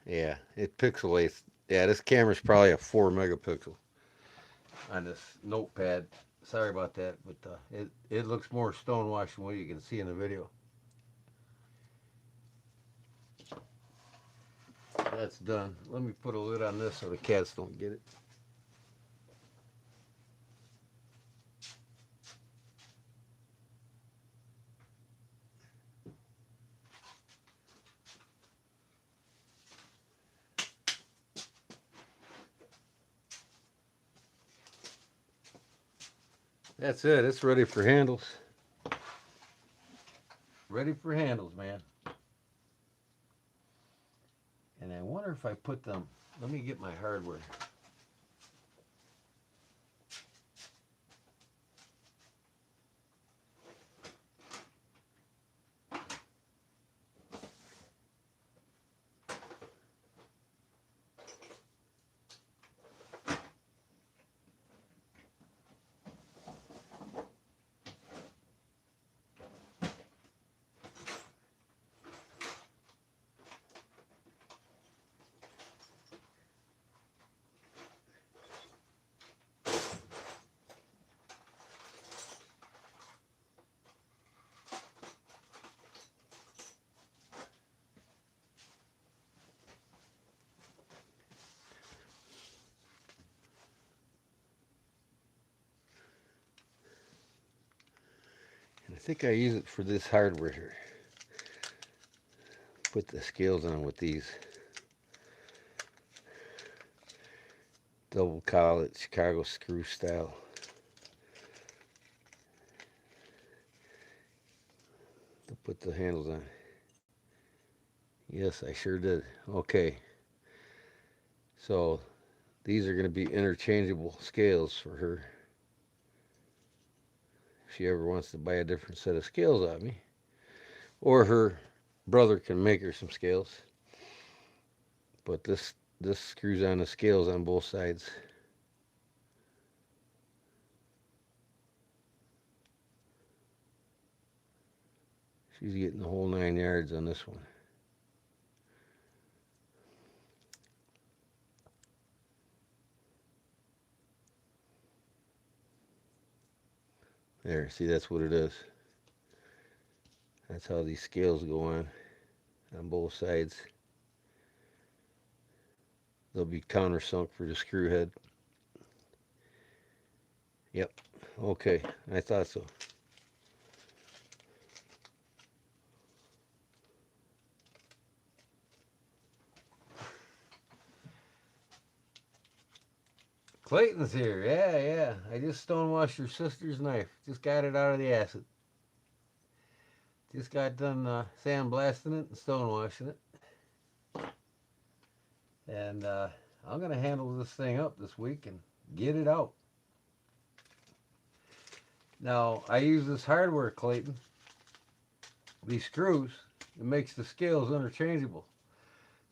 Yeah, it pixelates. Yeah, this camera's probably a 4 megapixel on this notepad. Sorry about that, but it looks more stonewash than what you can see in the video. That's done. Let me put a lid on this so the cats don't get it. That's it. It's ready for handles. Ready for handles, man. And I wonder if I put them, let me get my hardware. I think I use it for this hardware here. Put the scales on with these. Double collet Chicago screw style. To put the handles on. Yes, I sure did. Okay. So these are going to be interchangeable scales for her. If she ever wants to buy a different set of scales on me. Or her brother can make her some scales. But this screws on the scales on both sides. She's getting the whole 9 yards on this one. There, see, that's what it is. That's how these scales go on both sides. They'll be countersunk for the screw head. Yep. Okay, I thought so. Clayton's here. Yeah, yeah. I just stonewashed your sister's knife. Just got it out of the acid. Just got done sandblasting it and stonewashing it. And I'm going to handle this thing up this week and get it out. Now, I use this hardware, Clayton. These screws, it makes the scales interchangeable.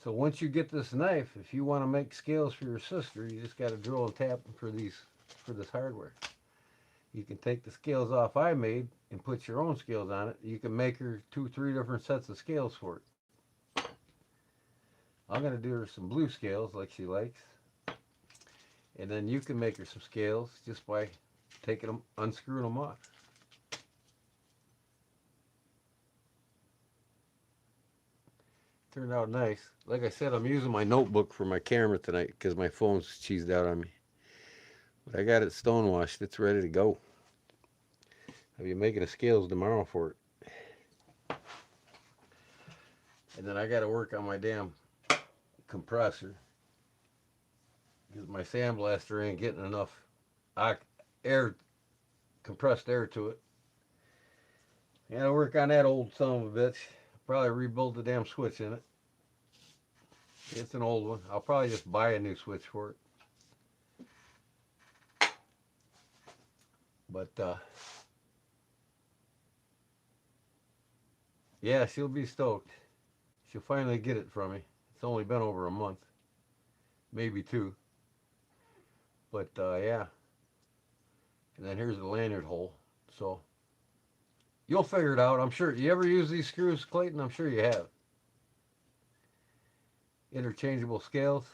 So once you get this knife, if you want to make scales for your sister, you just got to drill and tap them for this hardware. You can take the scales off I made and put your own scales on it. You can make her 2-3 different sets of scales for it. I'm going to do her some blue scales like she likes. And then you can make her some scales just by taking them, unscrewing them off. Turned out nice. Like I said, I'm using my notebook for my camera tonight because my phone's cheesed out on me. But I got it stonewashed. It's ready to go. I'll be making the scales tomorrow for it. And then I got to work on my damn compressor because my sandblaster ain't getting enough air, compressed air to it. I got to work on that old son of a bitch. Probably rebuild the damn switch in it. It's an old one. I'll probably just buy a new switch for it. But yeah, she'll be stoked. She'll finally get it from me. It's only been over a month, maybe 2. But yeah. And then here's the lanyard hole. So you'll figure it out. I'm sure. You ever use these screws, Clayton? I'm sure you have. Interchangeable scales.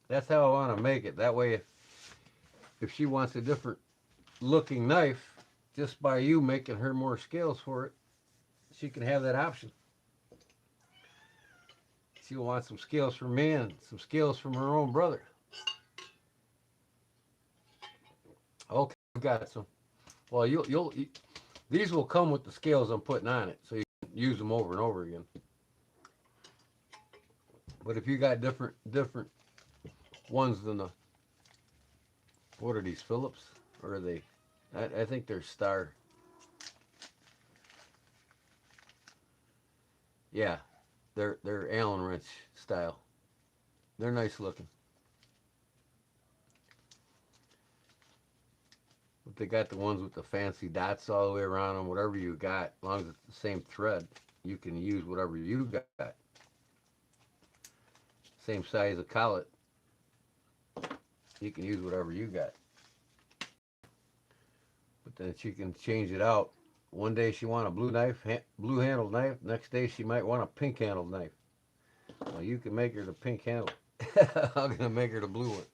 That's how I want to make it. That way, if she wants a different looking knife, just by you making her more scales for it, she can have that option. She'll want some scales from me and some scales from her own brother. Okay, I've got some. Well, these will come with the scales I'm putting on it, so you can use them over and over again. But if you got different ones than the, what are these, Phillips? Or are they, I think they're Star. Yeah, they're Allen wrench style. They're nice looking. But they got the ones with the fancy dots all the way around them. Whatever you got, as long as it's the same thread, you can use whatever you got. Same size of collet, you can use whatever you got. But then she can change it out. One day she want a blue knife, blue handled knife. Next day she might want a pink handled knife. Well, you can make her the pink handle. I'm gonna make her the blue one.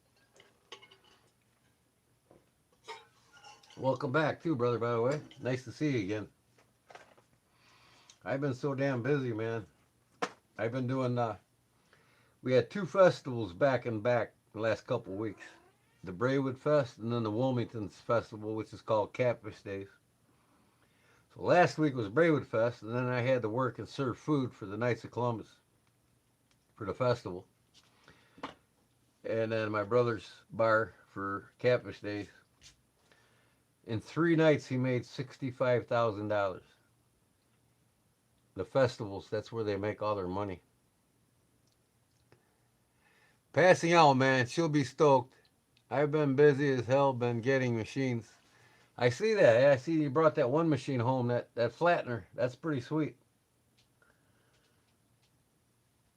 Welcome back too, brother, by the way. Nice to see you again. I've been so damn busy, man. I've been doing, we had 2 festivals back and back the last couple of weeks. The Braywood Fest and then the Wilmington's Festival, which is called Catfish Days. So last week was Braywood Fest, and then I had to work and serve food for the Knights of Columbus for the festival. And then my brother's bar for Catfish Days. In 3 nights, he made $65,000. The festivals, that's where they make all their money. Passing out, man. She'll be stoked. I've been busy as hell, been getting machines. I see that. Yeah, I see you brought that one machine home, that flattener. That's pretty sweet.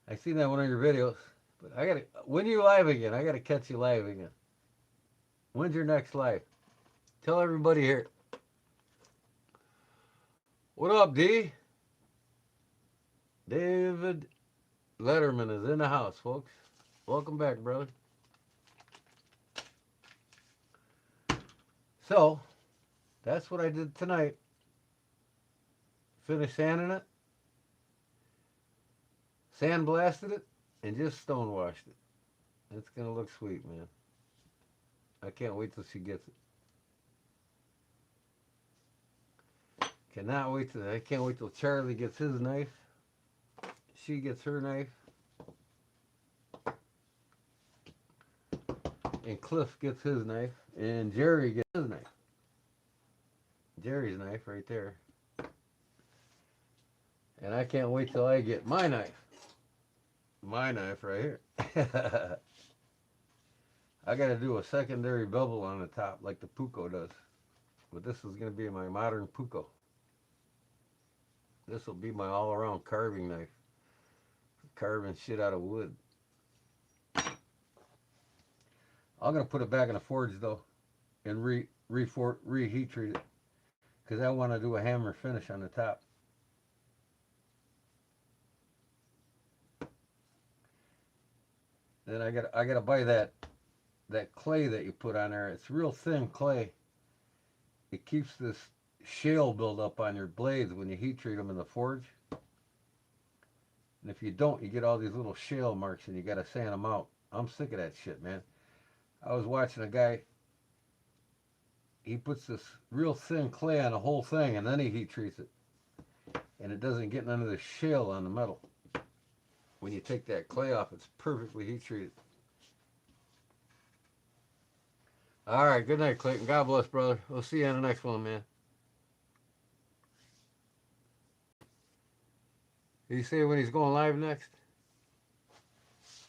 I seen that one of your videos. But I gotta, when you live again? I gotta catch you live again. When's your next live? Tell everybody here. What up, D? David Letterman is in the house, folks. Welcome back, brother. So, that's what I did tonight. Finished sanding it, sandblasted it, and just stonewashed it. It's gonna look sweet, man. I can't wait till she gets it. I can't wait till Charlie gets his knife. She gets her knife. And Cliff gets his knife. And Jerry gets his knife. Jerry's knife right there. And I can't wait till I get my knife. My knife right here. I gotta do a secondary bevel on the top like the Puko does. But this is gonna be my modern Puko. This will be my all-around carving knife. Carving shit out of wood. I'm gonna put it back in the forge though, and reheat treat it, because I want to do a hammer finish on the top. Then I gotta buy that clay that you put on there. It's real thin clay. It keeps this shale build up on your blades when you heat treat them in the forge. And if you don't, you get all these little shale marks and you gotta sand them out. I'm sick of that shit, man. I was watching a guy, he puts this real thin clay on the whole thing and then he heat treats it. And it doesn't get none of the shale on the metal. When you take that clay off, it's perfectly heat treated. All right, good night, Clayton. God bless, brother. We'll see you on the next one, man. Did he say when he's going live next?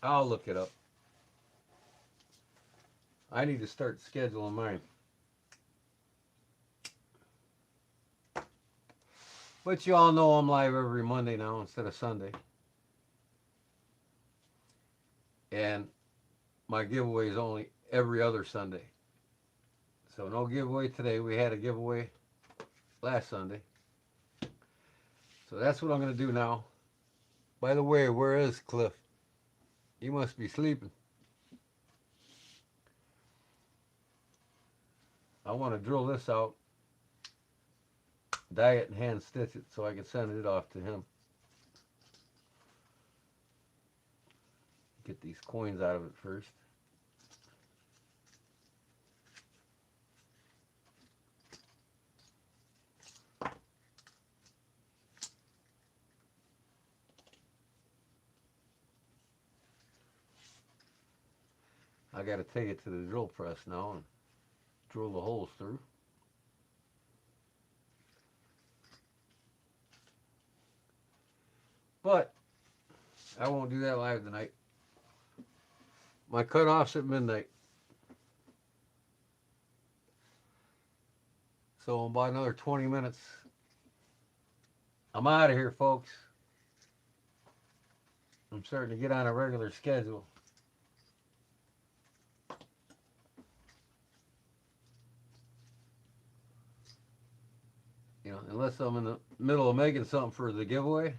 I'll look it up. I need to start scheduling mine. But you all know I'm live every Monday now instead of Sunday. And my giveaway is only every other Sunday. So no giveaway today. We had a giveaway last Sunday. So that's what I'm going to do now. By the way, where is Cliff? He must be sleeping. I want to drill this out, dye it and hand stitch it so I can send it off to him. Get these coins out of it first. I got to take it to the drill press now and drill the holes through. But I won't do that live tonight. My cutoff's at midnight. So in about another 20 minutes, I'm out of here, folks. I'm starting to get on a regular schedule. You know, unless I'm in the middle of making something for the giveaway,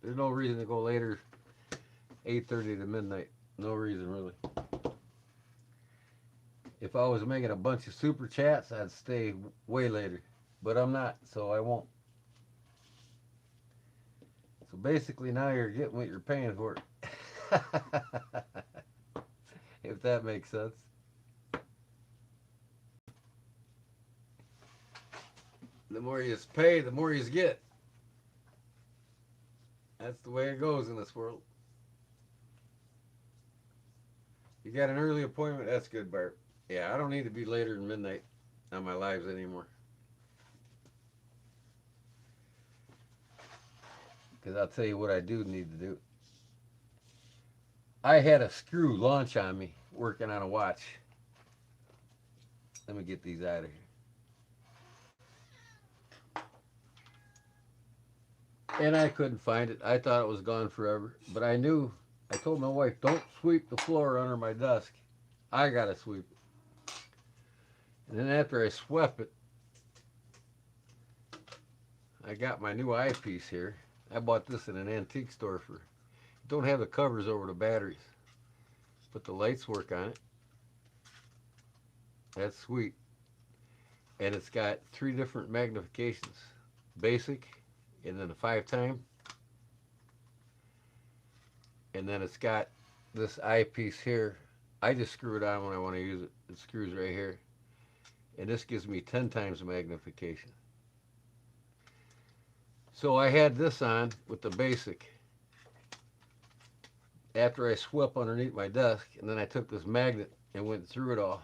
there's no reason to go later, 8:30 to midnight. No reason, really. If I was making a bunch of super chats, I'd stay way later. But I'm not, so I won't. So basically now you're getting what you're paying for. If that makes sense. The more you pay, the more you get. That's the way it goes in this world. You got an early appointment? That's good, Bart. Yeah, I don't need to be later than midnight on my lives anymore. Because I'll tell you what I do need to do. I had a screw launch on me working on a watch. Let me get these out of here. And I couldn't find it. I thought it was gone forever. But I knew, I told my wife, don't sweep the floor under my desk. I gotta sweep it. And then after I swept it, I got my new eyepiece here. I bought this in an antique store for, don't have the covers over the batteries, but the lights work on it. That's sweet. And it's got 3 different magnifications. Basic, and then a 5-time. And then it's got this eyepiece here. I just screw it on when I want to use it. It screws right here. And this gives me 10 times magnification. So I had this on with the basic after I swept underneath my desk, and then I took this magnet and went through it all,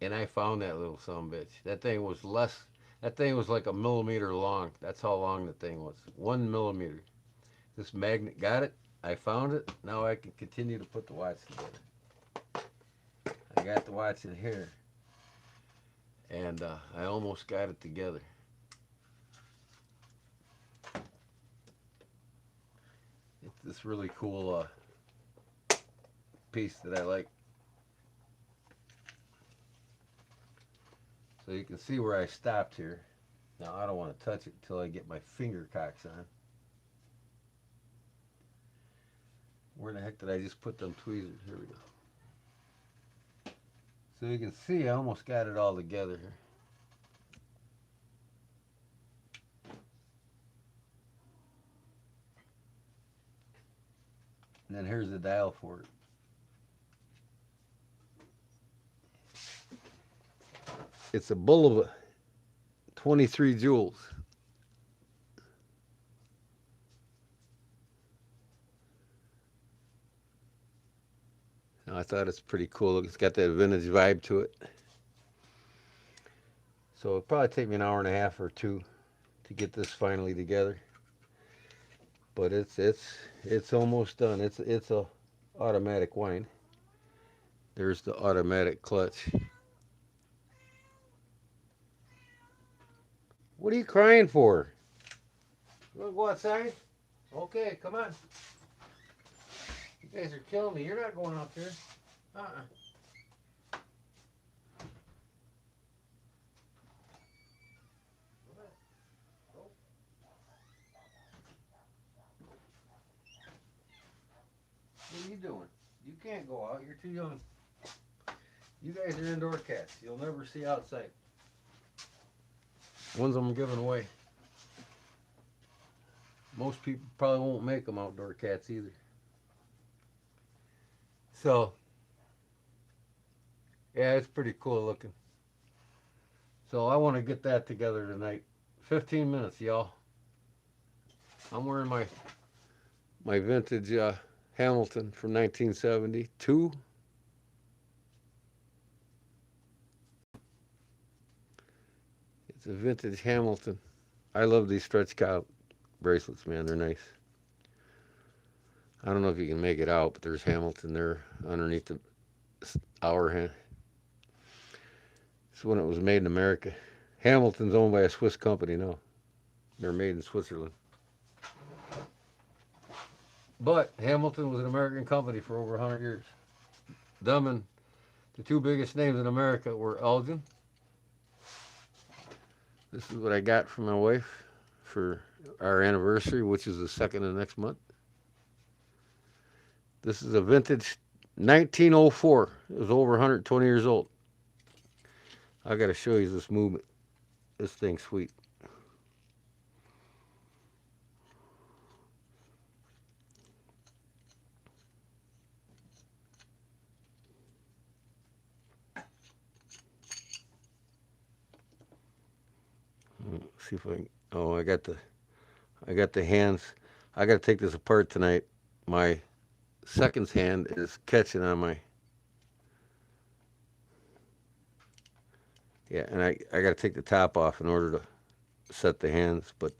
and I found that little sumbitch. That thing was less. That thing was like a millimeter long. That's how long the thing was. 1 millimeter. This magnet got it. I found it. Now I can continue to put the watch together. I got the watch in here, and I almost got it together. It's this really cool piece that I like. So you can see where I stopped here. Now I don't want to touch it until I get my finger cocks on. Where the heck did I just put them tweezers? Here we go. So you can see I almost got it all together here. And then here's the dial for it. It's a bull of a 23 joules. Now, I thought it's pretty cool. It's got that vintage vibe to it. So it'll probably take me an hour and a half or two to get this finally together. But it's almost done. It's a automatic wind. There's the automatic clutch. What are you crying for? You want to go outside? Okay, come on. You guys are killing me. You're not going out there. What are you doing? You can't go out. You're too young. You guys are indoor cats. You'll never see outside. Ones I'm giving away. Most people probably won't make them outdoor cats either. So, yeah, it's pretty cool looking. So I want to get that together tonight. 15 minutes, y'all. I'm wearing my vintage Hamilton from 1972. It's a vintage Hamilton. I love these stretch cow bracelets, man. They're nice. I don't know if you can make it out, but there's Hamilton there underneath the hour hand. It's when it was made in America. Hamilton's owned by a Swiss company now. They're made in Switzerland. But Hamilton was an American company for over 100 years. Them and the two biggest names in America were Elgin. This is what I got from my wife for our anniversary, which is the 2nd of next month. This is a vintage 1904. It was over 120 years old. I got to show you this movement. This thing's sweet. See if I can. Oh, I got the hands. I got to take this apart tonight. My second's hand is catching on my. Yeah, and I got to take the top off in order to set the hands. But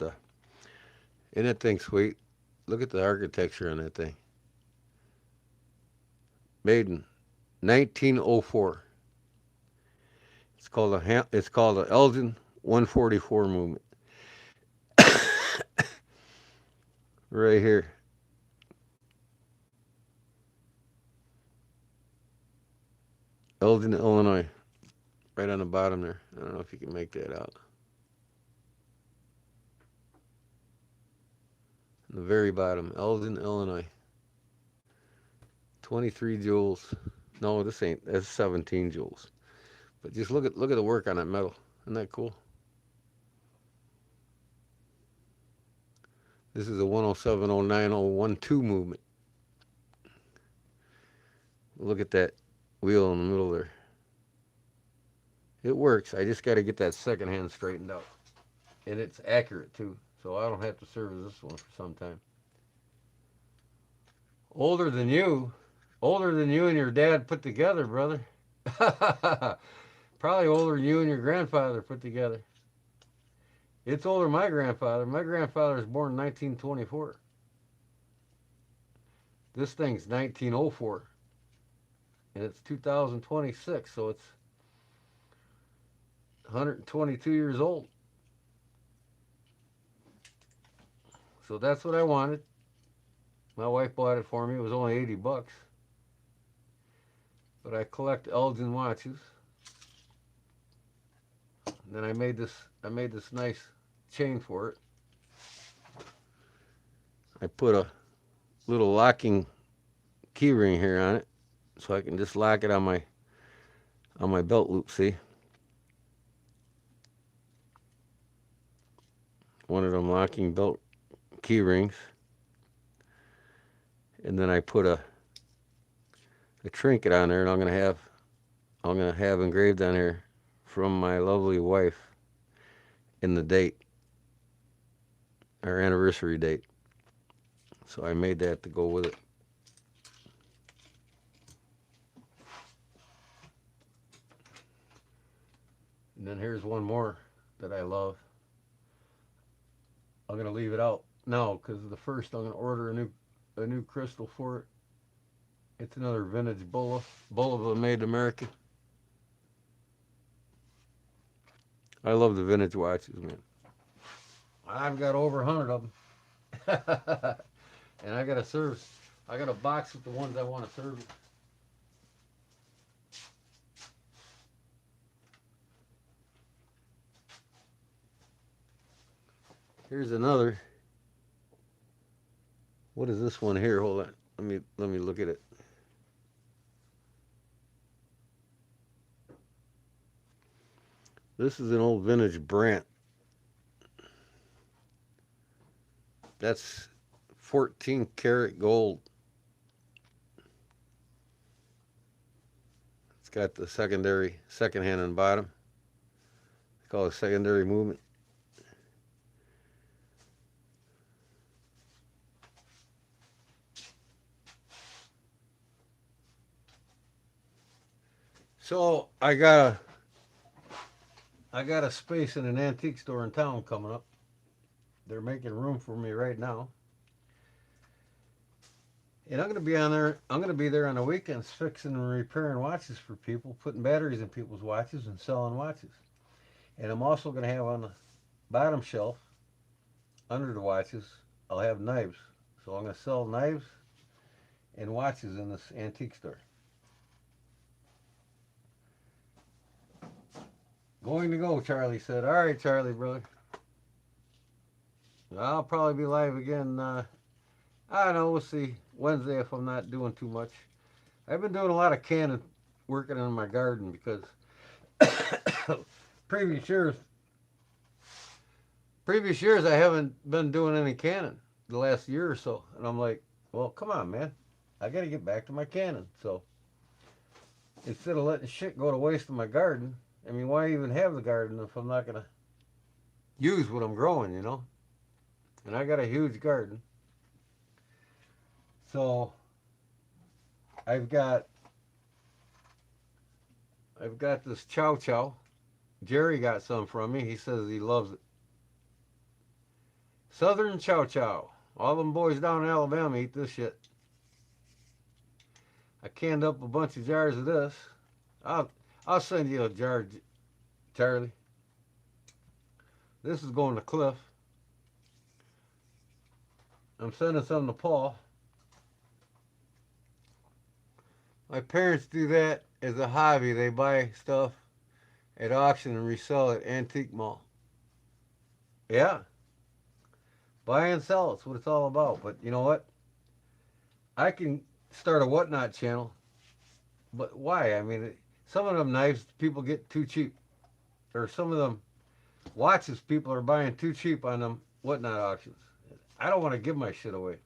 isn't that thing sweet? Look at the architecture on that thing. Made in 1904. It's called the Elgin 144 movement. Right here. Elgin, Illinois. Right on the bottom there. I don't know if you can make that out. On the very bottom, Elgin, Illinois. 23 joules. No, this ain't. That's 17 joules. But just look at the work on that metal. Isn't that cool? This is a 1070912 movement. Look at that wheel in the middle there. It works. I just got to get that second hand straightened out. And it's accurate too. so I don't have to service this one for some time. Older than you and your dad put together, brother. Probably older than you and your grandfather put together. It's older than my grandfather. My grandfather was born in 1924. This thing's 1904. And it's 2026, so it's 122 years old. So that's what I wanted. My wife bought it for me. It was only 80 bucks. But I collect Elgin watches. And then I made this nice chain for it. I put a little locking key ring here on it, so I can just lock it on my belt loop, see? One of them locking belt key rings. And then I put a trinket on there, and I'm gonna have engraved on here from my lovely wife in the date, our anniversary date. So I made that to go with it. And then here's one more that I love. I'm gonna leave it out now because the first I'm gonna order a new crystal for it. It's another vintage Bulova made in America. I love the vintage watches, man. I've got over 100 of them. And I got a box with the ones I want to service. Here's another. What is this one here? Hold on. Let me look at it. This is an old vintage Brant. That's 14 karat gold. It's got the second hand on the bottom. They call it secondary movement. So I got a space in an antique store in town coming up. They're making room for me right now. And I'm going to be there on the weekends fixing and repairing watches for people, putting batteries in people's watches and selling watches. And I'm also going to have on the bottom shelf, under the watches, I'll have knives. So I'm going to sell knives and watches in this antique store. Going to go, Charlie said. All right, Charlie, brother. I'll probably be live again, I don't know, we'll see. Wednesday if I'm not doing too much. I've been doing a lot of canning, working on my garden because previous years I haven't been doing any canning the last year or so. And I'm like, well, come on, man. I got to get back to my canning. So instead of letting shit go to waste in my garden, I mean, why even have the garden if I'm not going to use what I'm growing, you know? And I got a huge garden. So I've got this chow chow. Jerry got some from me. He says he loves it. Southern chow chow. All them boys down in Alabama eat this shit. I canned up a bunch of jars of this. I'll send you a jar, Charlie. This is going to Cliff. I'm sending some to Paul. My parents do that as a hobby. They buy stuff at auction and resell at antique mall. Yeah. Buy and sell. It's what it's all about. But you know what? I can start a whatnot channel. But why? I mean, some of them knives people get too cheap. Or some of them watches people are buying too cheap on them whatnot auctions. I don't want to give my shit away.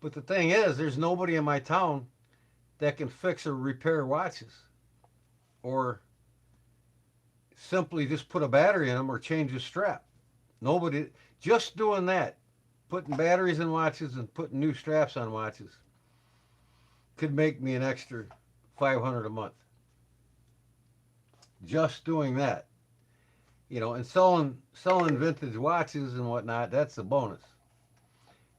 But the thing is, there's nobody in my town that can fix or repair watches or simply just put a battery in them or change the strap. Nobody, just doing that, putting batteries in watches and putting new straps on watches, could make me an extra 500 a month. Just doing that, and selling vintage watches and whatnot. That's a bonus.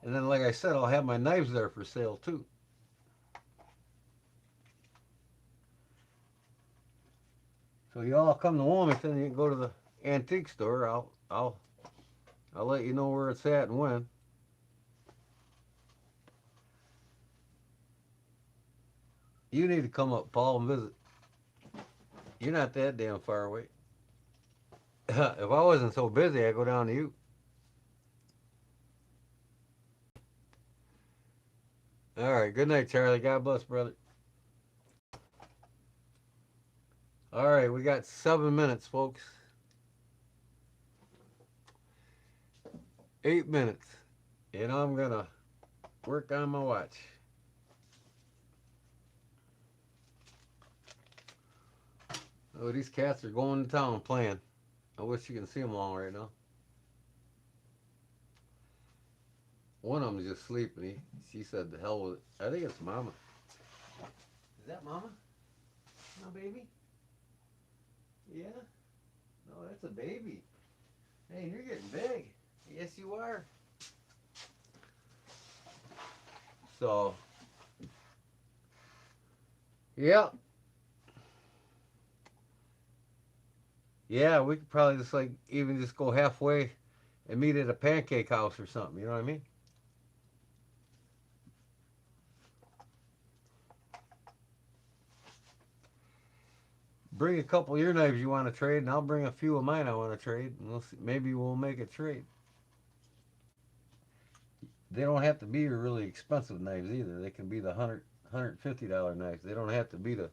And then, like I said, I'll have my knives there for sale too. So you all come to Wilmington, you can go to the antique store. I'll let you know where it's at and when. You need to come up, Paul, and visit. You're not that damn far away. If I wasn't so busy, I'd go down to you. All right. Good night, Charlie. God bless, brother. All right. We got 7 minutes, folks. 8 minutes. And I'm going to work on my watch. Oh, these cats are going to town playing. I wish you can see them all right now. One of them's just sleeping. She said, "The hell with it." I think it's Mama. Is that Mama? No, baby? Yeah? No, that's a baby. Hey, you're getting big. Yes, you are. So, yeah. Yeah, we could probably just even just go halfway and meet at a pancake house or something. You know what I mean? Bring a couple of your knives you want to trade, and I'll bring a few of mine I want to trade, and we'll see. Maybe we'll make a trade. They don't have to be your really expensive knives either. They can be the $150 knives. They don't have to be the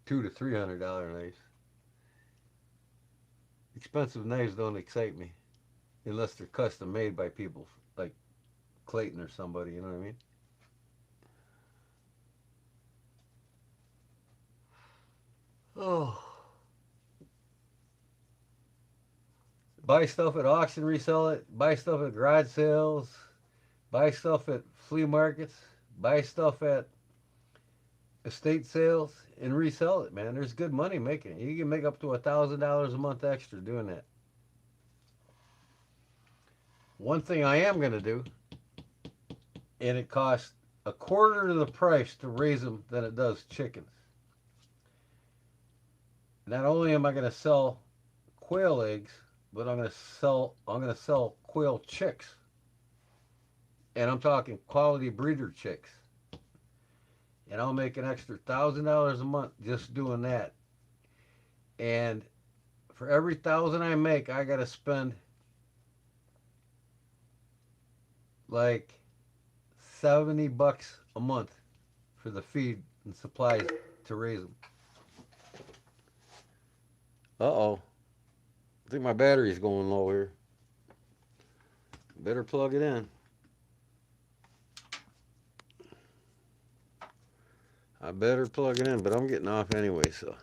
$200 to $300 knives. Expensive knives don't excite me unless they're custom made by people like Clayton or somebody. You know what I mean? Oh. Buy stuff at auction, resell it. Buy stuff at garage sales. Buy stuff at flea markets. Buy stuff at estate sales and resell it, man. There's good money making it. You can make up to $1,000 a month extra doing that. One thing I am going to do, and it costs a quarter of the price to raise them than it does chickens. Not only am I going to sell quail eggs, but I'm going to sell quail chicks. And I'm talking quality breeder chicks. And I'll make an extra $1,000 a month just doing that. And for every 1,000 I make, I got to spend like $70 a month for the feed and supplies to raise them. Uh-oh. I think my battery's going low here. Better plug it in. I better plug it in, but I'm getting off anyway, so.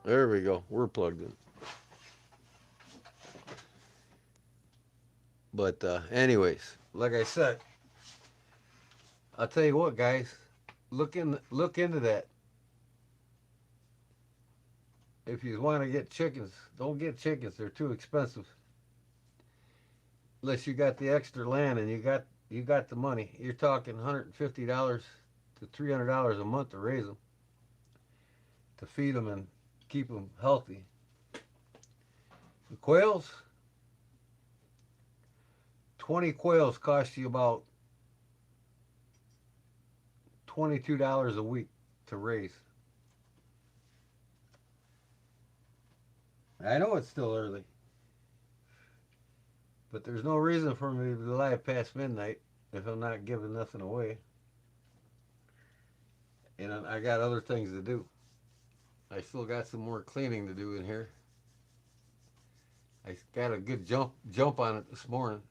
There we go. We're plugged in. But anyways, like I said, I'll tell you what, guys. Look into that. If you want to get chickens, don't get chickens. They're too expensive. Unless you got the extra land and you got the money. You're talking $150 to $300 a month to raise them, to feed them and keep them healthy. The quails, 20 quails cost you about $22 a week to raise. I know it's still early, but there's no reason for me to be live past midnight if I'm not giving nothing away. And I got other things to do. I still got some more cleaning to do in here. I got a good jump on it this morning.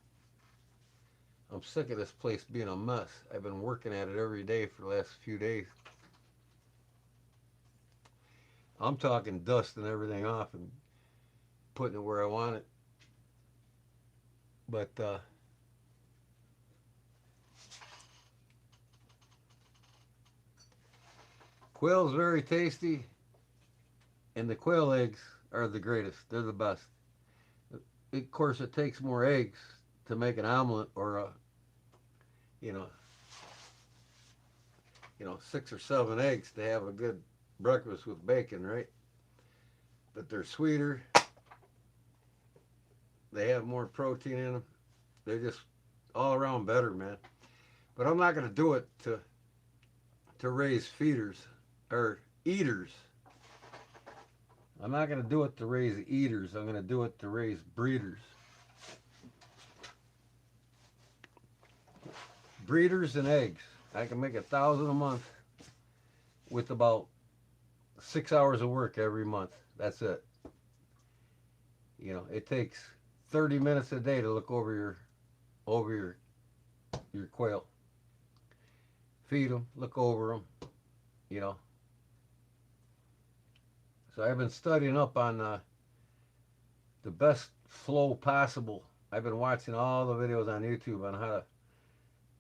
I'm sick of this place being a mess. I've been working at it every day for the last few days. I'm talking dusting everything off and putting it where I want it. But quail's very tasty, and the quail eggs are the greatest. They're the best. Of course, it takes more eggs to make an omelet or a, you know, 6 or 7 eggs to have a good breakfast with bacon, right? But they're sweeter. They have more protein in them. They're just all around better, man. But I'm not going to do it to raise feeders or eaters. I'm not going to do it to raise eaters. I'm going to do it to raise breeders. Breeders and eggs. I can make 1,000 a month with about 6 hours of work every month. That's it. It takes 30 minutes a day to look over your quail. Feed them, look over them, you know. So I've been studying up on the best flow possible. I've been watching all the videos on YouTube on how to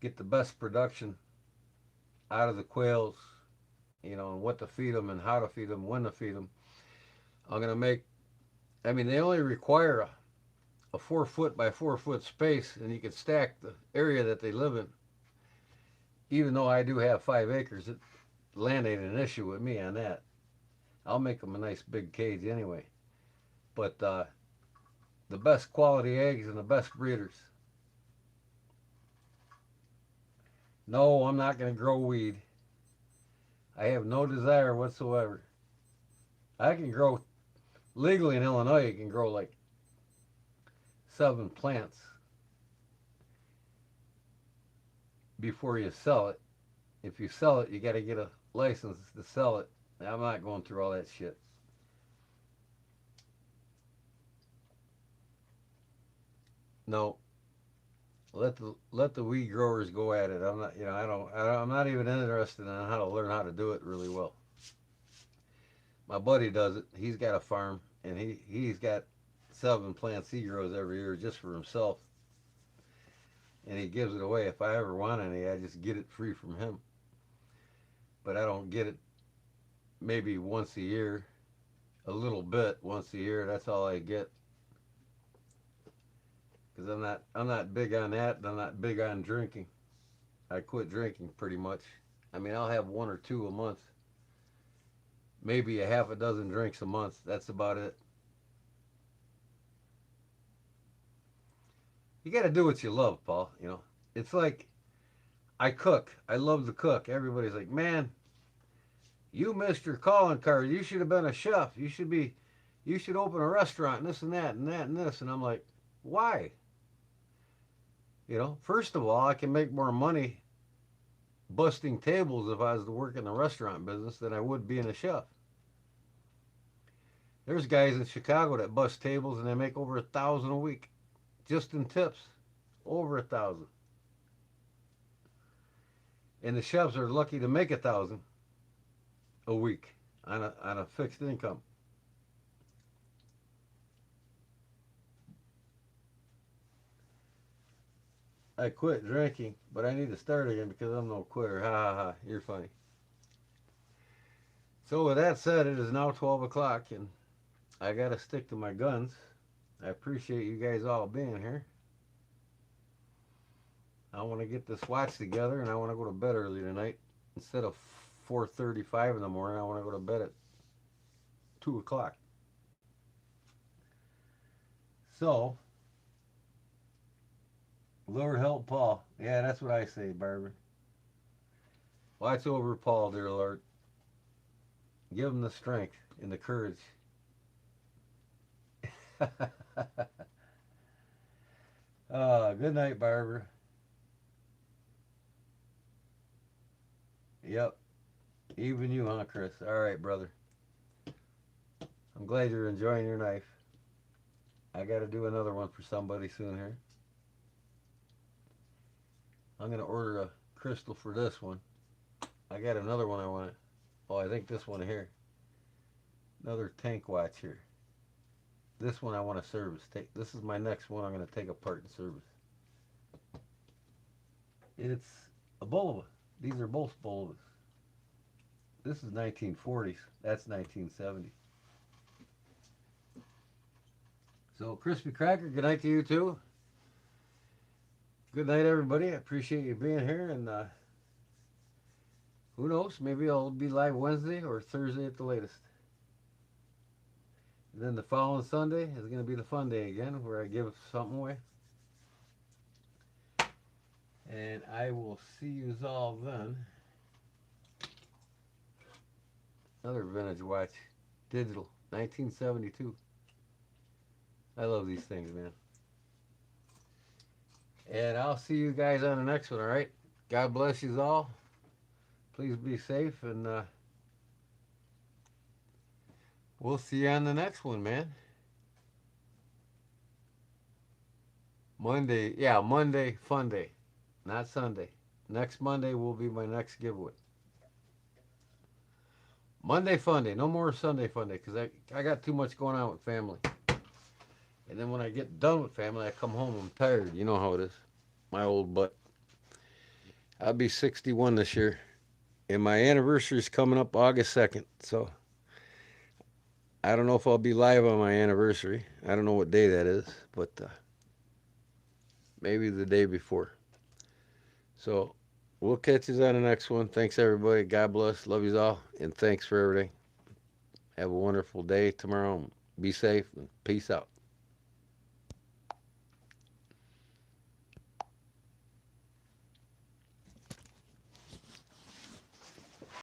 get the best production out of the quails, and what to feed them and how to feed them, when to feed them. I'm going to make, they only require a 4 foot by 4 foot space, and you can stack the area that they live in. Even though I do have 5 acres, land ain't an issue with me on that. I'll make them a nice big cage anyway. But the best quality eggs and the best breeders. No, I'm not going to grow weed. I have no desire whatsoever. I can grow, legally in Illinois, you can grow like 7 plants before you sell it. If you sell it, you got to get a license to sell it. I'm not going through all that shit. No, let the weed growers go at it. I'm not, I'm not even interested in how to learn how to do it really well. My buddy does it. He's got a farm, and he's got 7 plants he grows every year just for himself, and he gives it away. If I ever want any, I just get it free from him. But I don't get it maybe once a year, a little bit once a year. That's all I get. Because I'm not big on that, and I'm not big on drinking. I quit drinking pretty much. I'll have 1 or 2 a month, maybe a half a dozen drinks a month. That's about it. You got to do what you love, Paul. It's like I cook. I love to cook. Everybody's like, man, you missed your calling card. You should have been a chef. You should open a restaurant and this and that and that and this. And I'm like, why? First of all, I can make more money busting tables if I was to work in the restaurant business than I would being a chef. There's guys in Chicago that bust tables and they make over 1,000 a week, just in tips, over 1,000. And the chefs are lucky to make 1,000 a week on a fixed income. I quit drinking, but I need to start again because I'm no quitter. Ha ha ha, you're funny. So with that said, it is now 12 o'clock and I got to stick to my guns. I appreciate you guys all being here. I want to get this watch together and I want to go to bed early tonight. Instead of 4:35 in the morning, I want to go to bed at 2 o'clock. So, Lord help Paul. Yeah, that's what I say, Barbara. Watch over Paul, dear Lord. Give him the strength and the courage. Good night, Barbara. Yep. Even you, huh, Chris? All right, brother. I'm glad you're enjoying your knife. I got to do another one for somebody soon here. I'm going to order a crystal for this one. I got another one I want. Oh, I think this one here. Another tank watch here. This one I want to service. This is my next one I'm going to take apart and service. It's a Bulova. These are both Bulovas. This is 1940s. That's 1970. So, Crispy Cracker, good night to you too. Good night, everybody. I appreciate you being here. And who knows? Maybe I'll be live Wednesday or Thursday at the latest. And then the following Sunday is going to be the Funday again, where I give something away. And I will see you all then. Another vintage watch. Digital. 1972. I love these things, man. And I'll see you guys on the next one, alright? God bless you all. Please be safe, and we'll see you on the next one, man. Monday, yeah, Monday, Funday, not Sunday. Next Monday will be my next giveaway. Monday Funday, no more Sunday Funday, because I got too much going on with family. And then when I get done with family, I come home, I'm tired. You know how it is. My old butt. I'll be 61 this year. And my anniversary is coming up August 2nd. So I don't know if I'll be live on my anniversary. I don't know what day that is, but maybe the day before. So we'll catch you on the next one. Thanks, everybody. God bless. Love you all. And thanks for everything. Have a wonderful day tomorrow. Be safe and peace out.